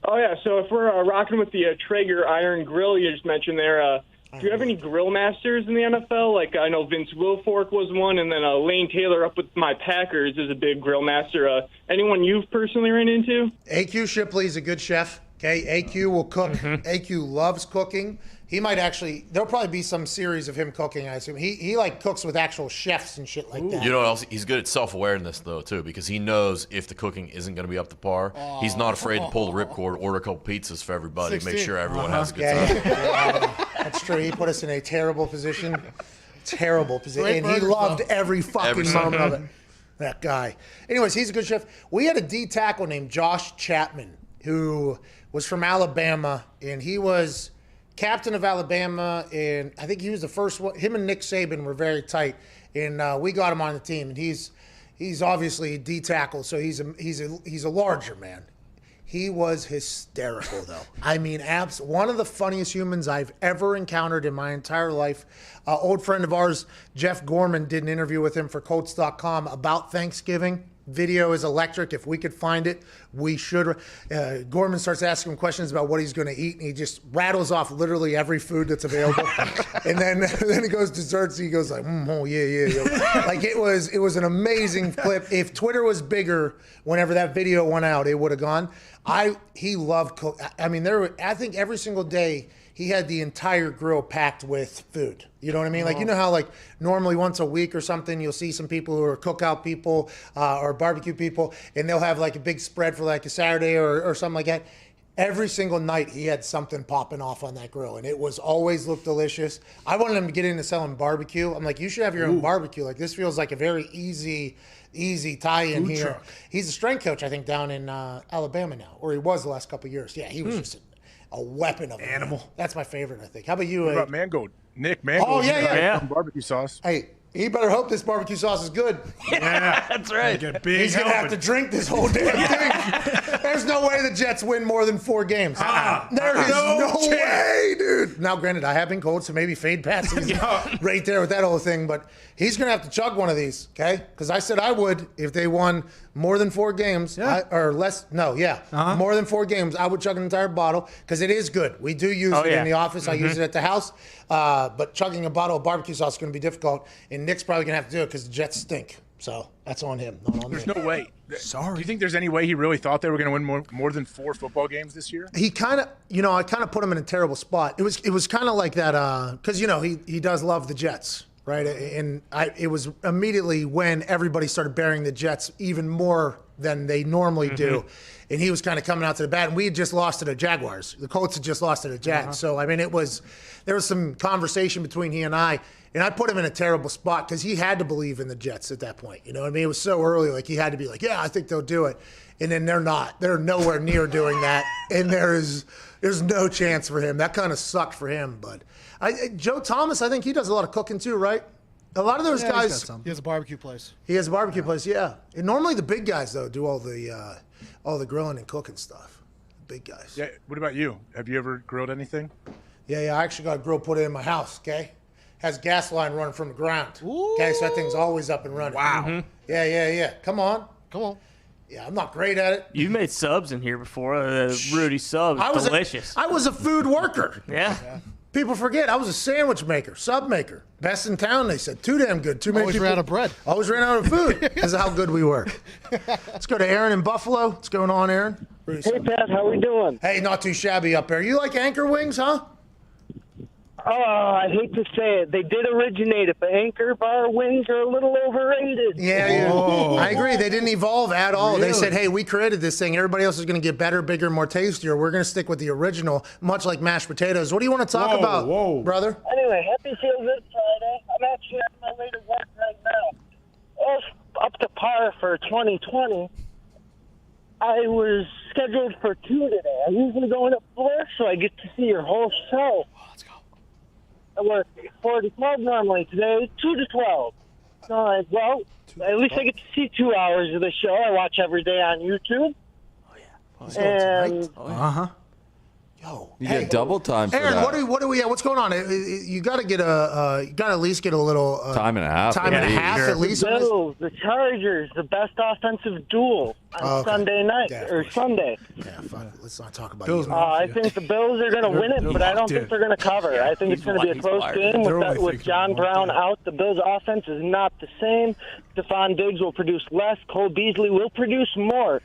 Oh, yeah. So if we're rocking with the Traeger Iron Grill you just mentioned there, do you have any grill masters in the NFL? Like, I know Vince Wilfork was one, and then Lane Taylor up with my Packers is a big grill master. Anyone you've personally ran into? AQ Shipley is a good chef. Okay, AQ will cook. AQ loves cooking. He might actually. There'll probably be some series of him cooking. I assume he like cooks with actual chefs and shit like that. You know what else? He's good at self-awareness though too, because he knows if the cooking isn't going to be up to par. He's not afraid to pull the ripcord, order a couple pizzas for everybody, make sure everyone has a good time. Yeah, that's true. He put us in a terrible position. Terrible position. And he loved every fucking moment of it. That guy. Anyways, he's a good chef. We had a D tackle named Josh Chapman who was from Alabama, and he was captain of Alabama, and I think he was the first one. Him and Nick Saban were very tight, and we got him on the team. And he's obviously a D tackle, so he's a larger man. He was hysterical, though. I mean, one of the funniest humans I've ever encountered in my entire life. Old friend of ours, Jeff Gorman, did an interview with him for Colts.com about Thanksgiving. Video is electric. If we could find it, we should. Gorman starts asking him questions about what he's going to eat, and he just rattles off literally every food that's available. And then he goes desserts. He goes like, oh yeah. Like it was an amazing clip. If Twitter was bigger, whenever that video went out, it would have gone. He loved cook. I mean, I think every single day he had the entire grill packed with food. You know what I mean? Like, you know how like normally once a week or something, you'll see some people who are cookout people or barbecue people, and they'll have like a big spread for like a Saturday or something like that. Every single night he had something popping off on that grill, and it was always looked delicious. I wanted him to get into selling barbecue. I'm like, you should have your own barbecue. Like, this feels like a very easy tie-in here. Truck. He's a strength coach, I think, down in Alabama now, or he was the last couple of years. Yeah, he was just a weapon of an animal. That's my favorite, I think. How about you? What about Mangold? Nick Mangold. Oh, yeah. Barbecue sauce. Hey, he better hope this barbecue sauce is good. Yeah, that's right. He's going to have to drink this whole damn thing. There's no way the Jets win more than 4 games. There is no way, dude. Now, granted, I have been cold, so maybe fade Patsy's right there with that whole thing. But he's going to have to chug one of these, okay? Because I said I would if they won more than 4 games. Or less. No, more than 4 games. I would chug an entire bottle because it is good. We do use it in the office. I use it at the house. But chugging a bottle of barbecue sauce is going to be difficult. And Nick's probably going to have to do it because the Jets stink. So that's on him, not on me. There's no way. Sorry. Do you think there's any way he really thought they were going to win more than 4 football games this year? He kind of, I kind of put him in a terrible spot. It was kind of like that because, he does love the Jets, right? And it was immediately when everybody started burying the Jets even more than they normally do. And he was kind of coming out to the bat. And we had just lost to the Jaguars. The Colts had just lost to the Jags. So, I mean, there was some conversation between he and I. And I put him in a terrible spot because he had to believe in the Jets at that point. You know what I mean? It was so early. Like, he had to be like, yeah, I think they'll do it. And then they're not. They're nowhere near doing that. And there's no chance for him. That kind of sucked for him. But Joe Thomas, I think he does a lot of cooking too, right? A lot of those guys. He has a barbecue place. He has a barbecue place, yeah. And normally the big guys, though, do all the grilling and cooking stuff. The big guys. Yeah. What about you? Have you ever grilled anything? Yeah. I actually got a grill put in my house, okay? has gas line running from the ground. Okay, so that thing's always up and running. Wow. Mm-hmm. Yeah. Come on. Yeah, I'm not great at it. You've made subs in here before. Rudy subs, delicious. I was a food worker. Yeah. People forget I was a sandwich maker, sub maker. Best in town, they said. Too damn good. Too many Always people. ran out of bread. Always ran out of food because of how good we were. Let's go to Aaron in Buffalo. What's going on, Aaron? Hey, Pat, how we doing? Hey, not too shabby up there. You like anchor wings, huh? Oh, I hate to say it. They did originate it, but Anchor Bar wings are a little overrated. Yeah. I agree. They didn't evolve at all. They Really? said, hey, we created this thing. Everybody else is going to get better, bigger, more tastier. We're going to stick with the original, much like mashed potatoes. What do you want to talk about, brother? Anyway, happy Feel Good Friday. I'm actually on my way to work right now. I was up to par for 2020. I was scheduled for 2 today. I usually go in at 4, so I get to see your whole show. Let's go. I work 4 to 12 normally. Today, 2 to 12. So I'm like, well, at least I get to see 2 hours of the show. I watch every day on YouTube. And You get double time for Aaron, that. what do we? What's going on? You got to get you got to at least get a little Time and a half. Time and a half at least. The Bills, the Chargers, the best offensive duel on Sunday night or Sunday. Yeah, fuck it. Let's not talk about Bills. I think the Bills are going to win it, but I don't think they're going to cover. I think it's going to be a close game with John Brown out. The Bills' offense is not the same. Stephon Diggs will produce less. Cole Beasley will produce more.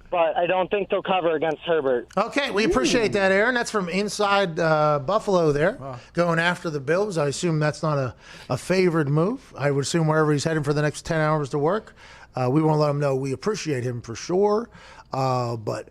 But I don't think they'll cover against Herbert. Okay, we appreciate that, Aaron. That's from inside Buffalo there, going after the Bills. I assume that's not a favored move. I would assume wherever he's heading for the next 10 hours to work, we want to let him know we appreciate him for sure. But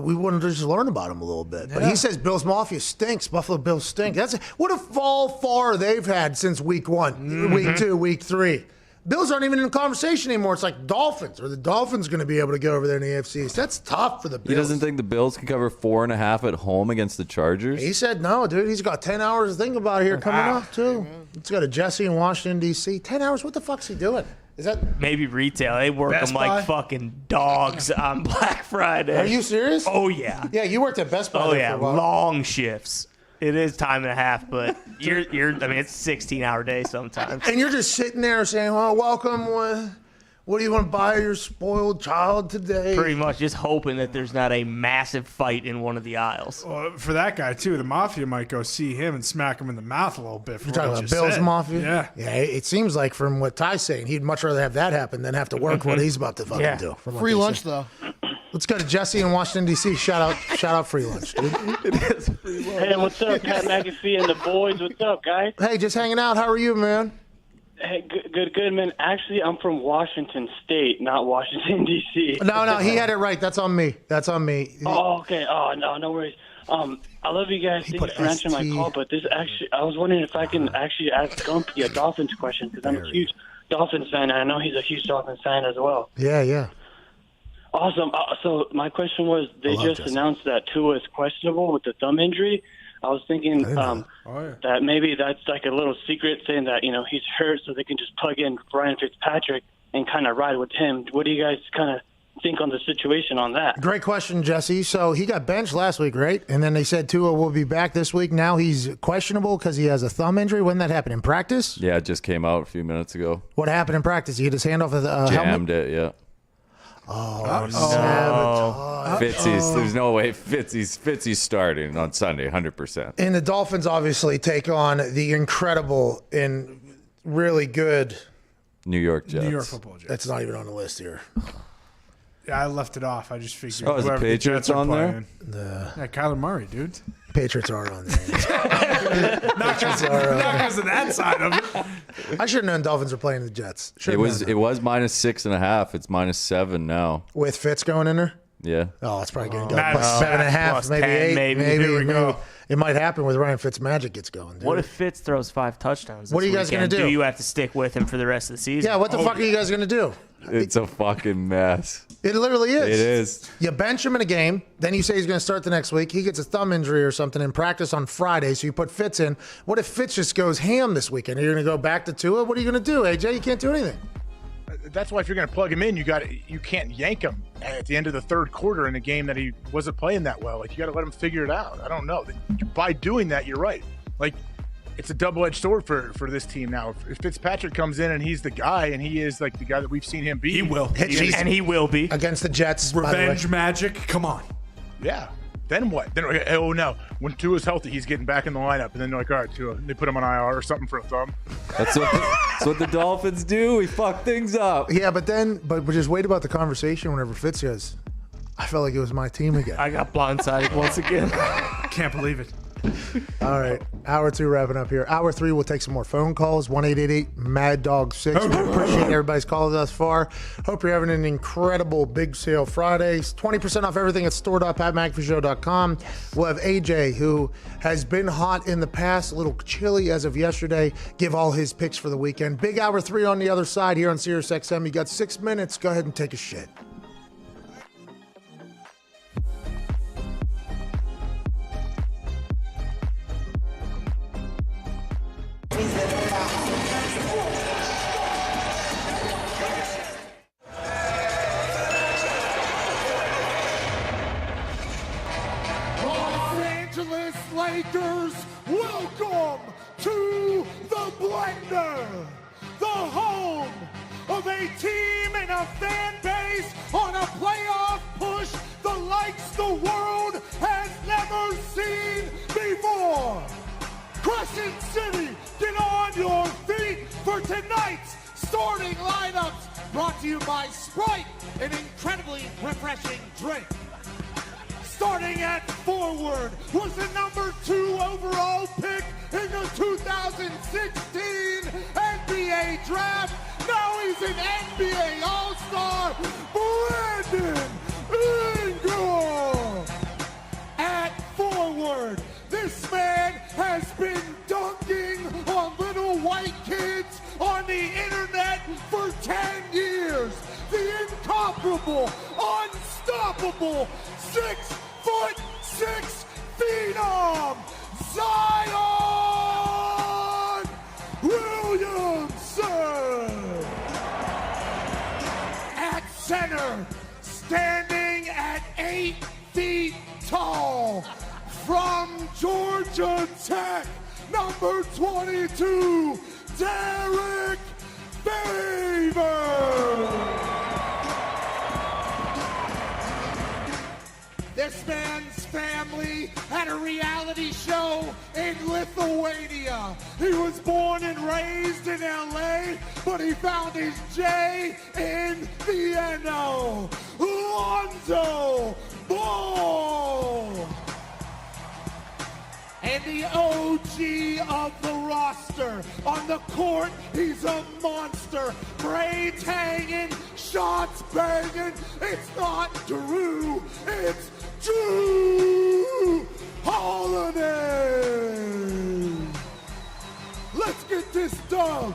we wanted to just learn about him a little bit. But he says Bills Mafia stinks. Buffalo Bills stink. What a fall far they've had since week 1, week 2, week 3. Bills aren't even in the conversation anymore. It's like Dolphins. Are the Dolphins going to be able to go over there in the AFC? That's tough for the Bills. He doesn't think the Bills can cover 4.5 at home against the Chargers? He said no, dude. He's got 10 hours to think about here coming up, too. He's got a Jesse in Washington, D.C. 10 hours? What the fuck's he doing? Is that maybe retail? They work Best them like Buy? fucking dogs on Black Friday. Are you serious? Oh, yeah. Yeah, you worked at Best Buy. Oh, there yeah. for a while. Long shifts. It is time and a half, but it's 16-hour day sometimes. And you're just sitting there saying, well, welcome. What do you want to buy your spoiled child today? Pretty much just hoping that there's not a massive fight in one of the aisles. Well, for that guy, too, the Mafia might go see him and smack him in the mouth a little bit. You're talking about Bills Mafia? Yeah. Yeah, it seems like from what Ty's saying, he'd much rather have that happen than have to work what he's about to fucking do. from what Free they lunch, say. though. Let's go to Jesse in Washington, D.C. Shout out free lunch, dude. Hey, what's up, Pat McAfee and the boys? What's up, guys? Hey, just hanging out. How are you, man? Hey, good, man. Actually, I'm from Washington State, not Washington, D.C. No, he had it right. That's on me. Oh, okay. Oh, no worries. I love you guys. Thank you for answering my call, but this actually, I was wondering if I can actually ask Gumpy a Dolphins question because I'm a huge Dolphins fan, and I know he's a huge Dolphins fan as well. Yeah. Awesome. So my question was, they just announced that Tua is questionable with the thumb injury. I was thinking that maybe that's like a little secret saying that, he's hurt so they can just plug in Ryan Fitzpatrick and kind of ride with him. What do you guys kind of think on the situation on that? Great question, Jesse. So he got benched last week, right? And then they said Tua will be back this week. Now he's questionable because he has a thumb injury. When did that happen? In practice? Yeah, it just came out a few minutes ago. What happened in practice? He hit his hand off of the helmet? Jammed it, yeah. Sabotage. Fitzy's, there's no way Fitzy's starting on Sunday, 100%. And the Dolphins obviously take on the incredible and really good New York Jets. New York Football Jets. That's not even on the list here. Yeah, I left it off. I just figured. Oh, is the whoever Patriots Jets are on there? playing. Yeah, Kyler Murray, dude. Patriots are on there. Not because of that side of it. I should have known Dolphins were playing the Jets. It was -6.5. It's -7 now. With Fitz going in there? Yeah. Oh, it's probably going to go Matt, plus 7.5, plus maybe 10, 8. maybe. Maybe. Here we go. It might happen with Ryan Fitzmagic gets going. Dude. What if Fitz throws 5 touchdowns? What are you guys going gonna to do? you have to stick with him for the rest of the season? Yeah, what the fuck are you guys going to do? It's a fucking mess. It literally is. It is. You bench him in a game, then you say he's going to start the next week. He gets a thumb injury or something in practice on Friday, so you put Fitz in. What if Fitz just goes ham this weekend? Are you going to go back to Tua? What are you going to do, AJ? You can't do anything. That's why if you're going to plug him in, you can't yank him at the end of the third quarter in a game that he wasn't playing that well. Like, you got to let him figure it out. I don't know. By doing that, you're right. Like, it's a double-edged sword for this team now. If Fitzpatrick comes in and he's the guy, and he is like the guy that we've seen him be, He will. And he will be. against the Jets. by the way. Revenge magic. Come on. Yeah. Then what? Then oh no, when Tua's healthy, he's getting back in the lineup, and then they're like, all right, Tua, they put him on IR or something for a thumb. That's what the Dolphins do. We fuck things up. Yeah, but just wait about the conversation whenever Fitz says, I felt like it was my team again. I got blindsided once again. Can't believe it. All right, hour 2 wrapping up here. Hour 3, we'll take some more phone calls. 1-888-MAD-DOG-6. We appreciate everybody's calls thus far. Hope you're having an incredible Big Sale Fridays. 20% off everything at store.patmcafeeshow.com. We'll have AJ, who has been hot in the past, a little chilly as of yesterday, give all his picks for the weekend. Big hour 3 on the other side here on SiriusXM. You got 6 minutes. Go ahead and take a shit. Lakers, welcome to the Blender, the home of a team and a fan base on a playoff push the likes the world has never seen before. Crescent City, get on your feet for tonight's starting lineups, brought to you by Sprite, an incredibly refreshing drink. Starting at forward was the number 2 overall pick in the 2016 NBA draft. Now he's an NBA All-Star, Brandon Ingram. At forward, this man has been dunking on little white kids on the internet for 10 years. The incomparable, unstoppable 6'6" phenom, Zion Williamson. At center, standing at 8 feet tall, from Georgia Tech, number 22, Derek Favors. This man's family had a reality show in Lithuania. He was born and raised in LA, but he found his J in the N-O. Lonzo Ball. And the OG of the roster. On the court, he's a monster. Braids hanging, shots banging. It's not Drew, it's Drew Holiday. Let's get this done.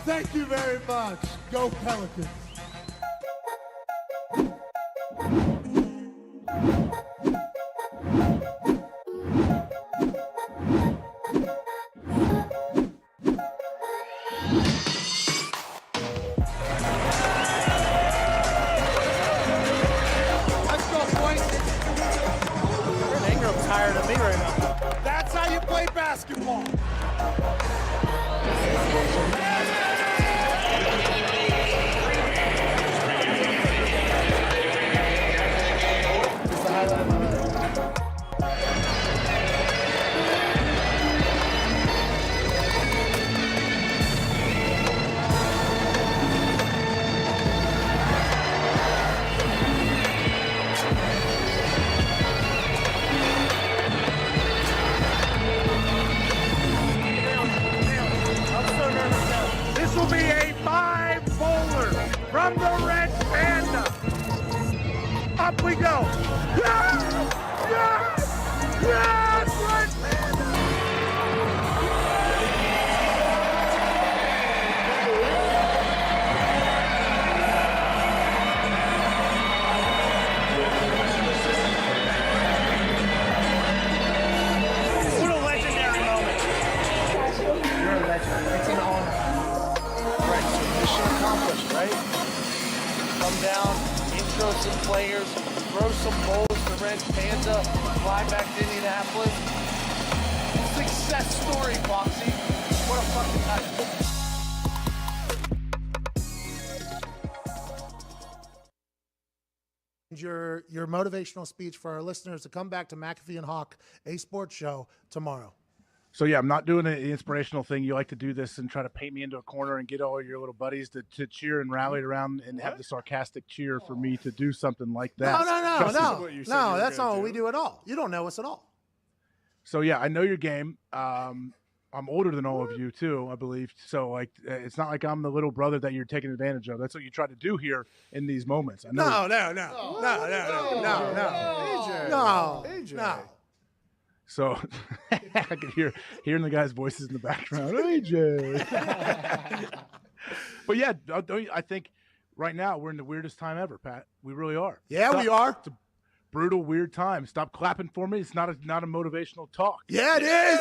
Thank you very much. Go Pelicans. Tired of me right now. That's how you play basketball. This will be a 5-bowler from the Red Panda. Up we go. Yes! Yes! Yes! Red Panda! What a legendary moment. You're a legend. It's an honor. Right, so mission accomplished, right? Come down, intro some players, throw some bowls to Red Panda, fly back to Indianapolis. This thing success story, Foxy. What a fucking title. Your motivational speech for our listeners to come back to McAfee and Hawk, a sports show, tomorrow. So, yeah, I'm not doing the inspirational thing. You like to do this and try to paint me into a corner and get all your little buddies to cheer and rally around and have the sarcastic cheer for me to do something like that. No, that's not what we do at all. You don't know us at all. So, yeah, I know your game. I'm older than all of you, too, I believe. So, like, it's not like I'm the little brother that you're taking advantage of. That's what you try to do here in these moments. I know. No. So I could hearing the guys' voices in the background. AJ. But yeah, I think right now we're in the weirdest time ever, Pat. We really are. Yeah, we are. It's a brutal, weird time. Stop clapping for me. It's not a motivational talk. Yeah, it is.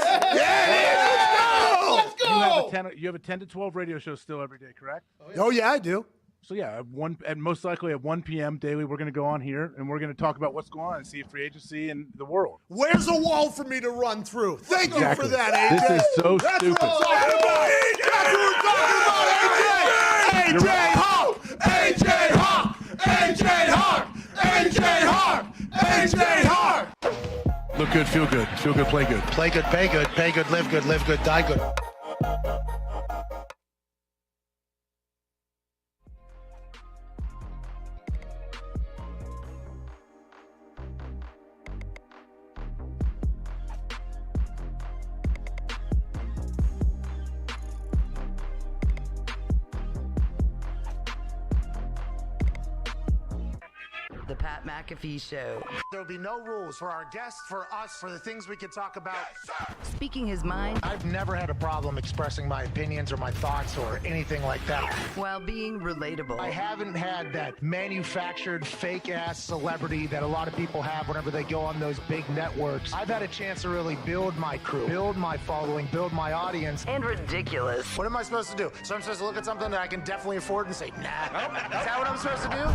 Let's go. You have a 10 to 12 radio show still every day, correct? Oh yeah, I do. So yeah, and most likely at 1 p.m. daily, we're going to go on here and we're going to talk about what's going on and see free agency in the world. Where's a wall for me to run through? Thank you for that, AJ. This is so stupid. That's what we're talking about, AJ. AJ Hawk, AJ Hawk, AJ Hawk, AJ Hawk, AJ Hawk. Look good, feel good, play good. Play good, pay good, live good, die good. The Pat McAfee Show. There'll be no rules for our guests, for us, for the things we can talk about. Speaking his mind. I've never had a problem expressing my opinions or my thoughts or anything like that. While being relatable. I haven't had that manufactured fake-ass celebrity that a lot of people have whenever they go on those big networks. I've had a chance to really build my crew, build my following, build my audience. And ridiculous. What am I supposed to do? So I'm supposed to look at something that I can definitely afford and say, nah. Is that what I'm supposed to do?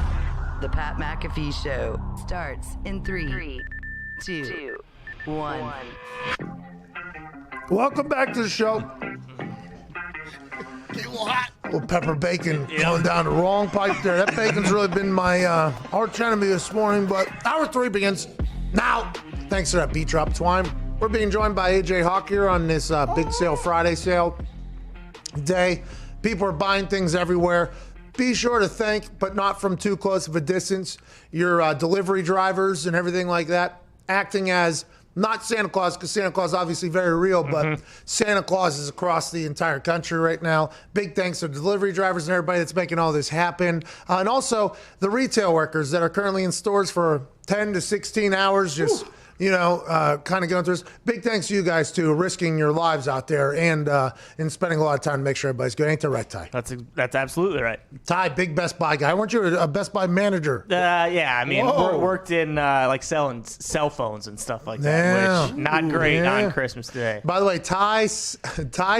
The Pat McAfee Show starts in 3, 2, 1. Welcome back to the show. Little pepper bacon going down the wrong pipe there. That bacon's really been my arch enemy this morning, but hour 3 begins now. Thanks to that beat drop twine. We're being joined by AJ Hawk here on this big sale Friday sale day. People are buying things everywhere. Be sure to thank, but not from too close of a distance, your delivery drivers and everything like that, acting as not Santa Claus, because Santa Claus is obviously very real, but Santa Claus is across the entire country right now. Big thanks to the delivery drivers and everybody that's making all this happen. And also the retail workers that are currently in stores for 10 to 16 hours, just kind of going through this. Big thanks to you guys, too, risking your lives out there and spending a lot of time to make sure everybody's good. Ain't that right, Ty? That's absolutely right. Ty, big Best Buy guy. Weren't you a Best Buy manager? Yeah, I mean, worked in like selling cell phones and stuff like that, which not great on Christmas Day. By the way, Ty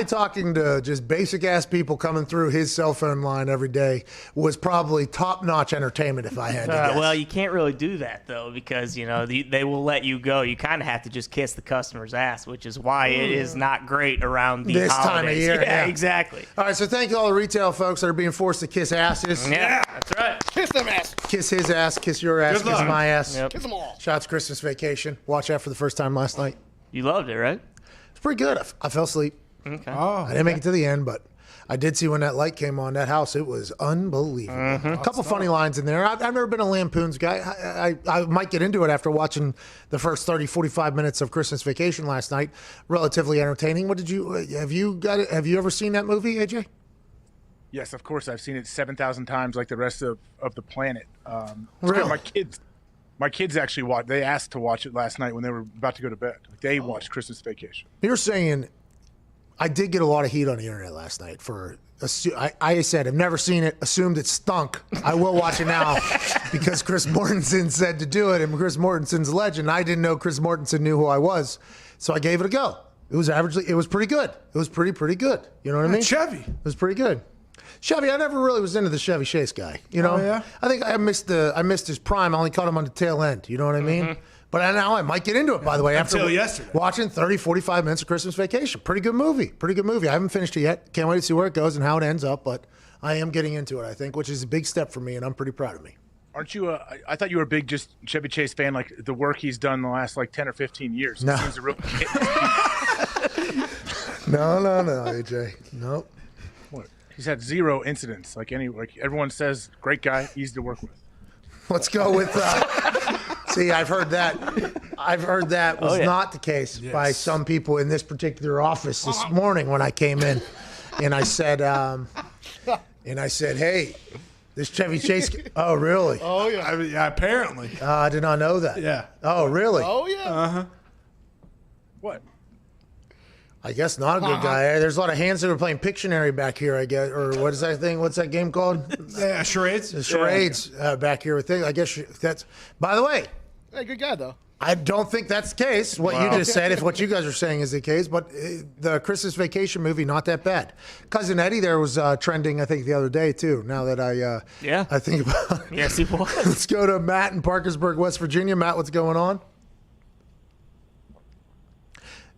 talking to just basic-ass people coming through his cell phone line every day was probably top-notch entertainment, if I had to guess. Well, you can't really do that, though, because, they will let you go. You kind of have to just kiss the customer's ass, which is why it is not great around the this holidays. time of year. Yeah, exactly. All right, so thank you all the retail folks that are being forced to kiss asses. Yeah, that's right. Kiss them ass. Kiss his ass, kiss your ass, kiss my ass. Yep. Kiss them all. Shout out to Christmas Vacation. Watch that for the first time last night. You loved it, right? It's pretty good. I fell asleep. Okay. I didn't make it to the end, but I did see when that light came on that house. It was unbelievable. A couple funny lines in there. I've never been a Lampoons guy. I might get into it after watching the first 30, 45 minutes of Christmas Vacation last night. Relatively entertaining. Have you ever seen that movie, AJ? Yes, of course. I've seen it 7,000 times, like the rest of the planet. Really? My kids actually watched. They asked to watch it last night when they were about to go to bed. They watched Christmas Vacation. You're saying I did get a lot of heat on the internet last night for. I said I've never seen it. Assumed it stunk. I will watch it now because Chris Mortensen said to do it, and Chris Mortensen's a legend. I didn't know Chris Mortensen knew who I was, so I gave it a go. It was pretty good. It was pretty good. You know what I mean? Chevy. It was pretty good. Chevy, I never really was into the Chevy Chase guy. You know, Oh, yeah? I think I missed his prime. I only caught him on the tail end. You know what I mean? But now I might get into it, by the way, Until after yesterday. watching 30, 45 minutes of Christmas Vacation. Pretty good movie. I haven't finished it yet. Can't wait to see where it goes and how it ends up, but I am getting into it, I think, which is a big step for me, and I'm pretty proud of me. Aren't you? I thought you were a big just Chevy Chase fan, like the work he's done the last 10 or 15 years. No. He seems to really No, AJ. Nope. What? He's had 0 incidents. Like everyone says, great guy, easy to work with. Let's go with. See, I've heard that. Was not the case by some people in this particular office this morning when I came in, and I said, hey, this Chevy Chase. Oh, really? Oh yeah. Yeah. Apparently. I did not know that. Yeah. Oh, really? Oh yeah. What? I guess not a good guy. There's a lot of hands that are playing Pictionary back here, I guess. Or what is that thing? What's that game called? Yeah, charades. The charades back here with things. I guess that's. By the way, Hey, good guy though. I don't think that's the case. What you just said, if what you guys are saying is the case, but the Christmas Vacation movie, not that bad. Cousin Eddie there was trending, I think, the other day too. Now that I think about it. Yes, he was. Let's go to Matt in Parkersburg, West Virginia. Matt, what's going on?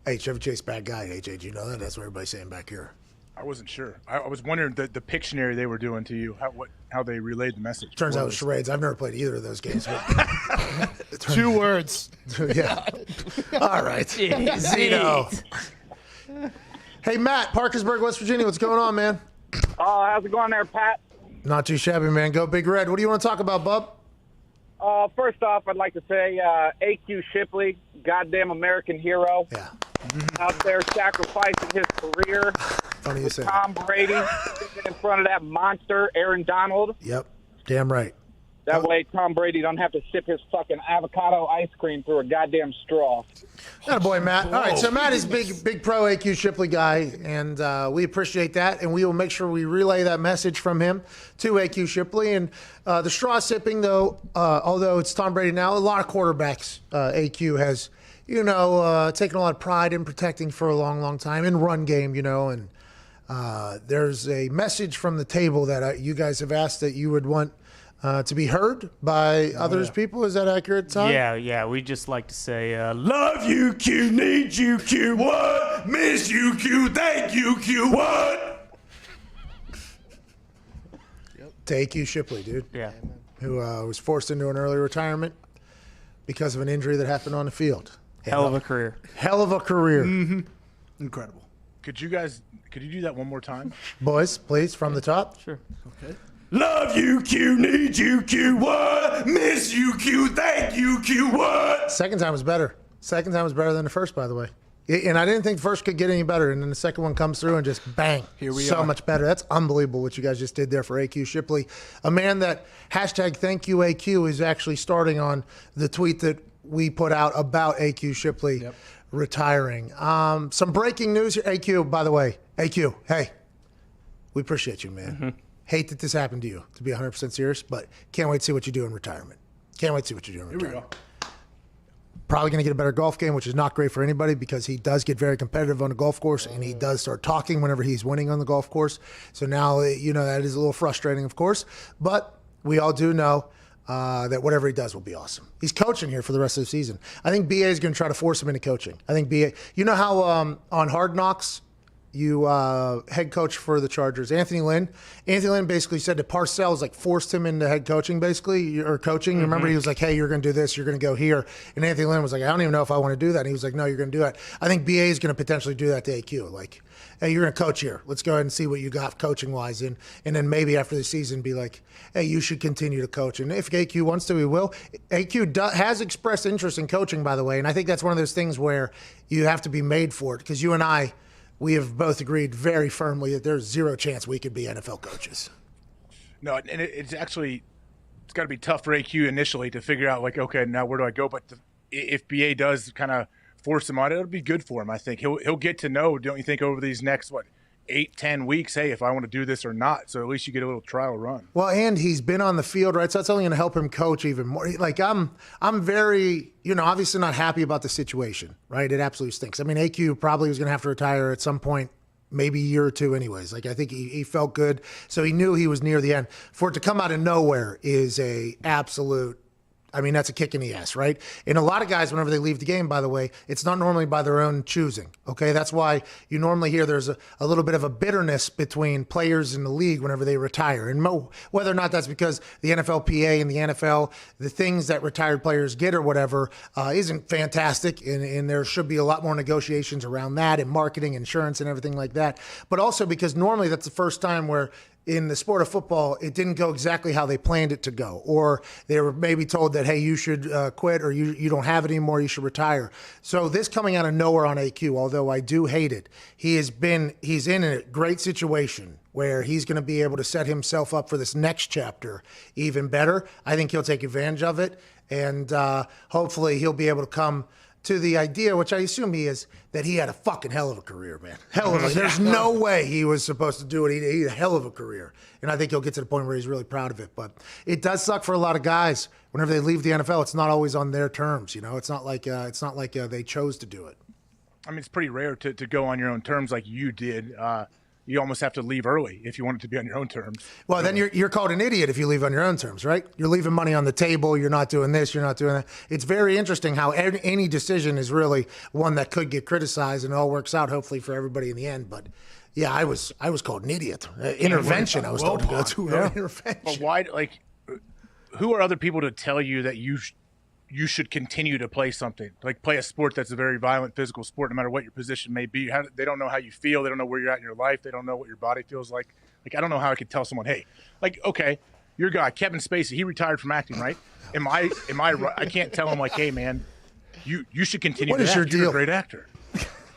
Hey, Chevy Chase, bad guy. AJ, do you know that? That's what everybody's saying back here. I wasn't sure. I was wondering the Pictionary they were doing to you, how they relayed the message. Turns out it was charades. I've never played either of those games. But 2 words. Yeah. All right. Zeno. Hey, Matt, Parkersburg, West Virginia. What's going on, man? How's it going there, Pat? Not too shabby, man. Go Big Red. What do you want to talk about, bub? First off, I'd like to say A.Q. Shipley, goddamn American hero. Yeah. Out there sacrificing his career. Funny you say that. Tom Brady sitting in front of that monster, Aaron Donald. Yep. Damn right. That way Tom Brady don't have to sip his fucking avocado ice cream through a goddamn straw. Attaboy, Matt. All right, so Matt is big pro AQ Shipley guy, and we appreciate that, and we will make sure we relay that message from him to AQ Shipley. And the straw sipping, though, although it's Tom Brady now, a lot of quarterbacks AQ has, taken a lot of pride in protecting for a long, long time in run game, and there's a message from the table that you guys have asked that you would want to be heard by others people. Is that accurate, Tom? Yeah. We just like to say, Love you, Q. Need you, Q. What? Miss you, Q. Thank you, Q. What? To AQ Shipley, dude. Yeah. Who was forced into an early retirement because of an injury that happened on the field. Hell of a career. Hell of a career. Mm-hmm. Incredible. Could you do that one more time? Boys, please, from the top. Sure. Okay. Love you, Q. Need you, Q. What? Miss you, Q. Thank you, Q. What? Second time was better. Second time was better than the first, by the way. And I didn't think the first could get any better. And then the second one comes through and just bang. Here we so are. much better. That's unbelievable what you guys just did there for AQ Shipley. A man that hashtag thank you AQ is actually starting on the tweet that we put out about AQ Shipley retiring. Some breaking news here. AQ, by the way. AQ, hey, we appreciate you, man. Mm-hmm. Hate that this happened to you, to be 100% serious, but can't wait to see what you do in retirement. Can't wait to see what you do in retirement. Here we go. Probably going to get a better golf game, which is not great for anybody because he does get very competitive on the golf course and he does start talking whenever he's winning on the golf course. So now, that is a little frustrating, of course, but we all do know that whatever he does will be awesome. He's coaching here for the rest of the season. I think BA is going to try to force him into coaching. I think BA, you know how on Hard Knocks, you head coach for the Chargers, Anthony Lynn basically said that Parcells forced him into head coaching basically, or coaching. Mm-hmm. Remember, he was like, hey, you're going to do this, you're going to go here. And Anthony Lynn was like, I don't even know if I want to do that. And he was like, no, you're going to do it. I think BA is going to potentially do that to AQ. Like, hey, you're going to coach here. Let's go ahead and see what you got coaching-wise. And then maybe after the season be like, hey, you should continue to coach. And if AQ wants to, he will. AQ has expressed interest in coaching, by the way. And I think that's one of those things where you have to be made for it because you and I, we have both agreed very firmly that there's zero chance we could be NFL coaches. No, and it's got to be tough for AQ initially to figure out, okay, now where do I go? But if BA does kind of force him on, it'll be good for him, I think. He'll get to know, don't you think, over these next, 8-10 weeks, hey, if I want to do this or not. So at least you get a little trial run. Well, and he's been on the field, right? So that's only going to help him coach even more. I'm very, obviously not happy about the situation, right? It absolutely stinks. I mean, AQ probably was going to have to retire at some point, maybe a year or two anyways. I think he felt good. So he knew he was near the end. For it to come out of nowhere is a absolute I mean, that's a kick in the ass, right? And a lot of guys, whenever they leave the game, by the way, it's not normally by their own choosing, okay? That's why you normally hear there's a little bit of a bitterness between players in the league whenever they retire. And whether or not that's because the NFLPA and the NFL, the things that retired players get or whatever, isn't fantastic, and there should be a lot more negotiations around that and marketing, insurance, and everything like that. But also because normally that's the first time where in the sport of football, it didn't go exactly how they planned it to go. Or they were maybe told that, hey, you should quit, or you don't have it anymore, you should retire. So this coming out of nowhere on AQ, although I do hate it, he's in a great situation where he's going to be able to set himself up for this next chapter even better. I think he'll take advantage of it, and hopefully he'll be able to come to the idea, which I assume he is, that he had a fucking hell of a career, man. There's no way he was supposed to do it. He had a hell of a career. And I think he'll get to the point where he's really proud of it. But it does suck for a lot of guys. Whenever they leave the NFL, it's not always on their terms. You know, it's not like they chose to do it. I mean, it's pretty rare to go on your own terms like you did. You almost have to leave early if you want it to be on your own terms. Well, then you're called an idiot if you leave on your own terms, right? You're leaving money on the table. You're not doing this. You're not doing that. It's very interesting how any decision is really one that could get criticized, and it all works out hopefully for everybody in the end. But yeah, I was called an idiot. Intervention. I was told to go to intervention. But why? Like, who are other people to tell you that you should continue to play something, like play a sport that's a very violent physical sport, no matter what your position may be? They don't know how you feel. They don't know where you're at in your life. They don't know what your body feels like. Like, I don't know how I could tell someone, hey, like, okay, your guy, Kevin Spacey, he retired from acting, right? Am I right? I can't tell him, like, hey, man, you should continue to act. Your deal? You're a great actor.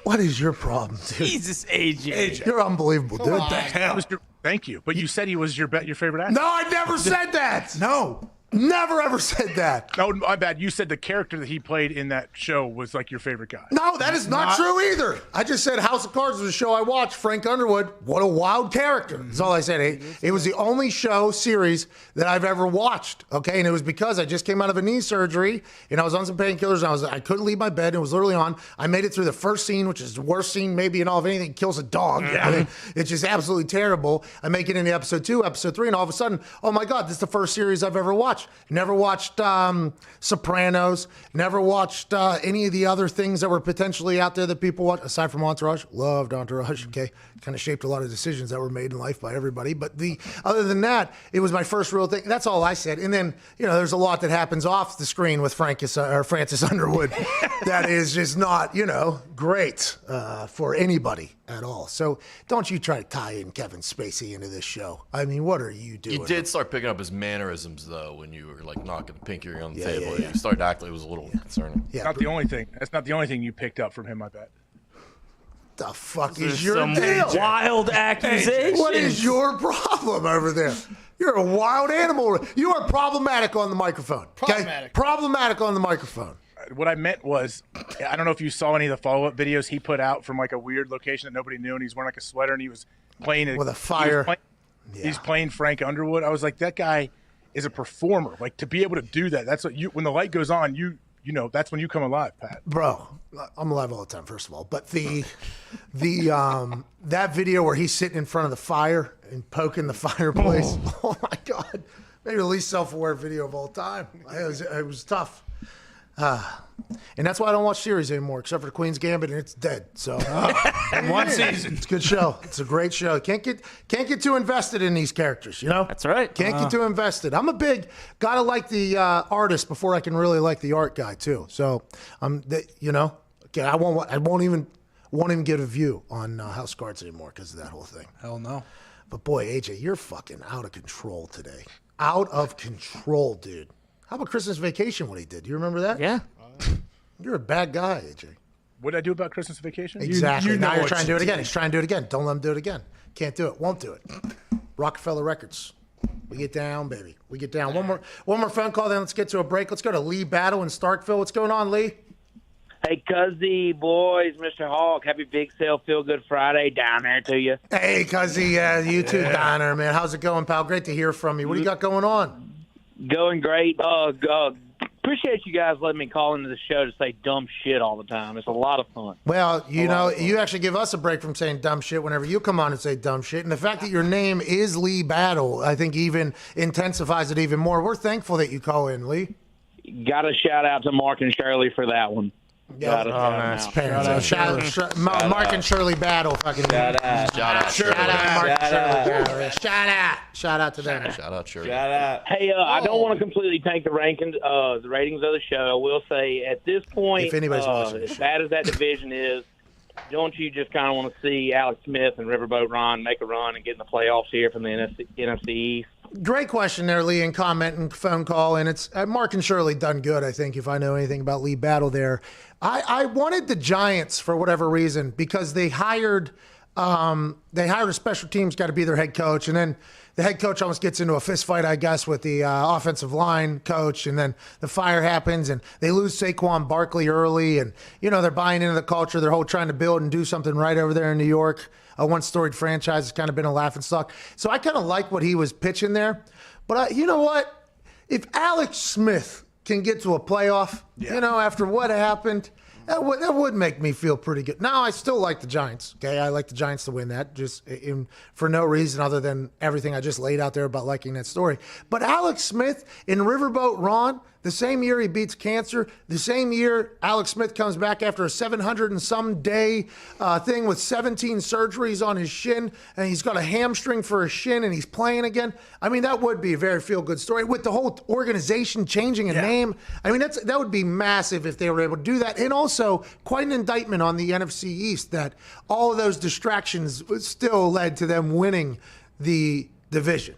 What is your problem, dude? Jesus, AJ. You're unbelievable, dude. What the hell? Thank you. But you said he was your favorite actor. No, I never said that. No. Never ever said that. No, my bad. You said the character that he played in that show was like your favorite guy. No, that is not true either. I just said House of Cards was a show I watched. Frank Underwood, what a wild character. That's all I said. It was the only series that I've ever watched. Okay, and it was because I just came out of a knee surgery and I was on some painkillers and I couldn't leave my bed. It was literally on. I made it through the first scene, which is the worst scene maybe in all of anything. Kills a dog. Yeah. I mean, it's just absolutely terrible. I make it into episode 2, episode 3, and all of a sudden, oh my God, this is the first series I've ever watched. Never watched Sopranos, never watched any of the other things that were potentially out there that people watch, aside from Entourage. Loved Entourage, okay? Kind of shaped a lot of decisions that were made in life by everybody. But other than that, it was my first real thing. That's all I said. And then, there's a lot that happens off the screen with Francis Underwood that is just not, great for anybody at all. So don't you try to tie in Kevin Spacey into this show. I mean, what are you doing? You did start picking up his mannerisms, though, when you were, like, knocking the pinky ring on the table. You started acting, it was a little concerning. Yeah, not the only thing. That's not the only thing you picked up from him, I bet. The fuck is your some deal? wild accusation. What is your problem over there? You're a wild animal. You are problematic on the microphone. Okay? Problematic on the microphone. What I meant was, I don't know if you saw any of the follow-up videos he put out from like a weird location that nobody knew, and he's wearing like a sweater, and he was playing with a fire. He's playing Frank Underwood. I was like, that guy is a performer. Like, to be able to do that, that's what when the light goes on, you know, that's when you come alive, Pat. Bro, I'm alive all the time, first of all. But that video where he's sitting in front of the fire and poking the fireplace, oh my God, maybe the least self-aware video of all time. It was tough. And that's why I don't watch series anymore, except for the Queen's Gambit, and it's dead. So one season, it's a good show. It's a great show. Can't get too invested in these characters, That's right. Can't get too invested. I'm a big gotta like the artist before I can really like the art guy too. So okay, I won't even get a view on House of Cards anymore because of that whole thing. Hell no. But boy, AJ, you're fucking out of control today. Out of control, dude. How about Christmas Vacation, what he did? Do you remember that? Yeah. You're a bad guy, AJ. What did I do about Christmas Vacation? Exactly. Now you're trying to do it again. He's trying to do it again. Don't let him do it again. Can't do it. Won't do it. Rockefeller Records. We get down, baby. We get down. One more phone call, then let's get to a break. Let's go to Lee Battle in Starkville. What's going on, Lee? Hey, Cuzzy, boys, Mr. Hawk, happy Big Sale Feel Good Friday down there to you. Hey, Cuzzy, you too, Donner, man. How's it going, pal? Great to hear from you. What do you got going on? Going great. Appreciate you guys letting me call into the show to say dumb shit all the time. It's a lot of fun. Well, you actually give us a break from saying dumb shit whenever you come on and say dumb shit. And the fact that your name is Lee Battle, I think even intensifies it even more. We're thankful that you call in, Lee. got to shout out to Mark and Shirley for that one. Yeah, Mark and Shirley battle. Fucking shout out to them. Shout out Shirley. Hey, I don't want to completely tank the ratings of the show. I will say at this point, If anybody's watching as bad as that division is, don't you just kind of want to see Alex Smith and Riverboat Ron make a run and get in the playoffs here from the NFC East? Great question there, Lee, and comment and phone call. And it's Mark and Shirley done good, I think, if I know anything about Lee Battle there. I wanted the Giants for whatever reason because they hired a special teams guy to be their head coach. And then the head coach almost gets into a fist fight, I guess, with the offensive line coach. And then the fire happens and they lose Saquon Barkley early. And, they're buying into the culture. They're trying to build and do something right over there in New York. A one-storied franchise has kind of been a laughingstock. So I kind of like what he was pitching there. But you know what? If Alex Smith can get to a playoff, after what happened, that would make me feel pretty good. Now, I still like the Giants. Okay, I like the Giants to win that, just for no reason other than everything I just laid out there about liking that story. But Alex Smith in Riverboat Ron, the same year he beats cancer, the same year Alex Smith comes back after a 700 and some day thing with 17 surgeries on his shin, and he's got a hamstring for his shin, and he's playing again. I mean, that would be a very feel-good story. With the whole organization changing a name, I mean, that would be massive if they were able to do that. And also, quite an indictment on the NFC East that all of those distractions still led to them winning the division.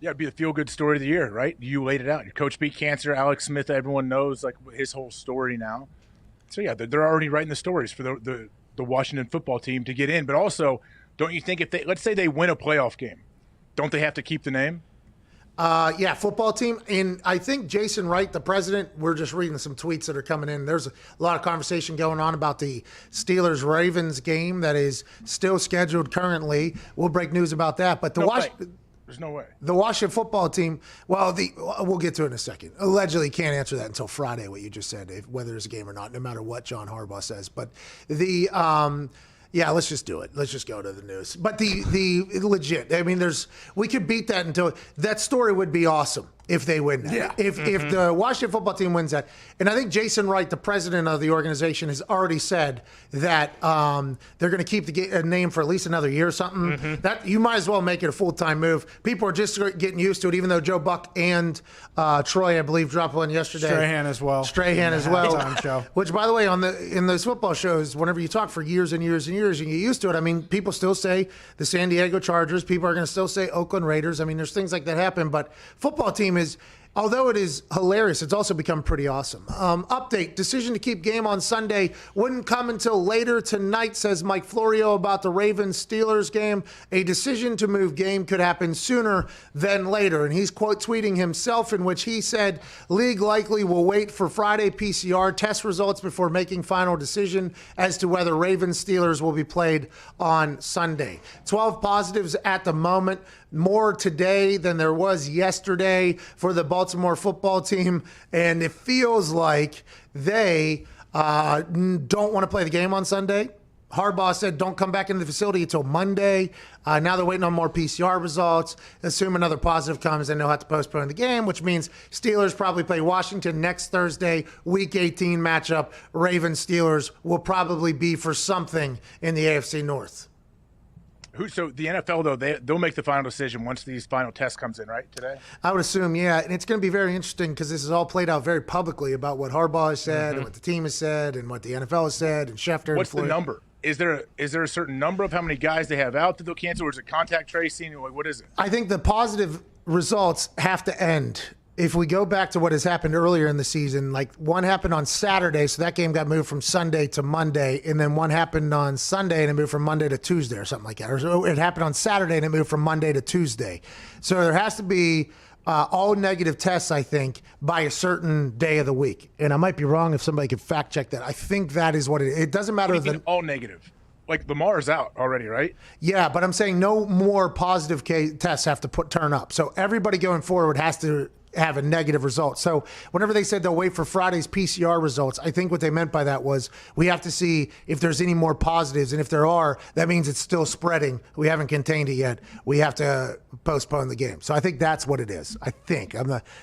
Yeah, it'd be the feel-good story of the year, right? You laid it out. Your coach beat cancer. Alex Smith, everyone knows his whole story now. So, yeah, they're already writing the stories for the Washington football team to get in. But also, don't you think let's say they win a playoff game, don't they have to keep the name? Yeah, football team. And I think Jason Wright, the president, we're just reading some tweets that are coming in. There's a lot of conversation going on about the Steelers-Ravens game that is still scheduled currently. We'll break news about that. But There's no way. The Washington football team, we'll get to it in a second. Allegedly can't answer that until Friday, what you just said, whether there's a game or not, no matter what John Harbaugh says. But let's just do it. Let's just go to the news. But the legit, I mean, we could beat that until that story would be awesome if they win that. Yeah. If the Washington football team wins that. And I think Jason Wright, the president of the organization, has already said that they're going to keep the name for at least another year or something. Mm-hmm. That you might as well make it a full-time move. People are just getting used to it, even though Joe Buck and Troy, I believe, dropped one yesterday. Strahan as well. Show. Which, by the way, in those football shows, whenever you talk for years and years and years, you get used to it. I mean, people still say the San Diego Chargers. People are going to still say Oakland Raiders. I mean, there's things like that happen. But football team is, although it is hilarious, it's also become pretty awesome. Update, decision to keep game on Sunday wouldn't come until later tonight, says Mike Florio about the Ravens-Steelers game. A decision to move game could happen sooner than later. And he's quote tweeting himself, in which he said, league likely will wait for Friday PCR test results before making final decision as to whether Ravens-Steelers will be played on Sunday. 12 positives at the moment. More today than there was yesterday for the Baltimore football team, and it feels like they don't want to play the game on Sunday. Harbaugh said don't come back into the facility until Monday. Now they're waiting on more PCR results. Assume another positive comes, then they'll have to postpone the game, which means Steelers probably play Washington next Thursday, Week 18 matchup. Ravens-Steelers will probably be for something in the AFC North. So the NFL, though, they'll make the final decision once these final tests comes in, right, today? I would assume, yeah. And it's going to be very interesting because this is all played out very publicly about what Harbaugh has said and what the team has said and what the NFL has said and Schefter. What's the number? Is there a certain number of how many guys they have out that they'll cancel, or is it contact tracing? What is it? I think the positive results have to end. If we go back to what has happened earlier in the season, like one happened on Saturday, so that game got moved from Sunday to Monday, and then one happened on Sunday and it moved from Monday to Tuesday or something like that. Or it happened on Saturday and it moved from Monday to Tuesday. So there has to be all negative tests, I think, by a certain day of the week. And I might be wrong if somebody could fact check that. I think that is what it is. It doesn't matter. What do you mean all negative? Like Lamar's out already, right? Yeah, but I'm saying no more positive tests have to turn up. So everybody going forward has to have a negative result. So whenever they said they'll wait for Friday's PCR results, I think what they meant by that was we have to see if there's any more positives. And if there are, that means it's still spreading. We haven't contained it yet. We have to postpone the game. So I think that's what it is. I think.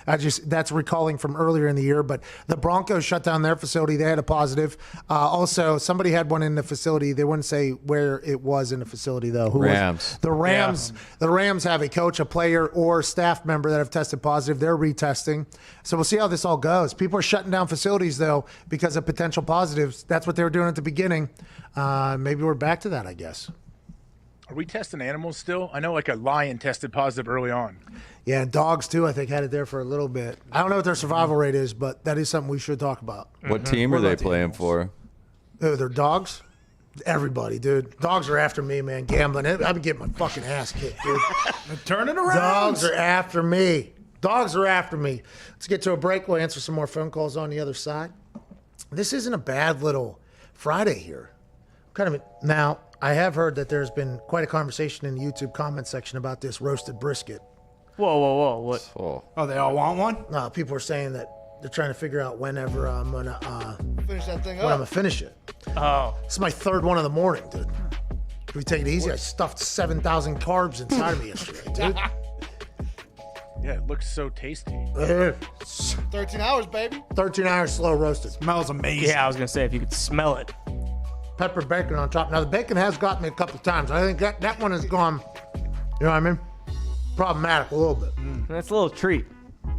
That's recalling from earlier in the year. But the Broncos shut down their facility. They had a positive. Also, somebody had one in the facility. They wouldn't say where it was in the facility, though. Who Rams. The Rams. Yeah. The Rams have a coach, a player, or staff member that have tested positive. They're retesting. So we'll see how this all goes. People are shutting down facilities, though, because of potential positives. That's what they were doing at the beginning. Maybe we're back to that, I guess. Are we testing animals still? I know like a lion tested positive early on. Yeah, and dogs, too, I think, had it there for a little bit. I don't know what their survival rate is, but that is something we should talk about. What team are they playing for? Oh, they're dogs? Everybody, dude. Dogs are after me, man. Gambling. I've been getting my fucking ass kicked, dude. Turn it around. Dogs are after me. Dogs are after me. Let's get to a break. We'll answer some more phone calls on the other side. This isn't a bad little Friday here. Now, I have heard that there's been quite a conversation in the YouTube comment section about this roasted brisket. Whoa. What? Oh, they all want one? No, people are saying that they're trying to figure out whenever I'm going to Finish that thing when I'm up. going to finish it. Oh. This is my third one in the morning, dude. Can we take it easy? I stuffed 7,000 carbs inside of me yesterday, dude. Yeah, it looks so tasty. 13 hours, baby. 13 hours slow roasted. Smells amazing. Yeah, I was going to say, if you could smell it. Pepper bacon on top. Now, the bacon has got me a couple of times. I think that one has gone, you know what I mean? Problematic a little bit. That's a little treat.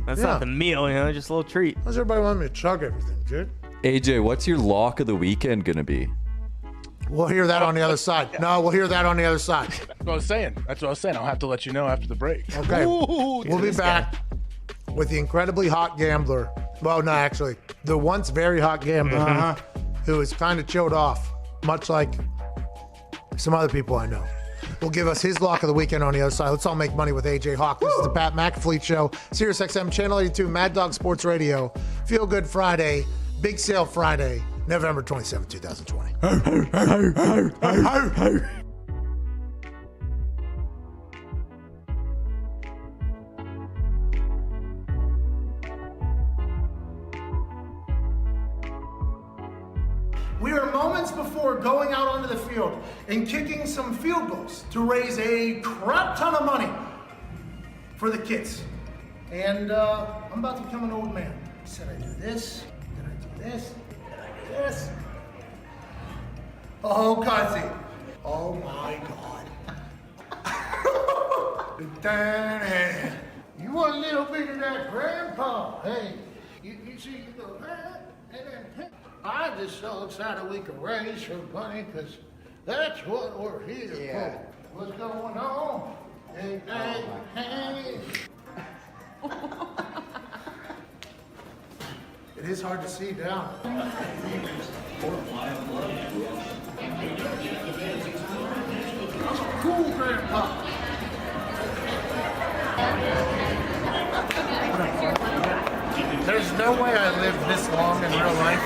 That's not the meal, just a little treat. Why does everybody want me to chug everything, dude? AJ, what's your lock of the weekend going to be? We'll hear that on the other side. No, we'll hear that on the other side. That's what I was saying. I'll have to let you know after the break. Okay. We'll be back with the incredibly hot gambler. Well, no, actually, the once very hot gambler who is kind of chilled off, much like some other people I know. Will give us his lock of the weekend on the other side. Let's all make money with AJ Hawk. This is the Pat McAfee Show, Sirius XM, Channel 82, Mad Dog Sports Radio, Feel Good Friday, Big Sale Friday, November 27, 2020. We are moments before going out onto the field and kicking some field goals to raise a crap ton of money for the kids. And I'm about to become an old man. Said I do this, then I do this, then I do this. Oh, Cuzzy. Oh, my God. You want a little bit of that grandpa. Hey, you see, you go, and then, I'm just so excited we can raise some money because that's what we're here for. What's going on? Hey, hey. It is hard to see down. Cool, Grandpa. There's no way I lived this long in real life.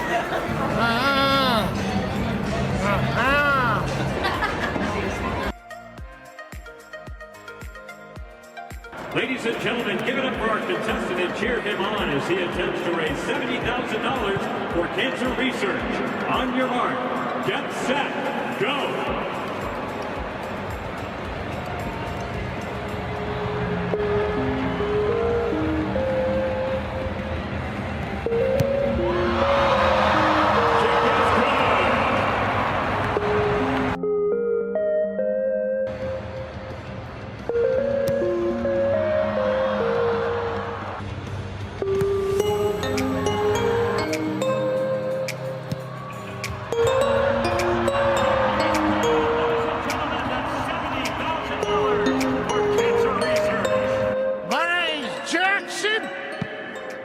Ladies and gentlemen, give it up for our contestant and cheer him on as he attempts to raise $70,000 for cancer research. On your mark, get set, go!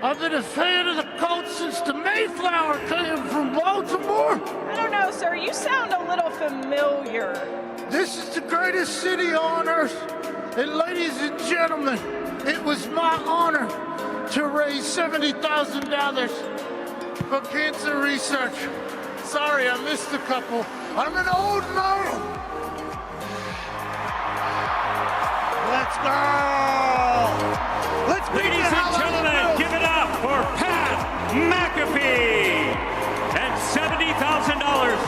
I've been a fan of the Colts since the Mayflower came from Baltimore. I don't know, sir. You sound a little familiar. This is the greatest city on earth. And ladies and gentlemen, it was my honor to raise $70,000 for cancer research. Sorry, I missed a couple. I'm an old man. Let's go. Let's beat Ladies the and gentlemen,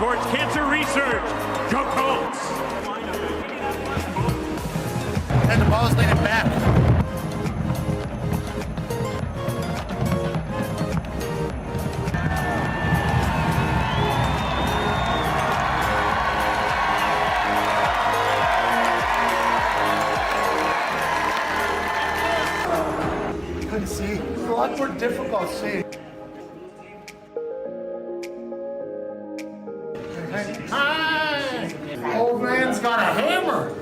towards cancer research. Go Colts! And the ball's leaning back. Couldn't see. It's a lot more difficult seeing. Hi! Old man's got a hammer.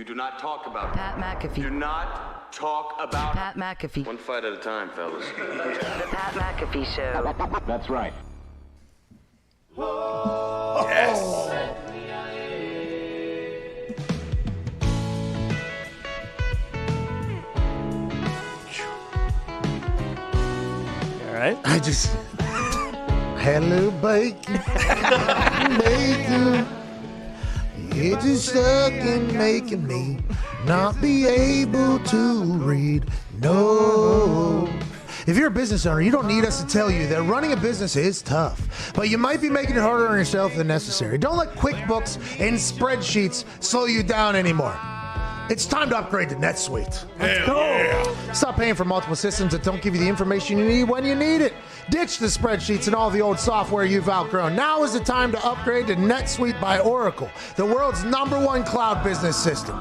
Do not talk about Pat McAfee. Do not talk about Pat McAfee. One fight at a time, fellas. The Pat McAfee Show. That's right. Yes. All right. I just hello bacon, bacon. You're just stuck in making me not be able to read. No. If you're a business owner, you don't need us to tell you that running a business is tough, but you might be making it harder on yourself than necessary. Don't let QuickBooks and spreadsheets slow you down anymore. It's time to upgrade to NetSuite. Let's go. Stop paying for multiple systems that don't give you the information you need when you need it. Ditch the spreadsheets and all the old software you've outgrown. Now is the time to upgrade to NetSuite by Oracle, the world's #1 cloud business system.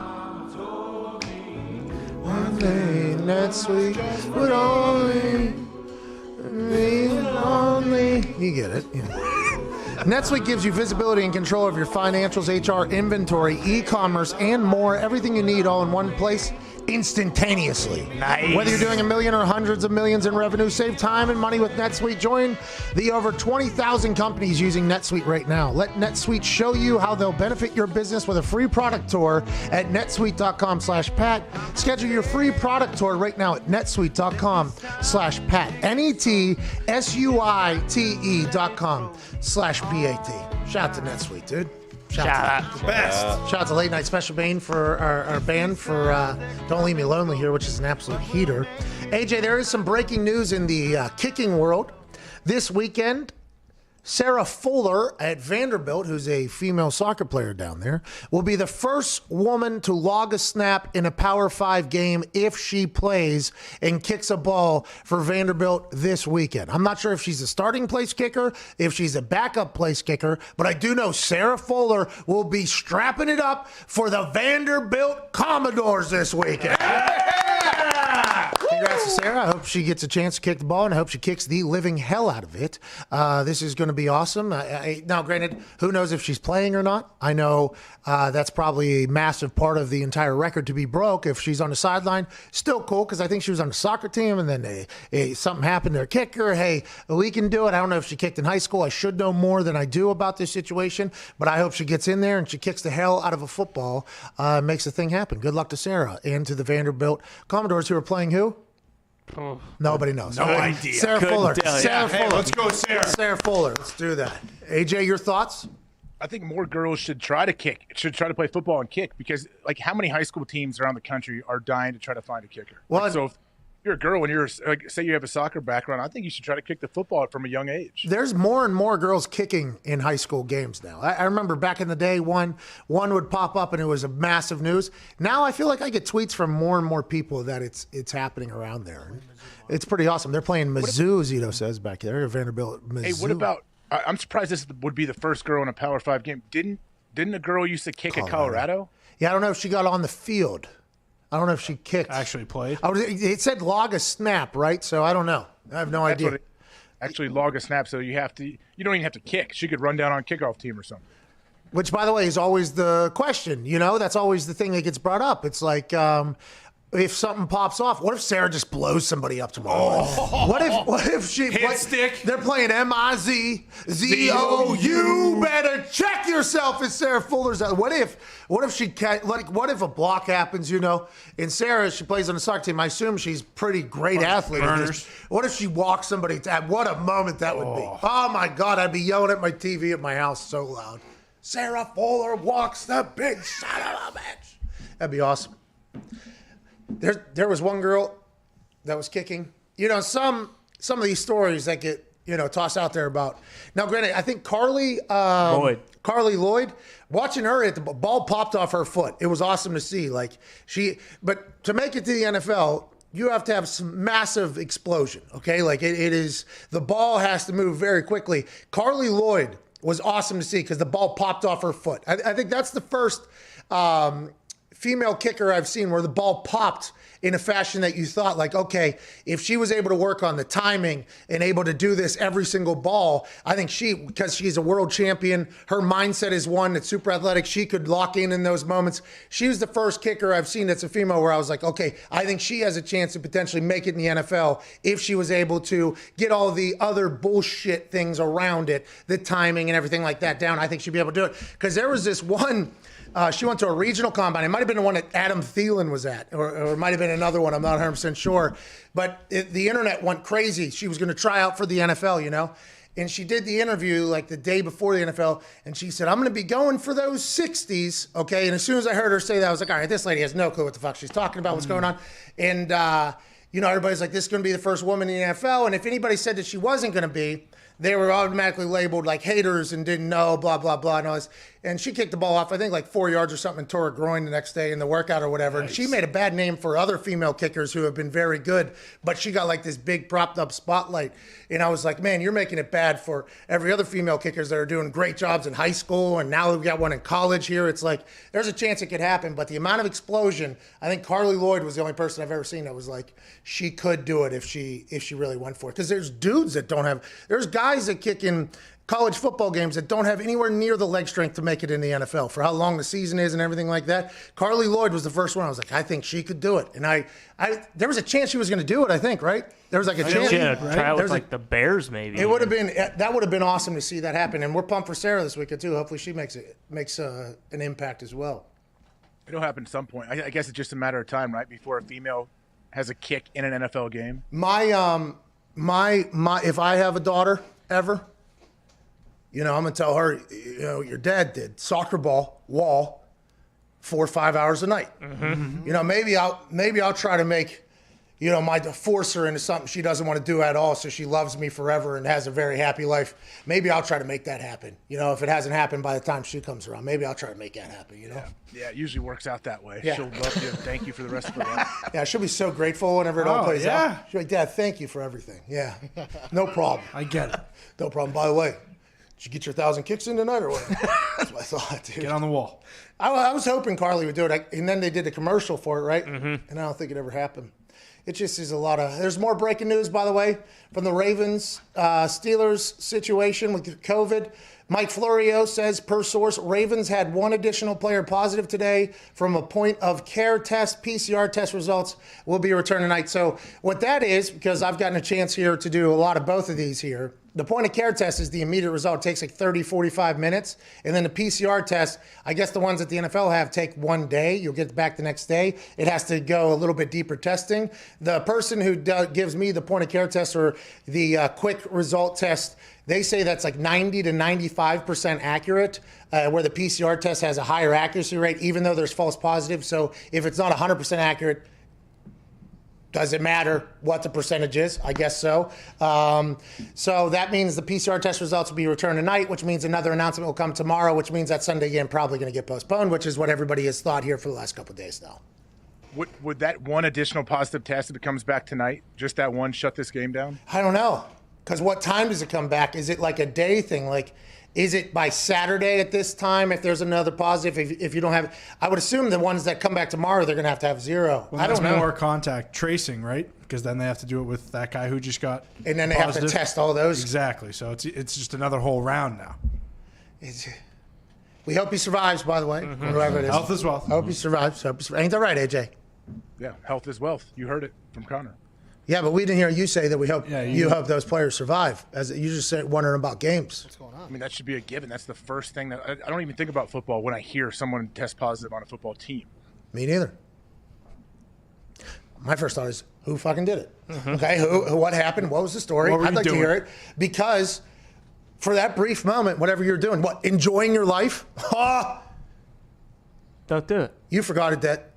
One day NetSuite would only be lonely. You get it. Yeah. NetSuite gives you visibility and control of your financials, HR, inventory, e-commerce, and more. Everything you need all in one place instantaneously. Nice. Whether you're doing $1 million or hundreds of millions in revenue, save time and money with NetSuite. Join the over 20,000 companies using NetSuite right now. Let NetSuite show you how they'll benefit your business with a free product tour at netsuite.com/Pat. Schedule your free product tour right now at netsuite.com/Pat. netsuite.com/PAT. Shout out to NetSuite, dude. Shout out. The best. Shout out to Late Night Special Bane for our band for Don't Leave Me Lonely here, which is an absolute heater. AJ, there is some breaking news in the kicking world. This weekend, Sarah Fuller at Vanderbilt, who's a female soccer player down there, will be the first woman to log a snap in a Power 5 game if she plays and kicks a ball for Vanderbilt this weekend. I'm not sure if she's a starting place kicker, if she's a backup place kicker, but I do know Sarah Fuller will be strapping it up for the Vanderbilt Commodores this weekend. Congrats to Sarah. I hope she gets a chance to kick the ball, and I hope she kicks the living hell out of it. This is going to be awesome. Now, granted, who knows if she's playing or not? I know that's probably a massive part of the entire record to be broke. If she's on the sideline, still cool, because I think she was on the soccer team, and then something happened to her kicker. Hey, we can do it. I don't know if she kicked in high school. I should know more than I do about this situation, but I hope she gets in there and she kicks the hell out of a football, makes the thing happen. Good luck to Sarah and to the Vanderbilt Commodores, who are playing who? Oh. Nobody knows. No idea. Sarah Fuller. Sarah Fuller. Hey, let's go, Sarah. Sarah Fuller. Let's do that. AJ, your thoughts? I think more girls should try to kick, should try to play football and kick, because like how many high school teams around the country are dying to try to find a kicker? Well, so if you're a girl and you're like, say you have a soccer background, I think you should try to kick the football from a young age. There's more and more girls kicking in high school games now. I remember back in the day, one would pop up and it was a massive news. Now I feel like I get tweets from more and more people that it's happening around there. It's pretty awesome. They're playing Mizzou, Zito says back there, Vanderbilt, Mizzou. Hey, what about? I'm surprised this would be the first girl in a Power 5 game. Didn't a girl used to kick at Colorado? Yeah, I don't know if she got on the field. I don't know if she kicked. Actually played. It said log a snap, right? So I don't know. I have no idea. actually log a snap. So you don't even have to kick. She could run down on kickoff team or something. Which, by the way, is always the question. That's always the thing that gets brought up. It's like, if something pops off, what if Sarah just blows somebody up tomorrow? What if she stick? They're playing MIZZOU. Better check yourself, as Sarah Fuller's. What if a block happens? And Sarah, she plays on the soccer team. I assume she's pretty great athlete. What if she walks somebody? What a moment that would be! Oh my God, I'd be yelling at my TV at my house so loud. Sarah Fuller walks the big son of a bitch. That'd be awesome. There was one girl that was kicking. Some of these stories that get tossed out there about. Now, granted, I think Carly Lloyd, watching her, the ball popped off her foot. It was awesome to see. But to make it to the NFL, you have to have some massive explosion. Okay, it is, the ball has to move very quickly. Carly Lloyd was awesome to see because the ball popped off her foot. I think that's the first female kicker I've seen where the ball popped in a fashion that you thought, okay, if she was able to work on the timing and able to do this every single ball, I think because she's a world champion, her mindset is one that's super athletic. She could lock in those moments. She was the first kicker I've seen that's a female where I was like, okay, I think she has a chance to potentially make it in the NFL if she was able to get all the other bullshit things around it, the timing and everything like that down. I think she'd be able to do it. Because there was this one, she went to a regional combine. It might have been the one that Adam Thielen was at, or it might have been another one. I'm not 100% sure. But the internet went crazy. She was going to try out for the NFL, And she did the interview the day before the NFL, and she said, I'm going to be going for those 60s, okay? And as soon as I heard her say that, I was like, all right, this lady has no clue what the fuck she's talking about, what's going on. And, everybody's like, this is going to be the first woman in the NFL. And if anybody said that she wasn't going to be, they were automatically labeled like haters and didn't know, blah, blah, blah, and all this. And she kicked the ball off, I think 4 yards or something, and tore her groin the next day in the workout or whatever. Nice. And she made a bad name for other female kickers who have been very good, but she got this big propped up spotlight. And I was like, man, you're making it bad for every other female kickers that are doing great jobs in high school, and now we've got one in college here. It's there's a chance it could happen, but the amount of explosion, I think Carly Lloyd was the only person I've ever seen that was she could do it if she really went for it. Because there's dudes that there's guys that kick in college football games that don't have anywhere near the leg strength to make it in the NFL for how long the season is and everything like that. Carly Lloyd was the first one. I was like, I think she could do it. And there was a chance she was going to do it, I think, right? There was a chance. She had try out with the Bears maybe. That would have been awesome to see that happen. And we're pumped for Sarah this weekend too. Hopefully she makes an impact as well. It'll happen at some point. I guess it's just a matter of time, right? Before a female has a kick in an NFL game. My if I have a daughter ever, I'm going to tell her, your dad did soccer ball, wall, 4 or 5 hours a night. Mm-hmm. Maybe I'll try to make, force her into something she doesn't want to do at all, so she loves me forever and has a very happy life. Maybe I'll try to make that happen. If it hasn't happened by the time she comes around, maybe I'll try to make that happen, Yeah, it usually works out that way. Yeah. She'll love you and thank you for the rest of her life. Yeah, she'll be so grateful whenever it all plays out. She'll be like, Dad, thank you for everything. Yeah, no problem. I get it. No problem. By the way, did you get your 1,000 kicks in tonight or what? That's what I thought, dude. Get on the wall. I was hoping Carly would do it, and then they did a commercial for it, right? Mm-hmm. And I don't think it ever happened. It just is a lot of. There's more breaking news, by the way, from the Ravens Steelers situation with COVID. Mike Florio says, per source, Ravens had one additional player positive today from a point of care test. PCR test results will be returned tonight. So what that is, because I've gotten a chance here to do a lot of both of these here, the point of care test is the immediate result. It takes 30, 45 minutes. And then the PCR test, I guess the ones that the NFL have take 1 day. You'll get back the next day. It has to go a little bit deeper testing. The person who gives me the point of care test or the quick result test, they say that's 90 to 95% accurate, where the PCR test has a higher accuracy rate, even though there's false positives. So if it's not 100% accurate, does it matter what the percentage is? I guess so. So that means the PCR test results will be returned tonight, which means another announcement will come tomorrow, which means that Sunday game probably going to get postponed, which is what everybody has thought here for the last couple of days now. Would that one additional positive test, if it comes back tonight, just that one, shut this game down? I don't know. Because what time does it come back? Is it like a day thing? Like, is it by Saturday at this time if there's another positive? If you don't have, I would assume the ones that come back tomorrow, they're going to have 0. Well, I don't know. More contact tracing, right? Because then they have to do it with that guy who just got And then they positive. have to test all those. Exactly. So it's just another whole round now. We hope he survives, by the way. Whoever it is. Health is wealth. Hope he survives. Ain't that right, AJ? Yeah, health is wealth. You heard it from Connor. Yeah, but we didn't hear you say that we hope you hope those players survive. As you just said, wondering about games. What's going on? I mean, that should be a given. That's the first thing that I don't even think about football when I hear someone test positive on a football team. Me neither. My first thought is, who fucking did it? Okay, who? What happened? What was the story? What were I'd you like doing? to hear it because for that brief moment, whatever you're doing, what, enjoying your life? Don't do it. You forgot it that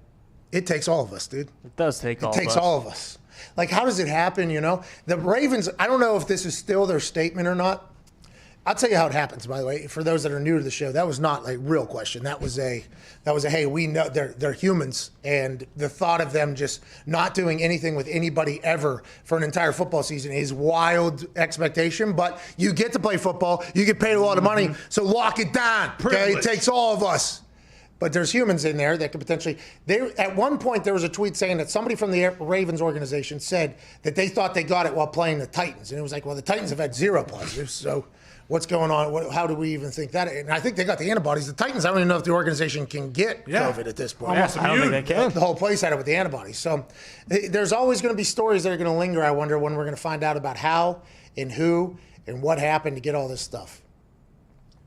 it takes all of us, dude. It does take all of us. It takes all of us. Like, how does it happen, you know? The Ravens, I don't know if this is still their statement or not. I'll tell you how it happens, by the way. For those that are new to the show, that was not a real question. That was a hey, we know they're humans, and the thought of them just not doing anything with anybody ever for an entire football season is wild expectation. But you get to play football, you get paid a lot of money, so lock it down. Okay, it takes all of us. But there's humans in there that could potentially. At one point, there was a tweet saying that somebody from the Ravens organization said that they thought they got it while playing the Titans, and it was like, well, the Titans have had 0 positives, so what's going on? How do we even think that? And I think they got the antibodies. The Titans, I don't even know if the organization can get COVID at this point. I don't think they can. The whole place had it with the antibodies. So there's always going to be stories that are going to linger. I wonder when we're going to find out about how and who and what happened to get all this stuff.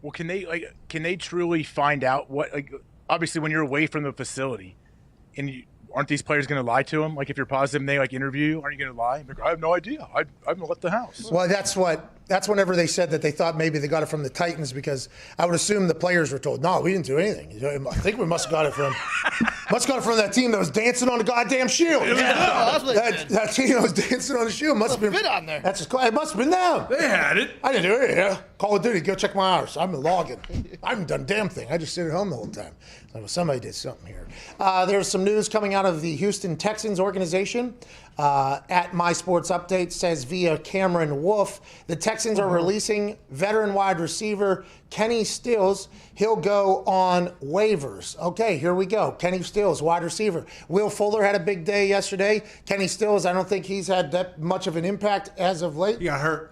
Well, can they truly find out what? Obviously, when you're away from the facility, and aren't these players going to lie to them? Like, if you're positive and they interview you, aren't you going to lie? Like, I have no idea. I've left the house. Well, that's whenever they said that they thought maybe they got it from the Titans, because I would assume the players were told, no, we didn't do anything. I think we must have got it from that team that was dancing on the goddamn shield. That team that was dancing on the shield must have been bit on there. That's just, it must have been them. They had it. I didn't do it. Yeah. Call of Duty. Go check my hours. I'm logging. I haven't done a damn thing. I just sit at home the whole time. So somebody did something here. There's some news coming out of the Houston Texans organization. At My Sports Update says via Cameron Wolf, the Texans are releasing veteran wide receiver Kenny Stills. He'll go on waivers. Okay, here we go. Kenny Stills, wide receiver. Will Fuller had a big day yesterday. Kenny Stills, I don't think he's had that much of an impact as of late. He got hurt.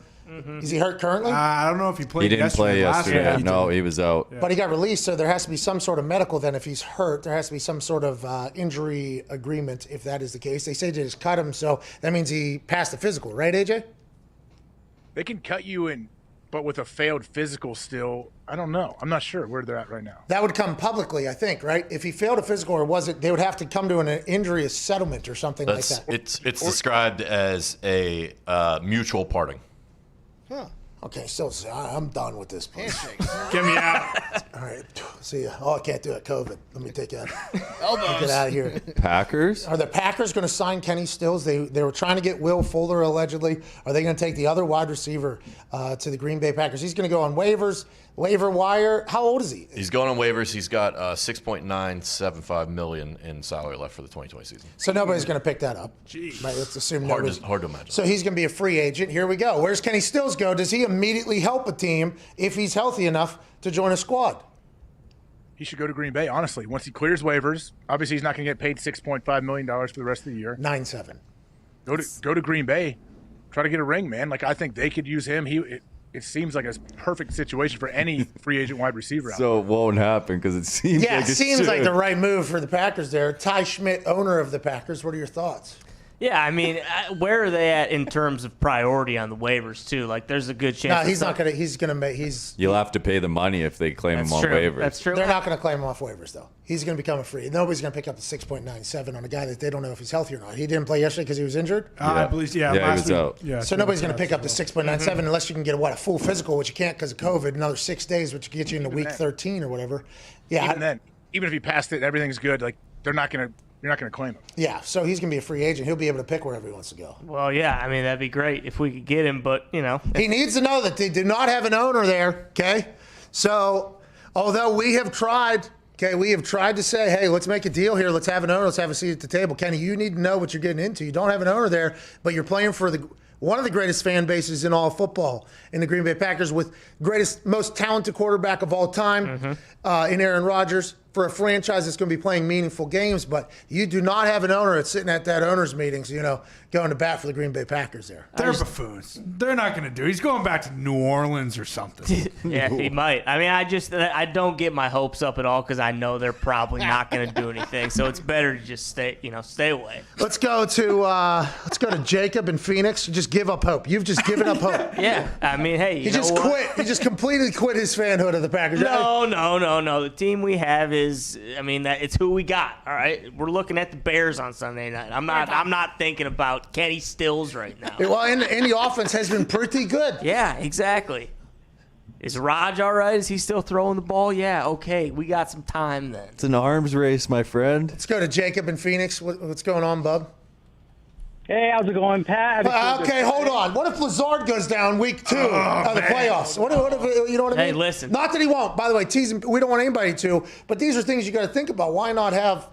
Is he hurt currently? I don't know if he played. He didn't play yesterday. Last No, he was out. But he got released, so there has to be some sort of medical then. If he's hurt, there has to be some sort of injury agreement if that is the case. They say they just cut him, so that means he passed the physical, right, AJ? They can cut you in, but with a failed physical still, I don't know. I'm not sure where they're at right now. That would come publicly, I think, right? If he failed a physical, or was it, they would have to come to an injury settlement or something like that. It's described as a mutual parting. Huh. Okay, so I'm done with this. Get me out. All right, see ya. Oh, I can't do it. COVID. Let me take that. Elbows. Get out of here. Packers? Are the Packers going to sign Kenny Stills? They were trying to get Will Fuller, allegedly. Are they going to take the other wide receiver to the Green Bay Packers? He's going to go on waivers, waiver wire. How old is he? He's going on waivers. He's got $6.975 million in salary left for the 2020 season. So nobody's going to pick that up. Jeez. Right, let's assume Hard nobody's. to imagine. So he's going to be a free agent. Here we go. Where's Kenny Stills go? Does he immediately help a team if he's healthy enough to join a squad? He should go to Green Bay, honestly. Once he clears waivers, obviously he's not going to get paid $6.5 million for the rest of the year. 9-7. Go to Green Bay. Try to get a ring, man. Like, I think they could use him. It seems like a perfect situation for any free agent wide receiver out So it won't happen because it seems Yeah, like it seems like should. the right move for the Packers there. Ty Schmidt, owner of the Packers. What are your thoughts? Yeah, I mean, where are they at in terms of priority on the waivers too? Like, there's a good chance. No, he's not gonna. He's gonna make. You'll have to pay the money if they claim him on waivers. That's true. They're not going to claim him off waivers, though. He's going to become a free. Nobody's going to pick up the 6.97 on a guy that they don't know if he's healthy or not. He didn't play yesterday because he was injured. I believe, Yeah, he last was week. out. Yeah, So nobody's going to pick up the 6.97 unless you can get a full physical, which you can't because of COVID. Another 6 days, which gets you into week 13 or whatever. Yeah. Even then, even if he passed it, everything's good. Like, you're not going to claim him. Yeah. So he's going to be a free agent. He'll be able to pick wherever he wants to go. Well, yeah, I mean, that'd be great if we could get him, but He needs to know that they do not have an owner there. Okay. So although we have tried. Okay, we have tried to say, hey, let's make a deal here. Let's have an owner. Let's have a seat at the table. Kenny, you need to know what you're getting into. You don't have an owner there, but you're playing for the one of the greatest fan bases in all of football in the Green Bay Packers with most talented quarterback of all time in Aaron Rodgers for a franchise that's going to be playing meaningful games. But you do not have an owner that's sitting at that owner's meetings, going to bat for the Green Bay Packers there. They're buffoons. They're not going to do it. He's going back to New Orleans or something. Yeah, he might. I mean, I don't get my hopes up at all because I know they're probably not going to do anything. So it's better to just stay away. Let's go to Jacob in Phoenix. You just give up hope. You've just given up hope. Yeah, I mean, hey, he just quit. He just completely quit his fanhood of the Packers. No. The team we have it's who we got. All right, we're looking at the Bears on Sunday night. I'm not thinking about Kenny Stills right now. Well, and the offense has been pretty good. Yeah, exactly. Is Raj all right? Is he still throwing the ball? Yeah, okay. We got some time then. It's an arms race, my friend. Let's go to Jacob in Phoenix. What's going on, bub? Hey, how's it going, Pat? Okay, hold on. What if Lazard goes down week 2 of the playoffs? What if you know what I mean? Hey, listen. Not that he won't. By the way, teasing. We don't want anybody to. But these are things you got to think about. Why not have?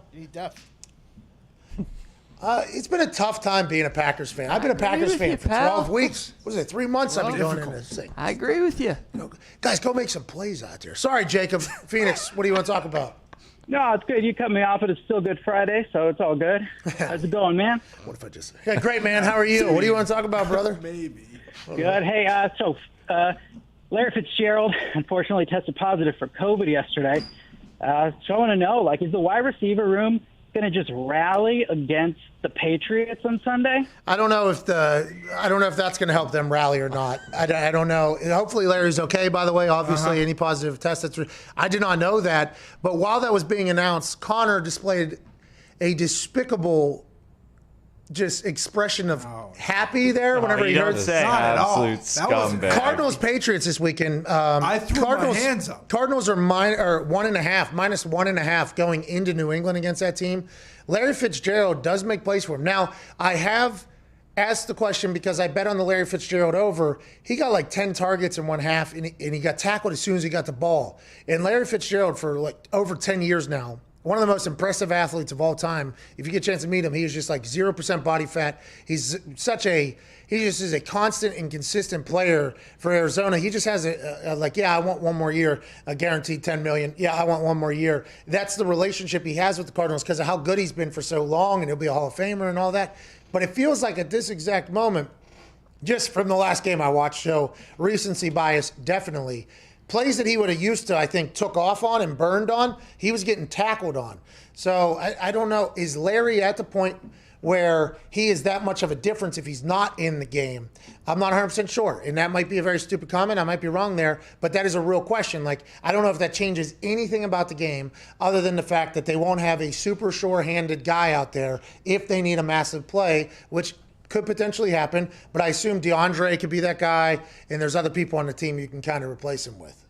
It's been a tough time being a Packers fan. I've been a Packers fan for 12 weeks. What is it, 3 months I've been doing this thing. I agree with you. Guys, go make some plays out there. Sorry, Jacob. Phoenix, what do you want to talk about? No, it's good. You cut me off, but it's still Good Friday, so it's all good. How's it going, man? What if I just... Yeah, great, man. How are you? What do you want to talk about, brother? Maybe. Good. Hey, Larry Fitzgerald unfortunately tested positive for COVID yesterday. So I want to know, is the wide receiver room going to just rally against the Patriots on Sunday? I don't know if that's going to help them rally or not. I don't know. Hopefully Larry's okay, by the way. Obviously, any positive test. I did not know that. But while that was being announced, Connor displayed a despicable just expression of happy there whenever he heard say absolute scumbag. Cardinals Patriots this weekend. I threw my hands up. Cardinals are minus 1.5 going into New England against that team. Larry Fitzgerald does make plays for him. Now, I have asked the question because I bet on the Larry Fitzgerald over. He got 10 targets in 1/2, and he got tackled as soon as he got the ball. And Larry Fitzgerald for over 10 years now, one of the most impressive athletes of all time. If you get a chance to meet him, he is just 0% body fat. He just is a constant and consistent player for Arizona. He just has I want one more year, a guaranteed $10 million. Yeah, I want one more year. That's the relationship he has with the Cardinals because of how good he's been for so long, and he'll be a Hall of Famer and all that. But it feels like at this exact moment, just from the last game I watched, show recency bias definitely. Plays that he would have used to, I think, took off on and burned on, he was getting tackled on. So I don't know. Is Larry at the point where he is that much of a difference if he's not in the game? I'm not 100% sure. And that might be a very stupid comment. I might be wrong there. But that is a real question. I don't know if that changes anything about the game other than the fact that they won't have a super sure-handed guy out there if they need a massive play, which could potentially happen, but I assume DeAndre could be that guy, and there's other people on the team you can kind of replace him with.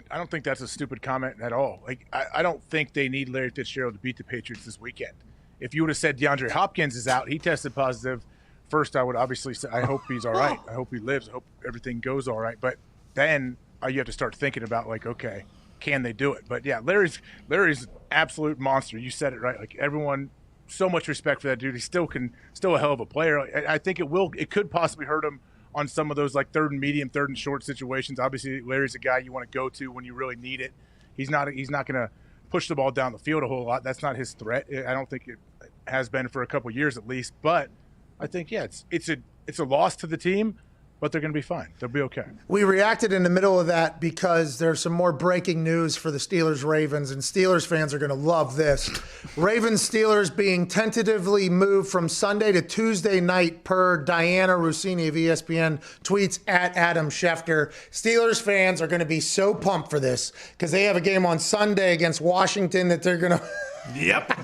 I don't think that's a stupid comment at all. I don't think they need Larry Fitzgerald to beat the Patriots this weekend. If you would have said DeAndre Hopkins is out, he tested positive. First, I would obviously say, I hope he's all right. I hope he lives. I hope everything goes all right. But then you have to start thinking about, okay, can they do it? But, yeah, Larry's an absolute monster. You said it right. Everyone – so much respect for that dude. He's still a hell of a player. I think it could possibly hurt him on some of those 3rd and medium, 3rd and short situations. Obviously, Larry's a guy you want to go to when you really need it. He's not going to push the ball down the field a whole lot. That's not his threat. I don't think it has been for a couple years at least. But I think it's a loss to the team, but they're going to be fine. They'll be okay. We reacted in the middle of that because there's some more breaking news for the Steelers-Ravens, and Steelers fans are going to love this. Ravens-Steelers being tentatively moved from Sunday to Tuesday night per Diana Rossini of ESPN tweets at Adam Schefter. Steelers fans are going to be so pumped for this because they have a game on Sunday against Washington that they're going to – Yep.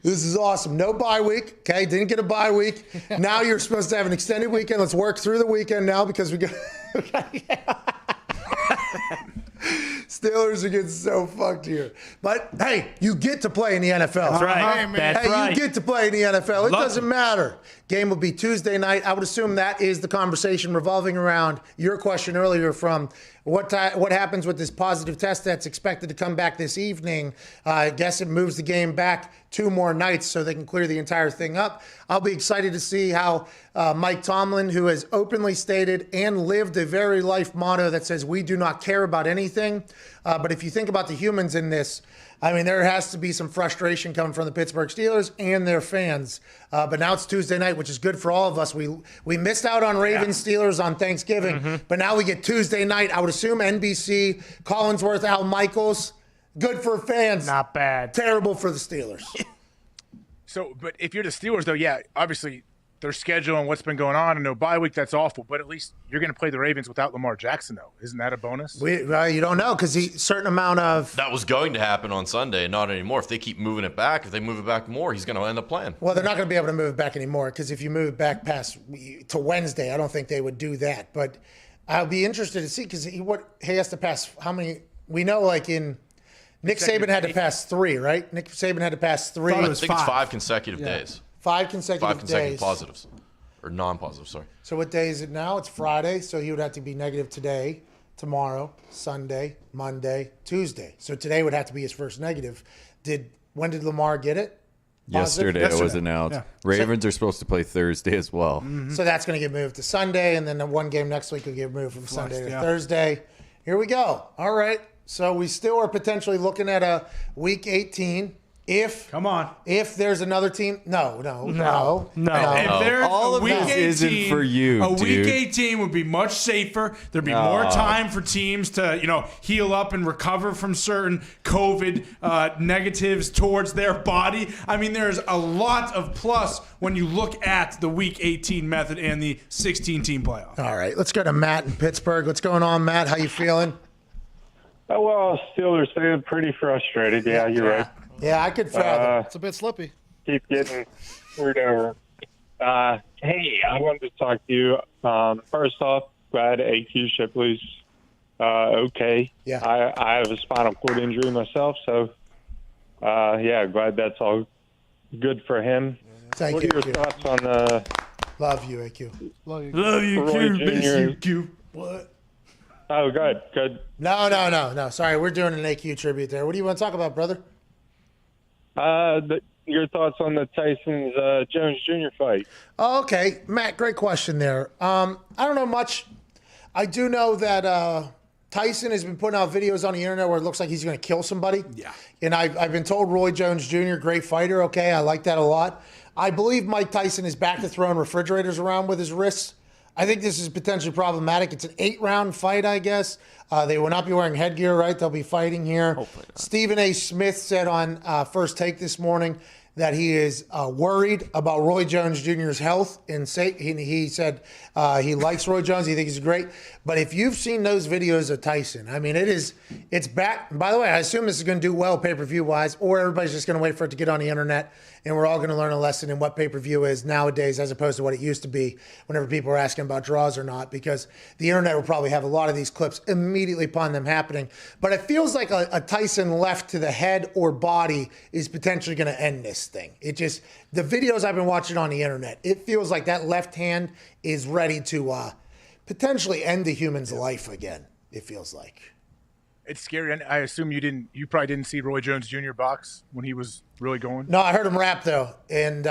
This is awesome. No bye week. Okay, didn't get a bye week. Now you're supposed to have an extended weekend. Let's work through the weekend now because we got. Steelers are getting so fucked here. But hey, you get to play in the NFL. That's right. That's right. You get to play in the NFL. It doesn't matter. Game will be Tuesday night. I would assume that is the conversation revolving around your question earlier from what happens with this positive test that's expected to come back this evening. I guess it moves the game back 2 more nights so they can clear the entire thing up. I'll be excited to see how Mike Tomlin, who has openly stated and lived a very life motto that says we do not care about anything. But if you think about the humans in this, I mean, there has to be some frustration coming from the Pittsburgh Steelers and their fans. But now it's Tuesday night, which is good for all of us. We missed out on Ravens Steelers on Thanksgiving, but now we get Tuesday night. I would assume NBC, Collinsworth, Al Michaels. Good for fans. Not bad. Terrible for the Steelers. So, but if you're the Steelers, though, yeah, obviously their schedule and what's been going on and no bye week, that's awful. But at least you're going to play the Ravens without Lamar Jackson, though. Isn't that a bonus? You don't know because a certain amount of... That was going to happen on Sunday, not anymore. If they keep moving it back, if they move it back more, he's going to end up playing. Well, they're not going to be able to move it back anymore because if you move it back to Wednesday, I don't think they would do that. But I'll be interested to see because he has to pass how many... We know like in... Nick Saban had to pass 3, right? Nick Saban had to pass 3. I think it's 5 consecutive days. 5 consecutive days. Positives. Or non-positive, sorry. So what day is it now? It's Friday, so he would have to be negative today, tomorrow, Sunday, Monday, Tuesday. So today would have to be his first negative. When did Lamar get it? Yesterday it was announced. Yeah. Ravens are supposed to play Thursday as well. Mm-hmm. So that's going to get moved to Sunday, and then the one game next week will get moved from Sunday to Thursday. Here we go. All right. So we still are potentially looking at a Week 18. If there's another team, no. If there's all of this isn't for you. Week 18 would be much safer. There'd be more time for teams to, heal up and recover from certain COVID negatives towards their body. I mean, there's a lot of plus when you look at the Week 18 method and the 16-team playoff. All right, let's go to Matt in Pittsburgh. What's going on, Matt? How you feeling? Oh, well, Steelers fan, pretty frustrated. Yeah, you're right. Yeah, I could fathom. It's a bit slippy. Keep getting screwed over. Hey, I wanted to talk to you. First off, glad AQ Shipley's okay. Yeah. I have a spinal cord injury myself, so glad that's all good for him. Thank you. What are your thoughts on Love you, AQ. Love you, Roy Q. Miss you, Jr.? Q. What? Oh, good. No. Sorry, we're doing an AQ tribute there. What do you want to talk about, brother? Your thoughts on the Tyson's Jones Jr. fight? Oh, okay, Matt, great question there. I don't know much. I do know that Tyson has been putting out videos on the internet where it looks like he's going to kill somebody. Yeah. And I've been told Roy Jones Jr., great fighter. Okay, I like that a lot. I believe Mike Tyson is back to throwing refrigerators around with his wrists. I think this is potentially problematic. It's an 8-round fight, I guess. They will not be wearing headgear, right? They'll be fighting here. Hopefully not. Stephen A. Smith said on First Take this morning that he is worried about Roy Jones Jr.'s health. And he said he likes Roy Jones. He thinks he's great. But if you've seen those videos of Tyson, I mean, it's back. By the way, I assume this is going to do well pay-per-view wise, or everybody's just going to wait for it to get on the internet, and we're all going to learn a lesson in what pay-per-view is nowadays as opposed to what it used to be whenever people were asking about draws or not, because the internet will probably have a lot of these clips immediately upon them happening. But it feels like a Tyson left to the head or body is potentially going to end this thing. The videos I've been watching on the internet, it feels like that left hand is ready to potentially end the human's life again, it feels like. It's scary. And I assume you probably didn't see Roy Jones Jr. box when he was really going. No, I heard him rap though. And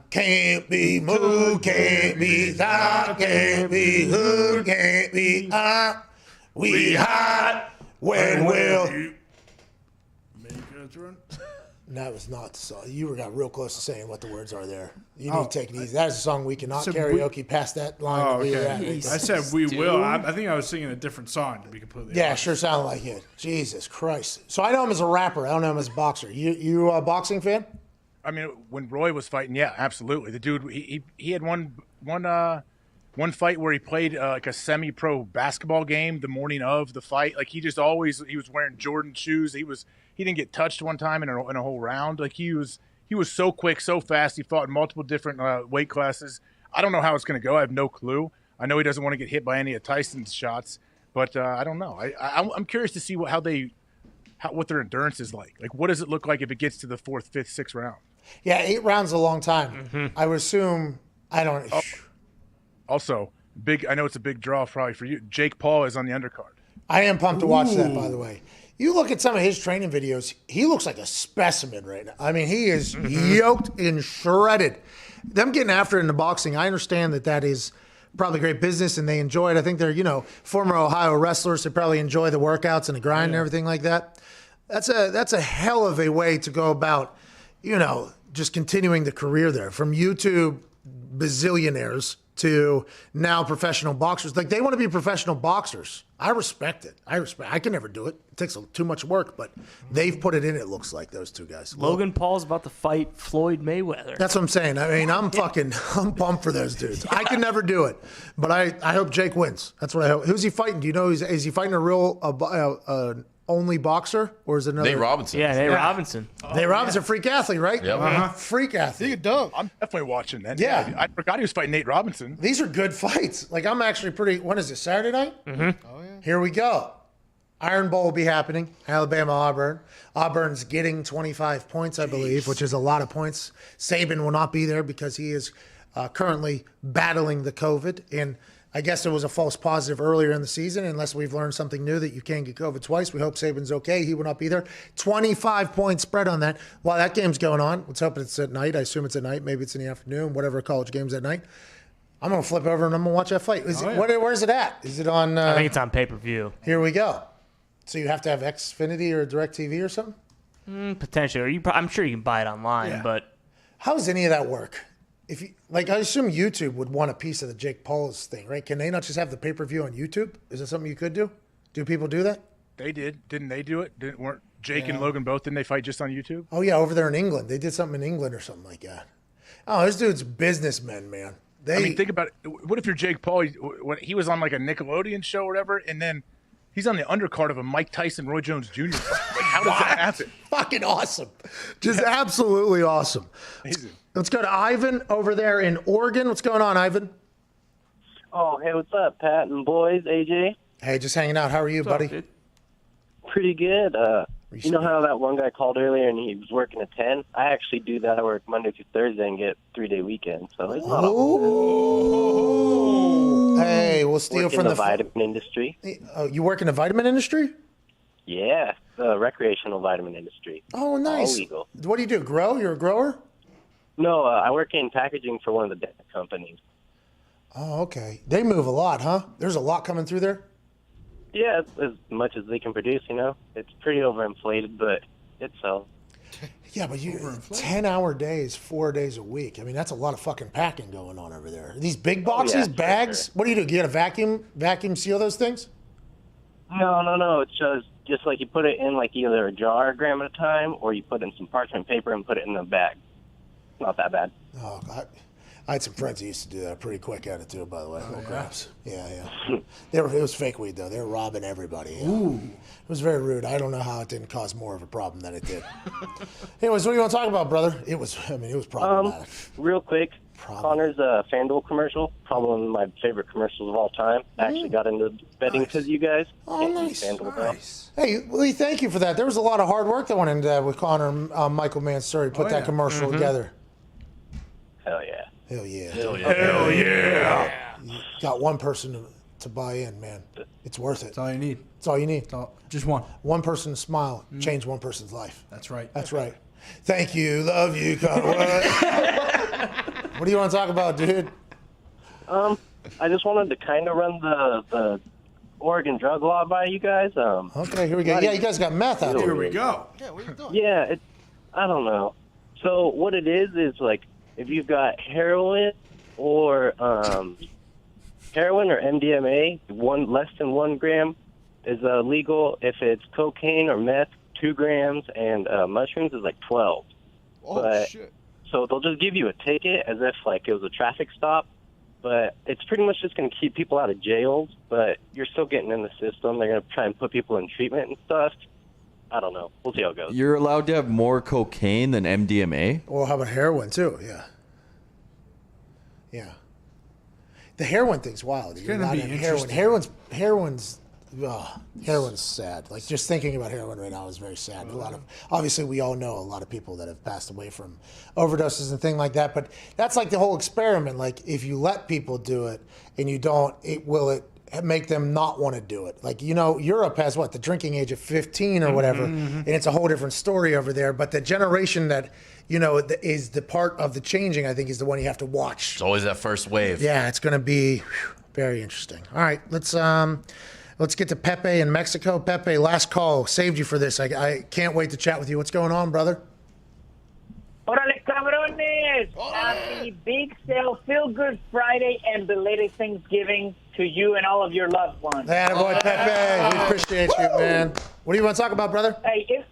can't be moved, can't be stopped, can't be hood, can't be we hide when will. That was not the song. You got real close to saying what the words are there. You need to take it easy. That is a song we cannot karaoke past that line. Oh, okay. I said we will. I think I was singing a different song, to be completely honest. Sure sounded like it. Jesus Christ. So I know him as a rapper. I don't know him as a boxer. You a boxing fan? I mean, when Roy was fighting, yeah, absolutely. The dude, he had one fight where he played like a semi-pro basketball game the morning of the fight. Like he was wearing Jordan shoes. He didn't get touched one time in a whole round. Like he was so quick, so fast. He fought in multiple different weight classes. I don't know how it's going to go. I have no clue. I know he doesn't want to get hit by any of Tyson's shots, but I don't know. I'm curious to see what their endurance is like. Like, what does it look like if it gets to the 4th, 5th, 6th round? Yeah, 8 rounds is a long time. Mm-hmm. I would assume. I don't. Oh, also, I know it's a big draw probably for you. Jake Paul is on the undercard. I am pumped to watch that, by the way. You look at some of his training videos, he looks like a specimen right now. I mean, he is yoked and shredded. Them getting after it in the boxing, I understand that is probably great business and they enjoy it. I think they're, former Ohio wrestlers. They probably enjoy the workouts and the grind and everything like that. That's a hell of a way to go about, just continuing the career there. From YouTube bazillionaires to now professional boxers. Like, they want to be professional boxers. I respect it. I can never do it. It takes too much work, but they've put it in, it looks like, those two guys. Logan Paul's about to fight Floyd Mayweather. That's what I'm saying. I mean, I'm pumped for those dudes. I can never do it, but I hope Jake wins. That's what I hope. Who's he fighting? Do you know? Is he fighting a real only boxer, or is it another? Nate Robinson. Yeah, Nate Robinson. Nate Robinson, freak athlete, right? Yep. Freak athlete. He could dunk. I'm definitely watching that. Yeah. I forgot he was fighting Nate Robinson. These are good fights. Like, I'm actually when is it, Saturday night? Mm-hmm. Oh, yeah. Here we go. Iron Bowl will be happening. Alabama, Auburn. Auburn's getting 25 points, I believe, which is a lot of points. Saban will not be there because he is currently battling the COVID. And I guess there was a false positive earlier in the season, unless we've learned something new that you can't get COVID twice. We hope Saban's okay. He will not be there. 25-point spread on that. While that game's going on, let's hope it's at night. I assume it's at night. Maybe it's in the afternoon, whatever college game's at night. I'm going to flip over and I'm going to watch that fight. Where's it at? Is it on? I think it's on pay-per-view. Here we go. So you have to have Xfinity or DirecTV or something? Potentially. I'm sure you can buy it online, but how does any of that work? If you I assume YouTube would want a piece of the Jake Paul's thing, right? Can they not just have the pay-per-view on YouTube? Is that something you could do? Do people do that? They did. Didn't they do it? Weren't Jake and Logan both? Didn't they fight just on YouTube? Oh, yeah, over there in England. They did something in England or something like that. Oh, those dudes businessmen, man. I mean, think about it. What if you're Jake Paul? When he was on like a Nickelodeon show or whatever, and then he's on the undercard of a Mike Tyson, Roy Jones Jr. fight. Like, how does that happen? Fucking awesome. Just absolutely awesome. Amazing. Let's go to Ivan over there in Oregon. What's going on, Ivan? Oh, hey, what's up, Pat and boys, AJ? Hey, just hanging out. How are you, buddy? Up, pretty good. You know how that one guy called earlier and he was working at 10? I actually do that. I work Monday through Thursday and get 3-day weekend. So it's not Hey, we'll steal work from in the vitamin industry. Oh, you work in the vitamin industry? Yeah, the recreational vitamin industry. Oh, nice. All legal. What do you do? Grow? You're a grower? No, I work in packaging for one of the data companies. Oh, okay. They move a lot, huh? There's a lot coming through there? Yeah, as much as they can produce, you know. It's pretty overinflated, but it sells. Yeah, but 10-hour days, 4 days a week. I mean, that's a lot of fucking packing going on over there. These big boxes, bags. Sure. What do? You got a vacuum seal those things? No. It's just like you put it in like either a jar a gram at a time, or you put in some parchment paper and put it in a bag. Not that bad. Oh, I had some friends who used to do that. Pretty quick at it too, by the way. Little grabs. Yeah. It was fake weed though. They were robbing everybody. Yeah. Ooh. It was very rude. I don't know how it didn't cause more of a problem than it did. Anyways, what do you want to talk about, brother? It was problematic. Real quick, Connor's FanDuel commercial, probably one of my favorite commercials of all time. I actually got into betting because of you guys. Oh, nice. Hey, Lee, thank you for that. There was a lot of hard work that went into that with Connor, Michael Mansouri put that commercial together. Hell yeah. Hell yeah. Hell yeah. Hell yeah. You got one person to buy in, man. It's worth it. That's all you need. That's all you need. Just one. One person to smile, change one person's life. That's right. That's right. Thank you. Love you, Connor. What do you want to talk about, dude? I just wanted to kind of run the Oregon drug law by you guys. Okay, here we go. Yeah, you guys got meth out there. Here we go. Yeah, what are you doing? Yeah, I don't know. So what it is like if you've got heroin or MDMA, less than 1 gram is legal. If it's cocaine or meth, 2 grams, and mushrooms is like 12. Oh, shit. So they'll just give you a ticket as if like it was a traffic stop, but it's pretty much just going to keep people out of jails, but you're still getting in the system. They're going to try and put people in treatment and stuff. I don't know. We'll see how it goes. You're allowed to have more cocaine than MDMA? Well, how about heroin, too? Yeah. Yeah. The heroin thing's wild. It's going to be interesting. Heroin's sad. Like, just thinking about heroin right now is very sad. Obviously, we all know a lot of people that have passed away from overdoses and things like that, but that's like the whole experiment. Like, if you let people do it and you don't, will it make them not want to do it. Like, Europe has the drinking age of 15 or whatever, and it's a whole different story over there. But the generation that, is the part of the changing, I think, is the one you have to watch. It's always that first wave. Yeah, it's going to be very interesting. All right, let's get to Pepe in Mexico. Pepe, last call. Saved you for this. I can't wait to chat with you. What's going on, brother? Órale, cabrones! Happy Big Sale, Feel Good Friday, and belated Thanksgiving to you and all of your loved ones. Attaboy, Pepe. We appreciate you, man. What do you want to talk about, brother? Hey,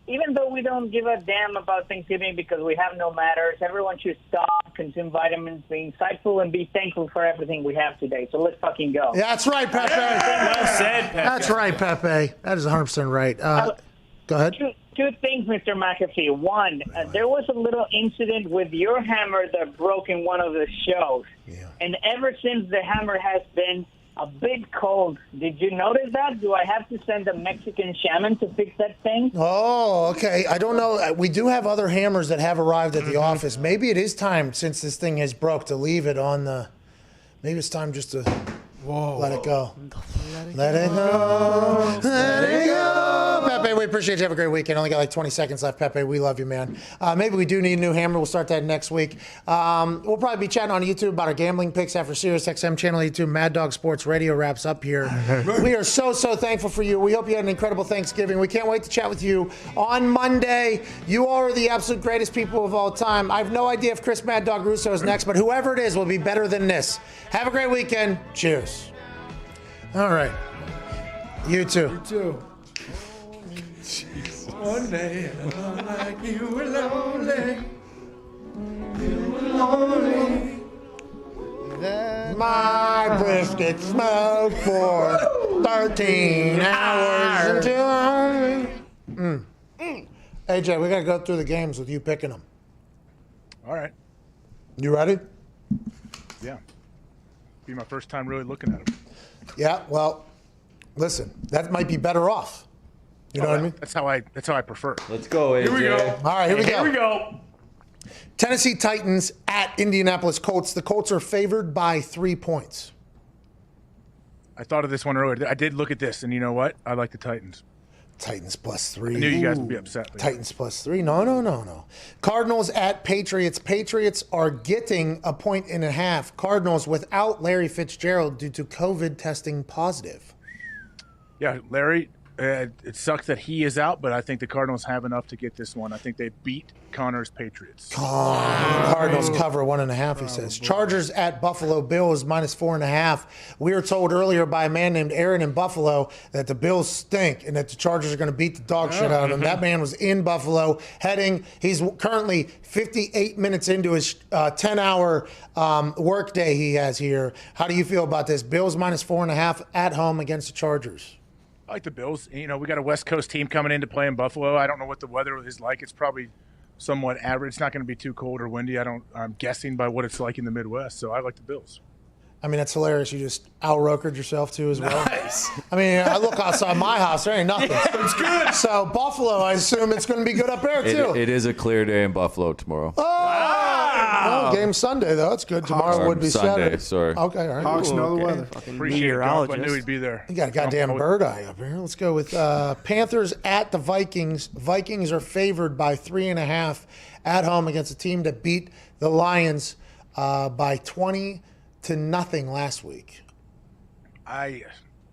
even though we don't give a damn about Thanksgiving because we have no matters, everyone should stop, consume vitamins, be insightful, and be thankful for everything we have today. So let's fucking go. Yeah, that's right, Pepe. Well said, Pepe. That's right, Pepe. That is 100% right. Go ahead. Two things, Mr. McAfee. One, there was a little incident with your hammer that broke in one of the shows. Yeah. And ever since, the hammer has been a bit cold. Did you notice that? Do I have to send a Mexican shaman to fix that thing? Oh, okay. I don't know. We do have other hammers that have arrived at the office. Maybe it is time, since this thing has broke, to leave it on the... Maybe it's time just to let it go. Let it go. Let it go. Pepe, we appreciate you. Have a great weekend. Only got like 20 seconds left, Pepe. We love you, man. Maybe we do need a new hammer. We'll start that next week. We'll probably be chatting on YouTube about our gambling picks after SiriusXM Channel 82 Mad Dog Sports Radio wraps up here. We are so thankful for you. We hope you had an incredible Thanksgiving. We can't wait to chat with you on Monday. You are the absolute greatest people of all time. I have no idea if Chris Mad Dog Russo is next, but whoever it is will be better than this. Have a great weekend. Cheers. All right. You too. You too. One day, like you were lonely. You were lonely. My brisket smoked for 13 hours until AJ, we got to go through the games with you picking them. All right. You ready? Yeah. Be my first time really looking at them. Yeah, well, listen, that might be better off. You know what I mean? That's how I prefer. Let's go, AJ. Here we go. All right, here we go. Here we go. Tennessee Titans at Indianapolis Colts. The Colts are favored by 3 points. I thought of this one earlier. I did look at this, and you know what? I like the Titans. Titans +3. I knew you guys would be upset. Titans +3. No. Cardinals at Patriots. Patriots are getting 1.5 points. Cardinals without Larry Fitzgerald due to COVID testing positive. Yeah, Larry, it sucks that he is out, but I think the Cardinals have enough to get this one. I think they beat Connor's Patriots. Cardinals cover 1.5, he says. Chargers at Buffalo Bills -4.5. We were told earlier by a man named Aaron in Buffalo that the Bills stink and that the Chargers are going to beat the dog shit out of them. That man was in Buffalo he's currently 58 minutes into his 10-hour work day he has here. How do you feel about this? Bills -4.5 at home against the Chargers. I like the Bills. We got a West Coast team coming in to play in Buffalo. I don't know what the weather is like. It's probably somewhat average. It's not going to be too cold or windy. I'm guessing by what it's like in the Midwest. So I like the Bills. I mean, that's hilarious. You just out-rokered yourself, too, as well. Nice. I mean, I look outside my house. There ain't nothing. It's good. So, Buffalo, I assume it's going to be good up there, too. It is a clear day in Buffalo tomorrow. Oh, game Sunday, though. That's good. Tomorrow would be Sunday, Saturday. sorry. Okay, all right. Hawks know the weather. Appreciate it. I knew he'd be there. You got a goddamn bird eye up here. Let's go with Panthers at the Vikings. Vikings are favored by 3.5 at home against a team that beat the Lions by 20-0 last week.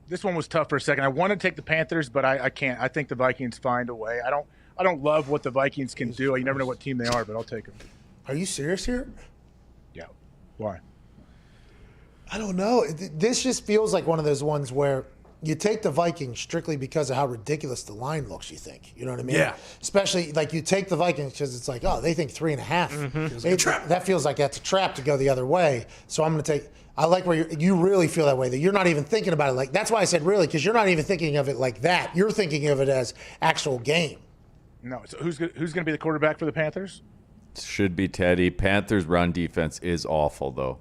This one was tough for a second. I want to take the Panthers, but I can't. I think the Vikings find a way. I don't love what the Vikings can do. You never know what team they are, but I'll take them. Are you serious here? Yeah. Why? I don't know. This just feels like one of those ones where you take the Vikings strictly because of how ridiculous the line looks, you think. You know what I mean? Yeah. Especially, like, you take the Vikings because it's like, oh, they think 3.5. That feels like that's a trap to go the other way. So I'm going to take – I like where you really feel that way, that you're not even thinking about it like – that's why I said really, because you're not even thinking of it like that. You're thinking of it as actual game. No. So who's going to be the quarterback for the Panthers? Should be Teddy. Panthers' run defense is awful, though.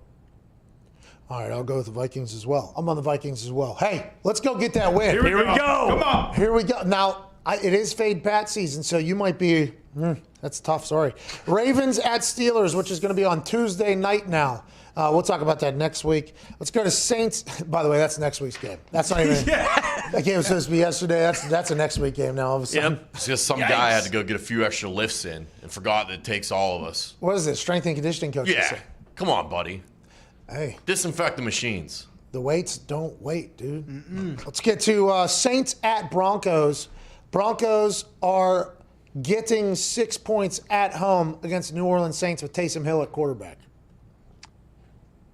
All right, I'll go with the Vikings as well. I'm on the Vikings as well. Hey, let's go get that win. Here we go. Come on. Here we go. Now, it is Fade Pat season, so you might be that's tough, sorry. Ravens at Steelers, which is going to be on Tuesday night now. We'll talk about that next week. Let's go to Saints. By the way, that's next week's game. That's not even. That game was supposed to be yesterday. That's a next week game now. All of a sudden. It's because some guy had to go get a few extra lifts in and forgot that it takes all of us. What is this? Strength and conditioning coach? Yeah. Come on, buddy. Hey. Disinfect the machines. The weights don't wait, dude. Let's get to Saints at Broncos. Broncos are getting 6 points at home against New Orleans Saints with Taysom Hill at quarterback.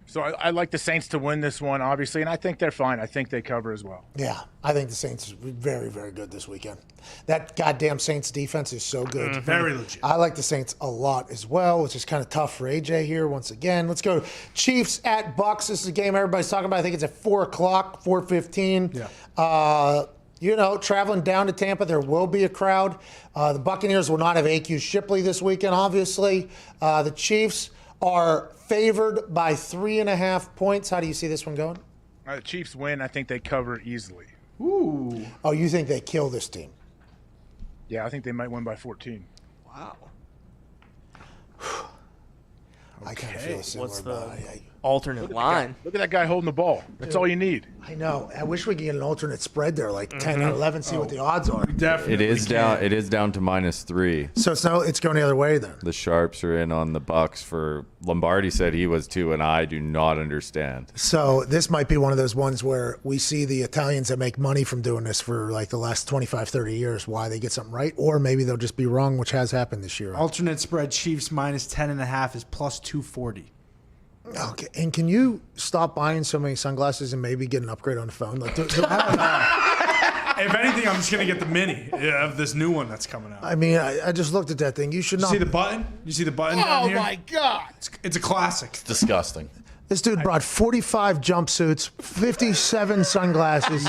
So I like the Saints to win this one, obviously, and I think they're fine. I think they cover as well. Yeah, I think the Saints are very, very good this weekend. That goddamn Saints defense is so good. Very legit. I like the Saints a lot as well, which is kind of tough for AJ here once again. Let's go Chiefs at Bucks. This is a game everybody's talking about. I think it's at 4 o'clock, 4:15. Yeah. Traveling down to Tampa, there will be a crowd. The Buccaneers will not have AQ Shipley this weekend, obviously. The Chiefs are favored by 3.5 points. How do you see this one going? The Chiefs win. I think they cover easily. Ooh. Oh, you think they kill this team? Yeah, I think they might win by 14. Wow. I kind of feel similar. What's the alternate line? Look at that guy holding the ball. That's all you need. I know. I wish we could get an alternate spread there, like 10 or 11, see what the odds are. Definitely. It is down. It is down to -3. So it's going the other way then. The sharps are in on the Bucks. For Lombardi said he was too, and I do not understand. So this might be one of those ones where we see the Italians that make money from doing this for like the last 25, 30 years, why they get something right, or maybe they'll just be wrong, which has happened this year. Alternate spread Chiefs -10.5 is +240. Okay, and can you stop buying so many sunglasses and maybe get an upgrade on the phone? Like, If anything, I'm just gonna get the mini of this new one that's coming out. I mean, I just looked at that thing. You should You not see the button? You see the button down here? Oh my God! It's a classic. It's disgusting. This dude brought 45 jumpsuits, 57 sunglasses.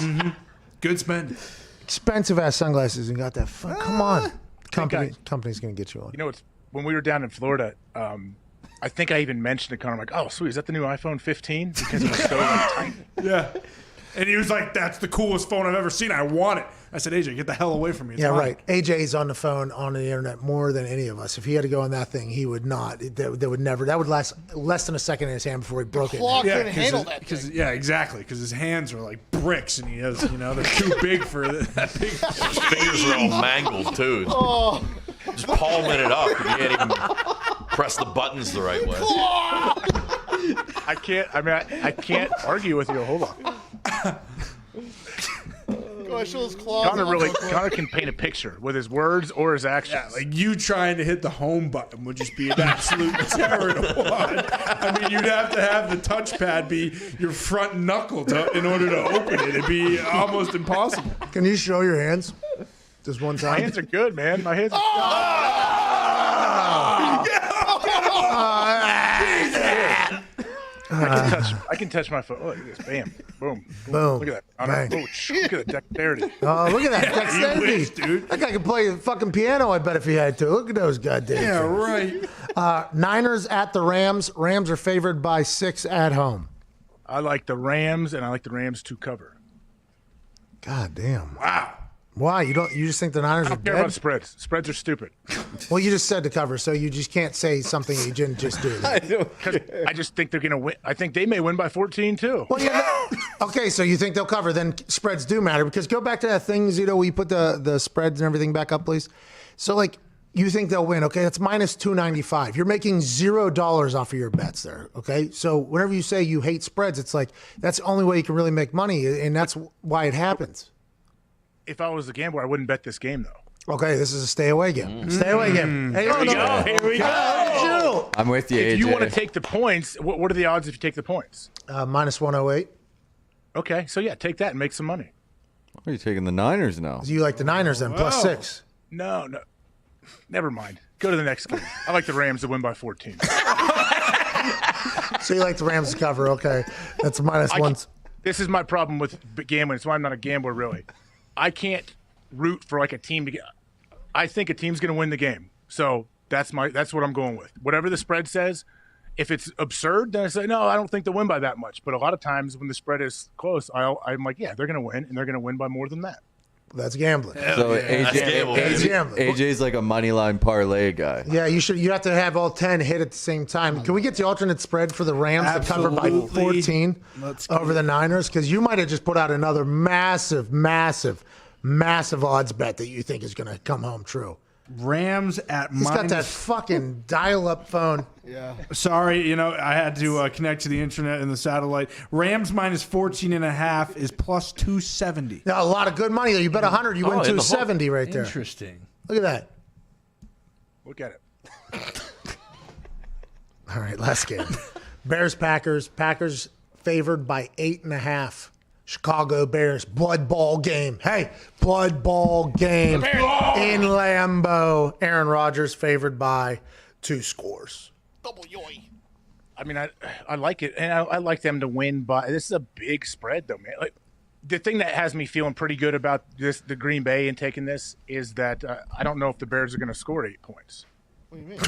Good spend. Expensive ass sunglasses and got that. Come on, company's gonna get you on. You know, it's when we were down in Florida. I think I even mentioned to Connor, I'm like, oh, sweet, is that the new iPhone 15? Because it was so tiny. Yeah. And he was like, that's the coolest phone I've ever seen. I want it. I said, AJ, get the hell away from me. It's Yeah, mine." right. AJ's on the phone, on the internet more than any of us. If he had to go on that thing, he would not. That would never. That would last less than a second in his hand before he broke it. Claw couldn't 'cause handle it- that 'cause- thing. Yeah, exactly. Because his hands are like bricks, and he has, they're too big for that big. His fingers are all mangled too. Oh. Just palming it up. You can't even press the buttons the right way. I can't argue with you. Hold on. Gosh, those claws. Connor can paint a picture with his words or his actions. Yeah, like you trying to hit the home button would just be an absolute terror to watch. I mean, you'd have to have the touchpad be your front knuckle in order to open it. It'd be almost impossible. Can you show your hands? Just one time. My hands are good, man. My hands are I can touch my foot. Look at this. Bam. Boom. Boom. Look at that. Bang. Look at the dexterity. Oh, look at that dexterity, You wish, dude. That guy could play the fucking piano. I bet if he had to. Look at those goddamn. Yeah, things. right. Niners at the Rams. Rams are favored by 6 at home. I like the Rams, and I like the Rams to cover. God damn. Wow. Why? You just think the Niners I are don't care about dead? spreads. Spreads are stupid. Well, you just said to cover, so you just can't say something you didn't just do. I just think they're going to win. I think they may win by 14 too. Well, okay, so you think they'll cover? Then spreads do matter because go back to that thing, Zito, where you put the spreads and everything back up, please. So, like, you think they'll win? Okay, that's -295. You're making $0 off of your bets there. Okay, so whenever you say you hate spreads, it's like that's the only way you can really make money, and that's why it happens. If I was a gambler, I wouldn't bet this game though. Okay, this is a stay away game. Stay away game. Hey, Here we go. Here we go. I'm with you, If you AJ. want to take the points, what are the odds if you take the points? -108. Okay, so yeah, take that and make some money. Are you taking the Niners now? You like the Niners then, +6. No. Never mind. Go to the next game. I like the Rams to win by 14. So you like the Rams to cover? Okay, that's -1. This is my problem with gambling. It's why I'm not a gambler, really. I can't root for like a team to get. I think a team's going to win the game, so that's what I'm going with. Whatever the spread says, if it's absurd, then I say no. I don't think they'll win by that much. But a lot of times when the spread is close, I'm like, yeah, they're going to win, and they're going to win by more than that. That's gambling. So AJ's like a money line parlay guy. Yeah, you have to have all 10 hit at the same time. Can we get the alternate spread for the Rams to cover by 14 over the Niners? Because you might have just put out another massive odds bet that you think is going to come home true. Rams at He's got that fucking dial-up phone. Yeah. Sorry, I had to connect to the internet and the satellite. Rams minus 14.5 is plus 270. Yeah, a lot of good money there. You bet 100, you win 270 right there. Interesting. Look at that. Look at it. All right, last game. Bears-Packers. Packers favored by 8.5. Chicago Bears, blood ball game. Hey, blood ball game in Lambeau. Aaron Rodgers favored by 2 scores. I mean, I like it, and I like them to win, but this is a big spread, though, man. Like, the thing that has me feeling pretty good about the Green Bay and taking this is that I don't know if the Bears are going to score 8 points. What do you mean?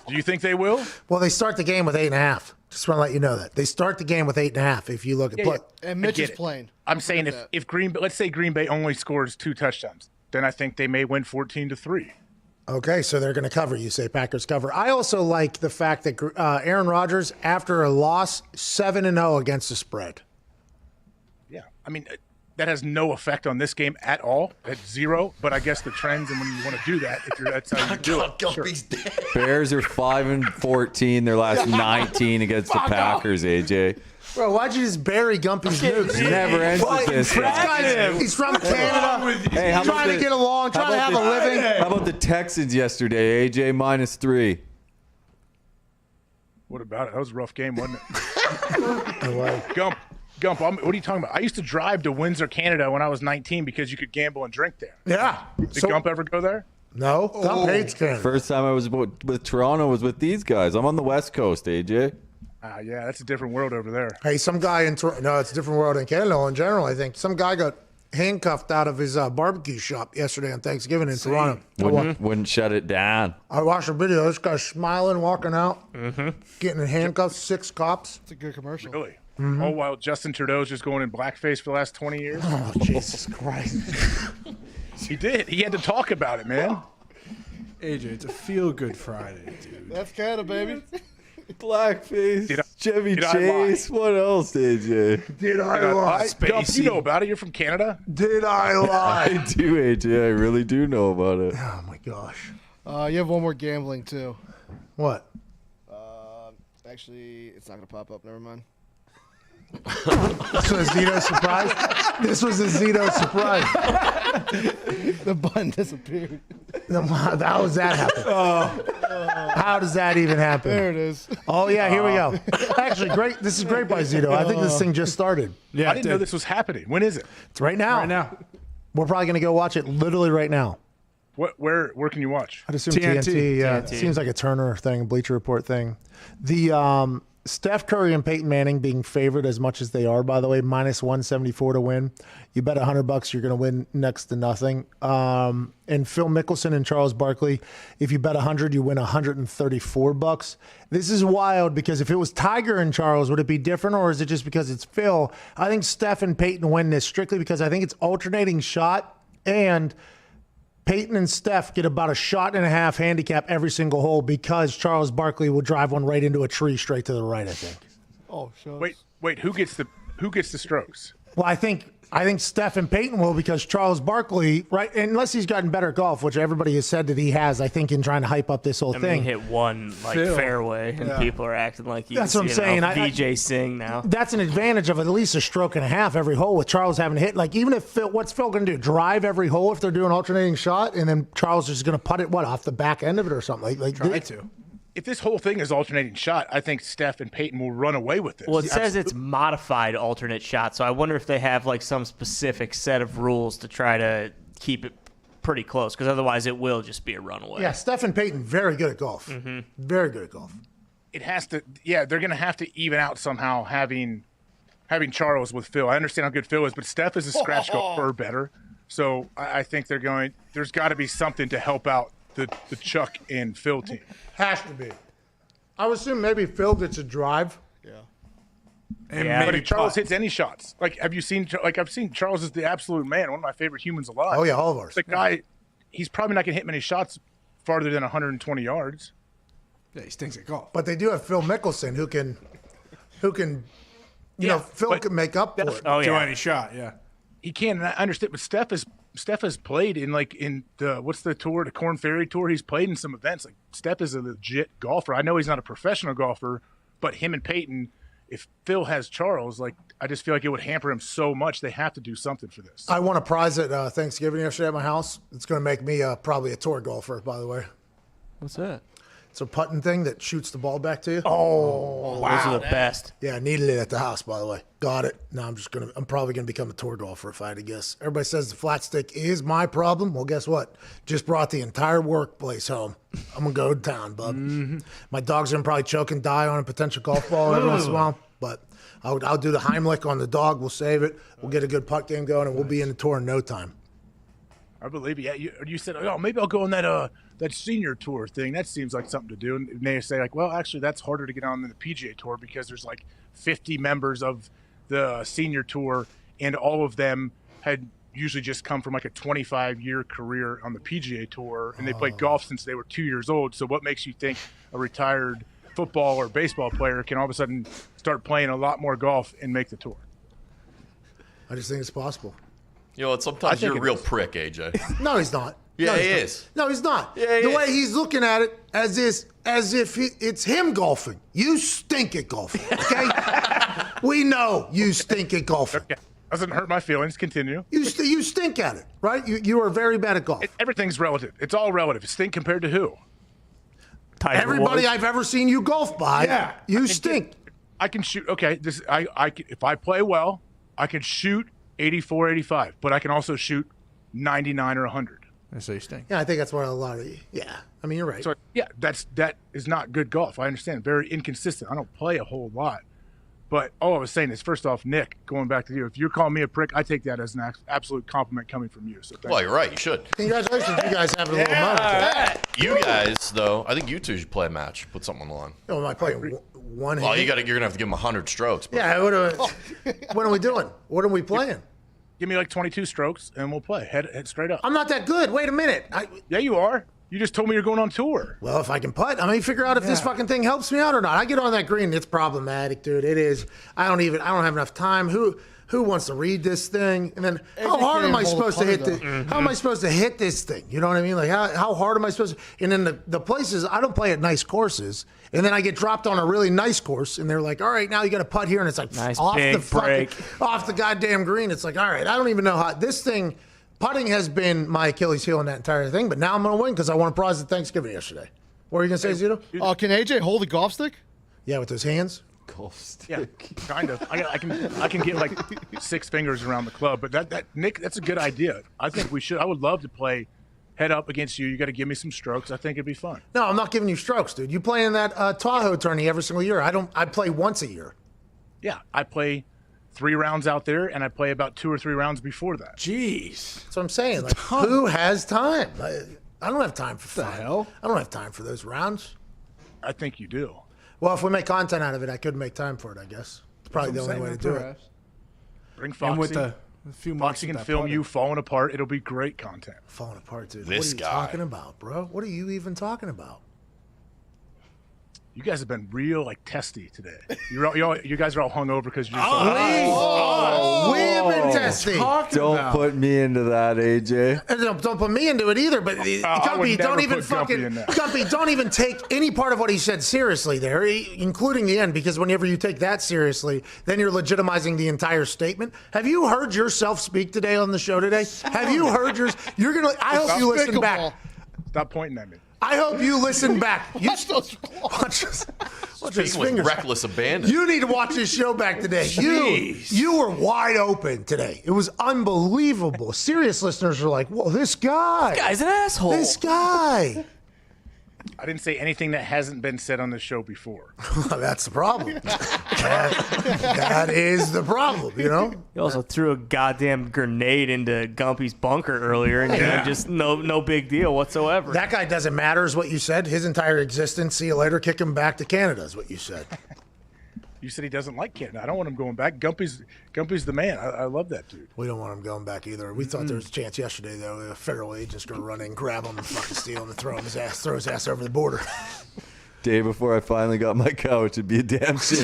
Do you think they will? Well, they start the game with 8.5. Just want to let you know that they start the game with 8.5. If you look at and Mitch is playing. I'm saying if let's say Green Bay only scores 2 touchdowns, then I think they may win 14-3. Okay, so they're going to cover. You say Packers cover. I also like the fact that Aaron Rodgers, after a loss, 7-0 against the spread. Yeah, I mean that has no effect on this game at all. At 0. But I guess the trends, and when you want to do that, that's how you do it. Sure. Bears are 5-14. Their last 19 against the Packers. AJ. Bro, why'd you just bury Gumpy's nukes? He never ends with this. He's from Canada. Hey, He's trying to get along, trying to have a living. How about the Texans yesterday? AJ -3. What about it? That was a rough game, wasn't it? Gump, what are you talking about? I used to drive to Windsor, Canada when I was 19 because you could gamble and drink there. Yeah. Did Gump ever go there? No. Gump hates Canada. First time I was with Toronto was with these guys. I'm on the West Coast, AJ. Yeah, that's a different world over there. Hey, some guy in Toronto. No, it's a different world in Canada in general, I think. Some guy got handcuffed out of his barbecue shop yesterday on Thanksgiving in Toronto. Wouldn't shut it down. I watched a video. This guy's smiling, walking out, getting in handcuffs, 6 cops. It's a good commercial. Really? All while Justin Trudeau's just going in blackface for the last 20 years? Oh, Jesus Christ. He did. He had to talk about it, man. AJ, it's a feel-good Friday, dude. That's Canada, baby. Blackface, Chevy Chase. What else, AJ? Did I lie? Gump, you know about it. You're from Canada. Did I lie? I do, AJ. I really do know about it. Oh, my gosh. You have one more gambling, too. What? Actually, it's not going to pop up. Never mind. This was Zito's surprise? This was a Zito surprise. The button disappeared. How does that happen? How does that even happen? There it is. Oh, yeah, here we go. Actually, great. This is great by Zito. I think this thing just started. Yeah, I didn't know this was happening. When is it? It's right now. Right now. We're probably going to go watch it literally right now. Where can you watch? I'd assume TNT. Yeah, it seems like a Turner thing, Bleacher Report thing. The Steph Curry and Peyton Manning being favored as much as they are, by the way, minus 174 to win. You bet $100 you're going to win next to nothing. And Phil Mickelson and Charles Barkley, if you bet 100, you win $134. This is wild because if it was Tiger and Charles, would it be different, or is it just because it's Phil? I think Steph and Peyton win this strictly because I think it's alternating shot, and Peyton and Steph get about a shot and a half handicap every single hole because Charles Barkley will drive one right into a tree straight to the right, I think. Oh, sure. Wait, who gets the strokes? Well, I think Steph and Peyton will because Charles Barkley, right, unless he's gotten better at golf, which everybody has said that he has, I think, in trying to hype up this whole thing. He hit one fairway, and people are acting like he's That's what I'm saying. VJ Singh now. That's an advantage of at least a stroke and a half every hole with Charles having hit. Like, even if what's Phil going to do? Drive every hole if they're doing alternating shot, and then Charles is going to putt it, off the back end of it or something? Like Try to. If this whole thing is alternating shot, I think Steph and Peyton will run away with this. Well, it says it's modified alternate shot, so I wonder if they have like some specific set of rules to try to keep it pretty close, because otherwise it will just be a runaway. Yeah, Steph and Peyton, very good at golf. Very good at golf. It has to. Yeah, they're going to have to even out somehow having Charles with Phil. I understand how good Phil is, but Steph is a scratch golfer better. So I think there's got to be something to help out the Chuck and Phil team. Has to be. I would assume maybe Phil gets a drive. Yeah. And Yeah. But maybe if Charles putt. hits any shots, like have you seen? Like I've seen Charles is the absolute man, one of my favorite humans alive. Oh yeah, all of ours. The guy, he's probably not going to hit many shots farther than 120 yards. Yeah, he stinks at golf. But they do have Phil Mickelson who can, you know, Phil can make up for it. Oh Do yeah. any shot, yeah. He can, and I understand. But Steph has played in the what's the tour, the Corn Ferry Tour. He's played in some events. Like Steph is a legit golfer. I know he's not a professional golfer, but him and Peyton, if Phil has Charles, like I just feel like it would hamper him so much. They have to do something for this. I won a prize at Thanksgiving yesterday at my house. It's going to make me probably a tour golfer, by the way. What's that? It's a putting thing that shoots the ball back to you. Oh, wow. Those are the best. Yeah, I needed it at the house, by the way. Got it. Now I'm probably gonna become a tour golfer if I had to guess. Everybody says the flat stick is my problem. Well, guess what? Just brought the entire workplace home. I'm gonna go to town, bub. My dog's gonna probably choke and die on a potential golf ball every once in a while, but I'll do the Heimlich on the dog. We'll save it. We'll get a good putt game going, and we'll be in the tour in no time. I believe you. Yeah, you said, oh, maybe I'll go on that senior tour thing. That seems like something to do. And they say like, well, actually, that's harder to get on than the PGA Tour because there's like 50 members of the senior tour, and all of them had usually just come from like a 25-year career on the PGA Tour, and they played golf since they were 2 years old. So what makes you think a retired football or baseball player can all of a sudden start playing a lot more golf and make the tour? I just think it's possible. You know what? Sometimes you're a real prick, AJ. No, he's not. Yeah, no, he he's not. is. No, he's not. Yeah, he the is. way he's looking at it as if it's him golfing. You stink at golfing, okay? We know you stink at golfing. Okay. Doesn't hurt my feelings. Continue. You stink at it, right? You are very bad at golf. Everything's relative. It's all relative. Stink compared to who? Everybody I've ever seen you golf by, you stink. I can shoot. Okay, if I play well, I can shoot 84, 85, but I can also shoot 99 or 100. So you stink. Yeah, I think that's what a lot of you. Yeah, I mean, you're right. So yeah, that is not good golf. I understand. Very inconsistent. I don't play a whole lot. But all I was saying is, first off, Nick, going back to you, if you're calling me a prick, I take that as an absolute compliment coming from you. So Well, you're right. You should. Congratulations, you guys having a little moment. You guys, though, I think you two should play a match. Put something on the line. Oh, am I playing one? Well, you're gonna have to give him 100 strokes. But. Yeah. What are we doing? What are we playing? Give me like 22 strokes and we'll play. Head straight up. I'm not that good. Wait a minute. Yeah, you are. You just told me you're going on tour. Well, if I can putt, I may figure out if this fucking thing helps me out or not. I get on that green, it's problematic, dude. It is. I don't have enough time. Who wants to read this thing? And then how hard am I supposed to hit this? How am I supposed to hit this thing? You know what I mean? Like how hard am I supposed to? And then the places, I don't play at nice courses. And then I get dropped on a really nice course, and they're like, all right, now you got to putt here. And it's like, Nice off big off the goddamn green. It's like, all right, I don't even know how this thing. Putting has been my Achilles heel in that entire thing, but now I'm going to win because I won a prize at Thanksgiving yesterday. What were you going to say, Zito? Can AJ hold a golf stick? Yeah, with his hands. Golf stick. Yeah, kind of. I can get like 6 fingers around the club, but that Nick, that's a good idea. I think we should. I would love to play head up against you. You got to give me some strokes. I think it'd be fun. No, I'm not giving you strokes, dude. You play in that Tahoe tourney every single year. I play once a year. Yeah, I play 3 rounds out there, and I play about 2 or 3 rounds before that. Jeez. That's what I'm saying. Like, who has time? I don't have time for fun. The hell? I don't have time for those rounds. I think you do. Well, if we make content out of it, I could make time for it, I guess. It's probably the only way to do it. Bring Foxy. And with a few Foxy can film you falling apart. It'll be great content. Falling apart, dude. This what are you guy. talking about, bro? What are you even talking about? You guys have been real testy today. You guys are all hungover because you're. We have been testing. Don't put me into that, AJ. Don't put me into it either. But Gumpy, don't even Gumpy, don't even take any part of what he said seriously there, including the end, because whenever you take that seriously, then you're legitimizing the entire statement. Have you heard yourself speak today on the show today? Have you heard yours? I hope you listen back. Stop pointing at me. I hope you listen back. Watch those watch his Speaking with fingers. reckless abandon. You need to watch this show back today. You were wide open today. It was unbelievable. Serious listeners are like, "Whoa, this guy! This guy's an asshole. This guy." I didn't say anything that hasn't been said on this show before. That's the problem. that is the problem, you know? You also threw a goddamn grenade into Gumpy's bunker earlier, and just no big deal whatsoever. That guy doesn't matter is what you said. His entire existence, see you later, kick him back to Canada is what you said. You said he doesn't like Canada. I don't want him going back. Gumpy's the man. I love that dude. We don't want him going back either. We thought there was a chance yesterday, though. A federal agent's going to run in, grab him, and fucking steal him and throw his ass over the border. Day before I finally got my couch, it'd be a damn shame.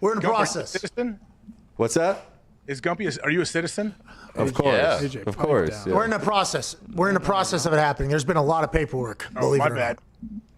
We're in the Gumpy, process. Citizen? What's that? Is Gumpy? Are you a citizen? Of course, of course. Yeah. We're in the process. We're in the process of it happening. There's been a lot of paperwork. Believe my it or bad.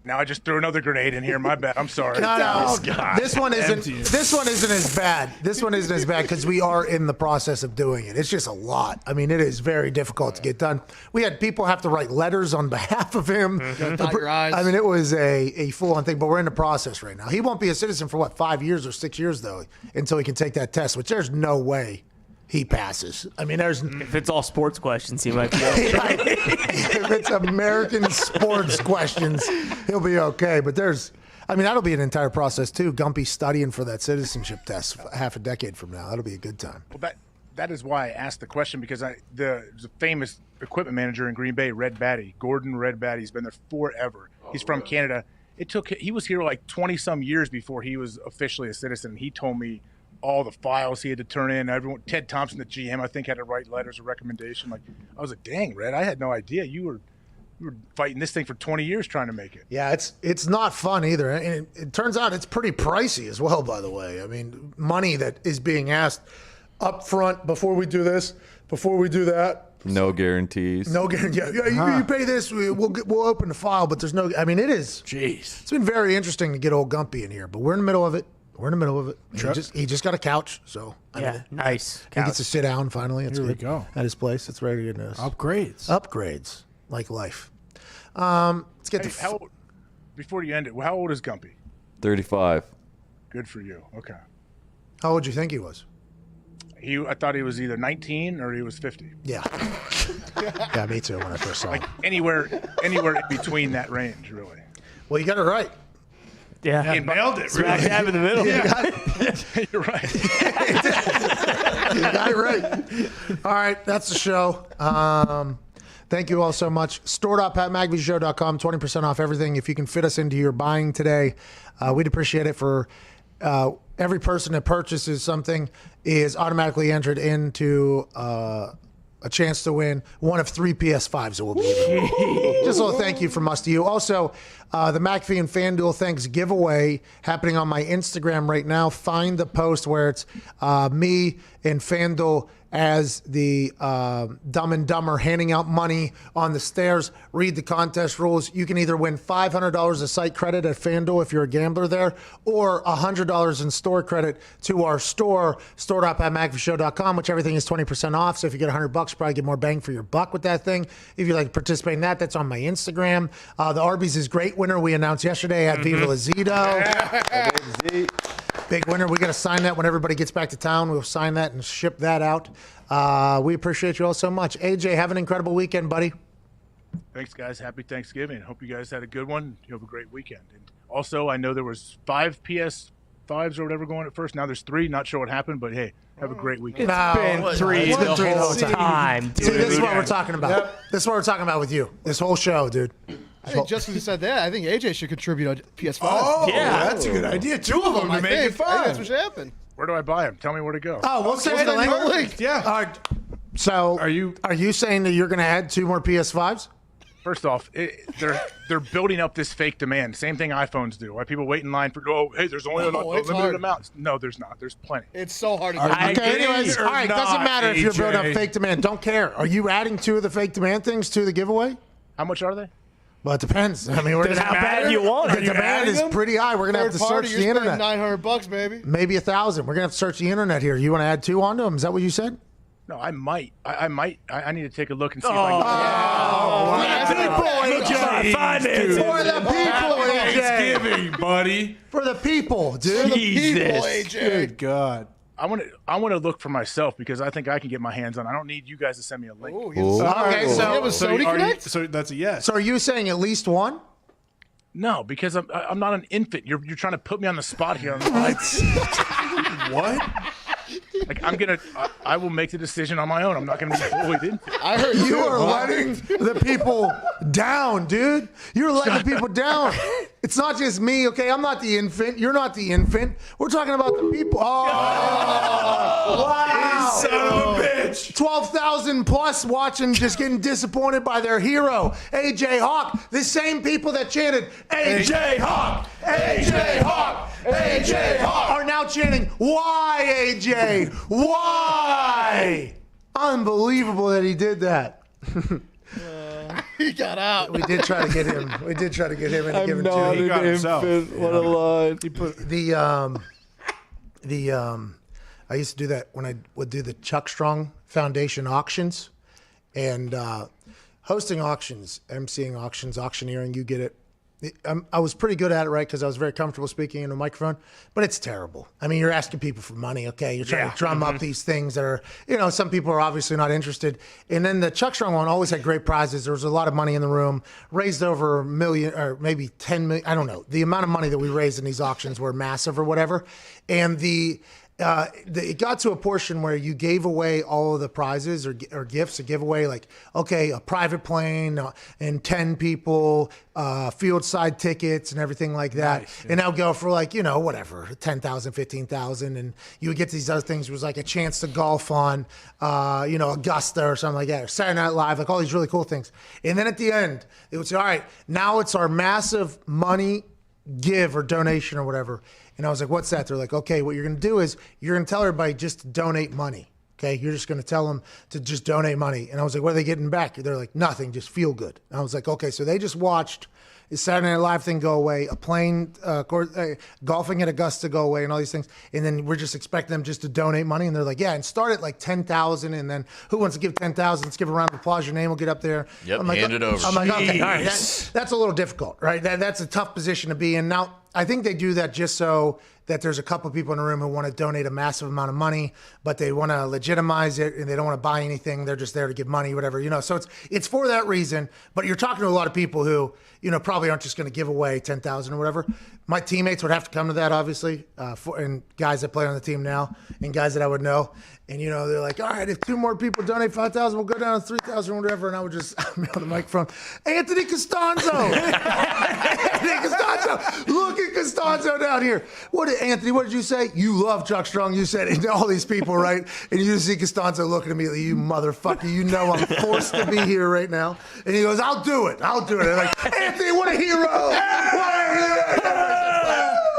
Now I just threw another grenade in here. My bad. I'm sorry. No. This one isn't. This one isn't as bad. This one isn't as bad because we are in the process of doing it. It's just a lot. I mean, it is very difficult to get done. We had people have to write letters on behalf of him. Dot your I's. I mean, it was a full-on thing. But we're in the process right now. He won't be a citizen for 5 years or 6 years though, until he can take that test. Which there's no way he passes. I mean, there's if it's all sports questions, he might be. If it's American sports questions, he'll be okay. But that'll be an entire process too. Gumpy studying for that citizenship test half a decade from now. That'll be a good time. Well, that is why I asked the question, because there's a famous equipment manager in Green Bay, Red Batty, Gordon Red Batty. He's been there forever. He's from Canada. He was here like 20 some years before he was officially a citizen. He told me all the files he had to turn in. Everyone, Ted Thompson, the GM, I think, had to write letters of recommendation. Like, I was like, dang, Red, I had no idea you were fighting this thing for 20 years trying to make it. Yeah, it's not fun either. And it turns out it's pretty pricey as well, by the way. I mean, money that is being asked up front before we do this, before we do that. No guarantees. No guarantee. Yeah, you pay this, we'll open the file, but there's no. I mean, it is. Jeez. It's been very interesting to get old Gumpy in here, but we're in the middle of it. Sure. He just got a couch, so nice. He gets to sit down finally. It's Here we good. go. At his place. It's ready to get upgrades like life. Let's get before you end it, how old is Gumpy? 35. Good for you. Okay. How old do you think he was? I thought he was either 19 or he was 50. Yeah. Yeah, me too. When I first saw him. Anywhere in between that range, really. Well, you got it right. Yeah, he nailed it. Smack dab in the middle. You're right. You got it right. All right, that's the show. Thank you all so much. Store.patmcafeeshow.com, 20% off everything. If you can fit us into your buying today, we'd appreciate it. For every person that purchases something is automatically entered into a chance to win one of 3 PS5s that will be given. Just a little thank you from us to you. Also, the McAfee and FanDuel Thanks giveaway happening on my Instagram right now. Find the post where it's me and FanDuel as the Dumb and Dumber handing out money on the stairs. Read the contest rules. You can either win $500 of site credit at FanDuel if you're a gambler there, or $100 in store credit to our store, store.patmcafeeshow.com, which everything is 20% off. So if you get $100, you probably get more bang for your buck with that thing. If you'd like to participate in that, that's on my Instagram. The Arby's is Great winner we announced yesterday at Viva La Zito. Big winner. We got to sign that when everybody gets back to town. We'll sign that and ship that out. We appreciate you all so much. AJ, have an incredible weekend, buddy. Thanks, guys. Happy Thanksgiving. Hope you guys had a good one. You have a great weekend. And also, I know there was 5 PS5s or whatever going at first. Now there's 3. Not sure what happened, but hey, have a great weekend. It's been 3 the whole time, dude. See, this is what we're talking about. Yep. This is what we're talking about with you. This whole show, dude. I think just as you said that, I think AJ should contribute a PS5. Oh, yeah, that's a good idea. 2 of them to make it 5. I think that's what should happen. Where do I buy them? Tell me where to go. Oh, we'll send you the link. Yeah. So, are you saying that you're going to add 2 more PS5s? First off, they're building up this fake demand. Same thing iPhones do. Why people wait in line for? Oh, hey, there's only a limited amount. No, there's not. There's plenty. It's so hard to get. Okay, anyways, all right. Doesn't matter if you're building up fake demand. Don't care. Are you adding 2 of the fake demand things to the giveaway? How much are they? Well, it depends. I mean, how bad you want it. The demand is pretty high. We're gonna have to search the internet. $900, baby. Maybe 1,000. We're gonna have to search the internet here. You want to add 2 onto them? Is that what you said? No, I might. I might. I need to take a look and see if I can. For the people, AJ. Thanksgiving, buddy. For the people, dude. Jesus. AJ. Good God. I want to look for myself because I think I can get my hands on it. I don't need you guys to send me a link. Okay, so that's a yes. So are you saying at least 1? No, because I'm not an infant. You're trying to put me on the spot here. What? Like I will make the decision on my own. I'm not gonna be bullied into it. I heard you are letting the people down, dude. You're letting the people down. It's not just me, okay? I'm not the infant. You're not the infant. We're talking about the people. Oh, wow. Son of a bitch. 12,000 plus watching, just getting disappointed by their hero, AJ Hawk. The same people that chanted, AJ Hawk, AJ Hawk, AJ Hawk, are now chanting, why, AJ? Why? Unbelievable that he did that. He got out. We did try to get him. We did try to get him and give him not two. an infant. What a line. He put I used to do that when I would do the Chuck Strong Foundation auctions, and hosting auctions, emceeing auctions, auctioneering. You get it. I was pretty good at it, right? Because I was very comfortable speaking in a microphone, but it's terrible. I mean, you're asking people for money, okay? You're trying to drum up these things that are, some people are obviously not interested. And then the Chuck Strong one always had great prizes. There was a lot of money in the room, raised over $1 million or maybe 10 million. I don't know. The amount of money that we raised in these auctions were massive or whatever. And it got to a portion where you gave away all of the prizes or gifts. A giveaway like, okay, a private plane and 10 people, field side tickets and everything like that. Nice, yeah. And I'll go for like, whatever, 10,000, 15,000. And you would get these other things. It was like a chance to golf on, Augusta or something like that, or Saturday Night Live, like all these really cool things. And then at the end, it would say, all right, now it's our massive money give or donation or whatever. And I was like, what's that? They're like, okay, what you're going to do is you're going to tell everybody just to donate money. Okay, you're just going to tell them to just donate money. And I was like, what are they getting back? They're like, nothing, just feel good. And I was like, okay, so they just watched the Saturday Night Live thing go away, a plane, golfing at Augusta go away, and all these things. And then we're just expecting them just to donate money. And they're like, yeah, and start at like 10,000. And then who wants to give 10,000? Let's give a round of applause. Your name will get up there. Yep, I'm like, hand it over. I'm like, okay, all right, that's a little difficult, right? That's a tough position to be in. Now, I think they do that just so that there's a couple of people in the room who want to donate a massive amount of money, but they want to legitimize it and they don't want to buy anything. They're just there to give money, whatever, So it's for that reason. But you're talking to a lot of people who, probably aren't just going to give away 10,000 or whatever. My teammates would have to come to that, obviously, and guys that play on the team now and guys that I would know. And, they're like, all right, if 2 more people donate 5,000, we'll go down to 3,000 or whatever. And I would just be on the microphone. Anthony Costanzo. Anthony Costanzo. Look at Costanzo down here. Anthony, what did you say? You love Chuck Strong. You said, and all these people, right? And you just see Costanzo looking at me like, you motherfucker. I'm forced to be here right now. And he goes, I'll do it. And I'm like, Anthony, what a hero. What a hero.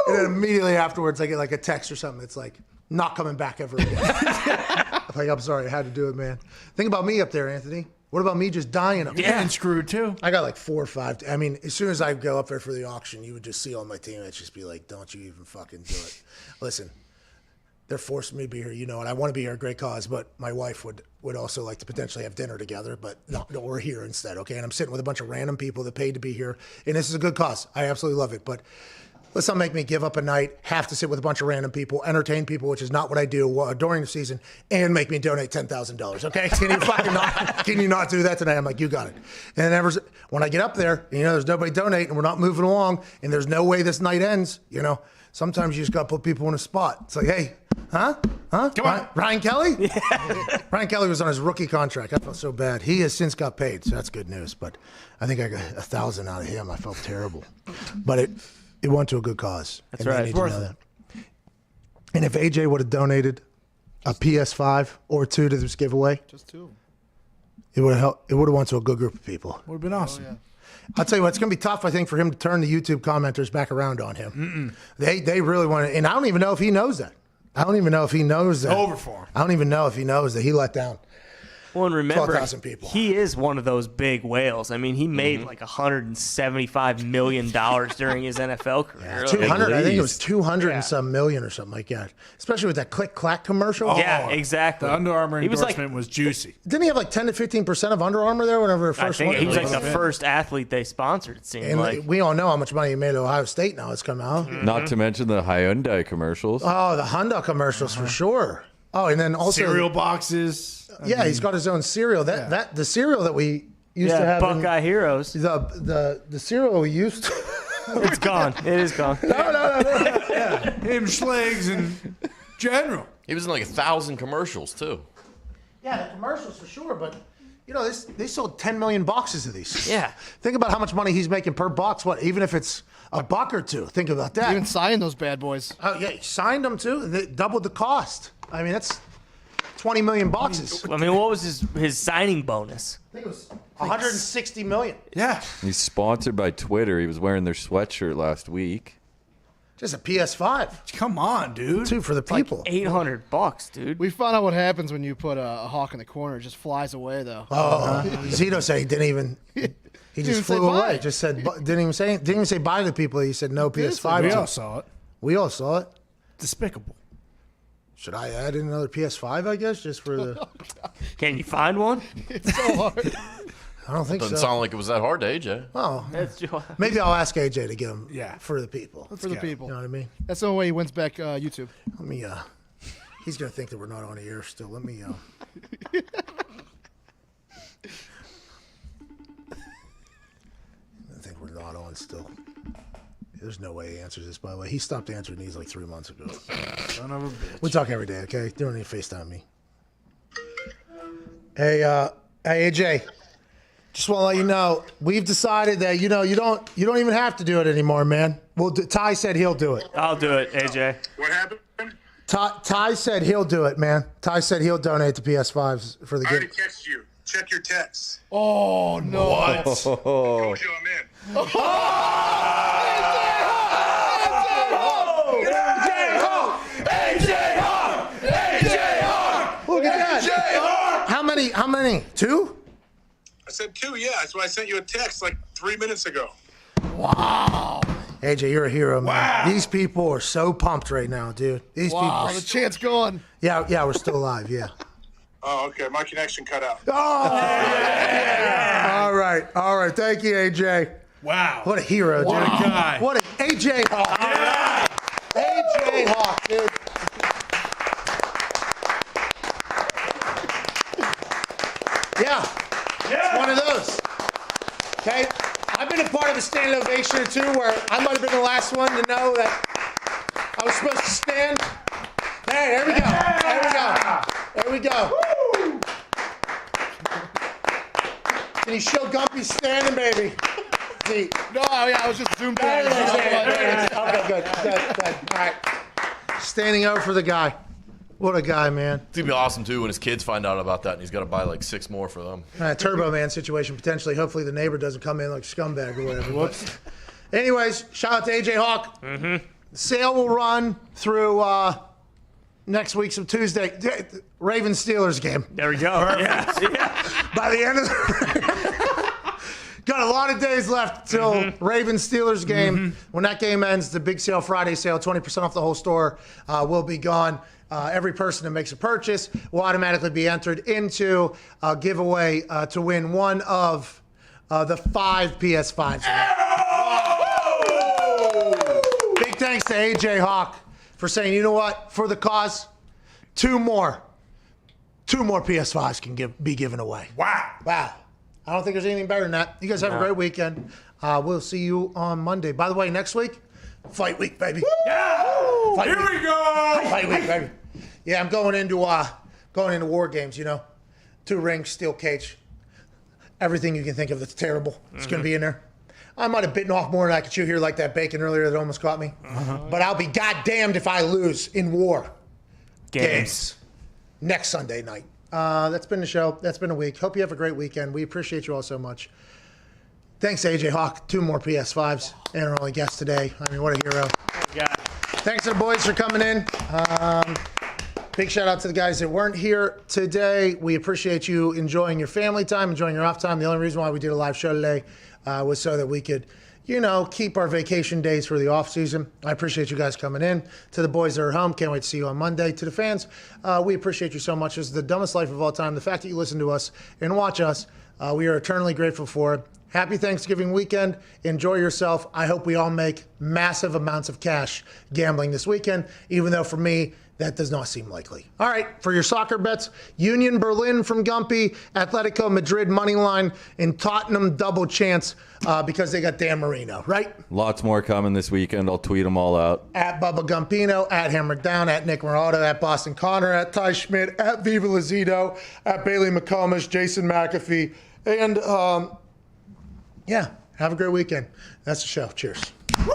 And then immediately afterwards, I get like a text or something. It's like, not coming back ever again. I'm like, I'm sorry, I had to do it, man. Think about me up there, Anthony. What about me just dying up there? Yeah, and screwed too. I got like 4 or 5. I mean, as soon as I go up there for the auction, you would just see all my teammates just be like, don't you even fucking do it. Listen, they're forcing me to be here, and I want to be here, a great cause, but my wife would also like to potentially have dinner together, but no, we're here instead, okay? And I'm sitting with a bunch of random people that paid to be here, and this is a good cause. I absolutely love it, but let's not make me give up a night, have to sit with a bunch of random people, entertain people, which is not what I do during the season, and make me donate $10,000, okay? Can you not do that tonight? I'm like, you got it. And when I get up there, there's nobody donating, and we're not moving along, and there's no way this night ends, sometimes you just got to put people in a spot. It's like, hey, huh? Come on. Ryan Kelly? Yeah. Ryan Kelly was on his rookie contract. I felt so bad. He has since got paid, so that's good news, but I think I got 1,000 out of him. I felt terrible. But it went to a good cause. That's right. It's worth it. And if AJ would have donated a PS5 or 2 to this giveaway, just 2, it would have went to a good group of people. Would have been awesome. Oh, yeah. I'll tell you what, it's going to be tough, I think, for him to turn the YouTube commenters back around on him. They really want to, and I don't even know if he knows that. Over for him. I don't even know if he knows that he let down. Well, and remember, 12,000 people. He is one of those big whales. I mean, he made like $175 million during his NFL career. 200, I think it was 200 and some million or something like that. Especially with that click clack commercial. Yeah, exactly. The Under Armour endorsement was juicy. Didn't he have like 10 to 15% of Under Armour there whenever it first went? He was like the first athlete they sponsored, it seemed like. We all know how much money he made at Ohio State now it's come out. Not to mention the Hyundai commercials. Oh, the Honda commercials for sure. Oh, and then also cereal boxes. Yeah, he's got his own cereal. That the cereal that we used to have. Buckeye Heroes. The cereal we used to It's gone. It is gone. No. Yeah. Him Schlegs in general. He was in like 1,000 commercials too. Yeah, the commercials for sure, but You know, they sold 10 million boxes of these. Yeah. Think about how much money he's making per box. What, even if it's a buck or two? Think about that. Even signed those bad boys. Oh yeah, he signed them too. They doubled the cost. I mean, that's 20 million boxes. I mean, what was his signing bonus? I think it was 160 million. Yeah. He's sponsored by Twitter. He was wearing their sweatshirt last week. Just a PS5. Come on, dude. Two for the people. $800, dude. We found out what happens when you put a hawk in the corner. It just flies away, though. Oh, Zito said he didn't even. He just flew away. Bye. Just said didn't even say bye to the people. He said no PS5. We all saw it. We all saw it. Despicable. Should I add in another PS5? I guess just for the. Can you find one? It's so hard. I don't think Doesn't so. sound like it was that hard to AJ. Oh, That's maybe I'll ask AJ to get him. Yeah. For the people. For the people. You know what I mean? That's the only way he wins back YouTube. Let me. He's gonna think that we're not on the air still. Let me. I think we're not on still. There's no way he answers this, by the way. He stopped answering these like 3 months ago. Son of a bitch. We talk every day, okay? Don't need to FaceTime me. Hey, AJ. Just want to let you know, we've decided that you don't even have to do it anymore, man. Well, Ty said he'll do it. I'll do it, AJ. What happened? Ty said he'll do it, man. Ty said he'll donate the PS5s for the I already game. texted you. Check your texts. Oh, no. What? Told you I'm in. Look at that. How many? 2? I said 2, yeah. That's why I sent you a text like 3 minutes ago. Wow. AJ, you're a hero, man. Wow. These people are so pumped right now, dude. These Wow, people. the chant's gone. Yeah, we're still alive, yeah. Oh, okay. My connection cut out. Oh, yeah. All right. Thank you, AJ. Wow. What a hero, dude. What a guy. What a AJ Hawk. Yeah. AJ Hawk, dude. Yeah. It's one of those. Okay? I've been a part of a standing ovation or two where I might have been the last one to know that I was supposed to stand. Hey, there we go. There we go. Can you show Gumpy standing, baby? No, yeah, I was just zoomed in. Okay, good. All right. Standing over for the guy. What a guy, man. It's going to be awesome, too, when his kids find out about that and he's got to buy like 6 more for them. Turbo Man situation, potentially. Hopefully the neighbor doesn't come in like scumbag or whatever. Whoops. Anyways, shout out to AJ Hawk. Mm-hmm. The sale will run through next week, some Tuesday. Ravens Steelers game. There we go. Yeah. By the end of the got a lot of days left till Ravens Steelers game. When that game ends, the big sale Friday sale, 20% off the whole store, will be gone. Every person that makes a purchase will automatically be entered into a giveaway to win one of the 5 PS5s. Big thanks to AJ Hawk for saying, you know what, for the cause, 2 more PS5s can be given away. Wow. I don't think there's anything better than that. You guys have a great weekend. We'll see you on Monday. By the way, next week, fight week, baby. Yeah! Fight Here week. we go! Fight week, baby. Yeah, I'm going into war games, 2 rings, steel cage. Everything you can think of that's terrible. It's going to be in there. I might have bitten off more than I could chew here like that bacon earlier that almost caught me. But I'll be goddamned if I lose in war games next Sunday night. That's been the show. That's been a week. Hope you have a great weekend. We appreciate you all so much. Thanks, AJ Hawk. 2 more PS5s and our only guest today. I mean, what a hero. Thanks to the boys for coming in. Big shout out to the guys that weren't here today. We appreciate you enjoying your family time, enjoying your off time. The only reason why we did a live show today was so that we could, keep our vacation days for the off season. I appreciate you guys coming in. To the boys that are home, can't wait to see you on Monday. To the fans, we appreciate you so much. This is the dumbest life of all time. The fact that you listen to us and watch us, we are eternally grateful for it. Happy Thanksgiving weekend. Enjoy yourself. I hope we all make massive amounts of cash gambling this weekend, even though for me, That does not seem likely. All right, for your soccer bets, Union Berlin from Gumpy, Atletico Madrid money line, and Tottenham double chance because they got Dan Marino, right? Lots more coming this weekend. I'll tweet them all out. At Bubba Gumpino, at Hammer Down, at Nick Morado, at Boston Connor, at Ty Schmidt, at Viva Lazito, at Bailey McComas, Jason McAfee, and yeah, have a great weekend. That's the show. Cheers. Woo!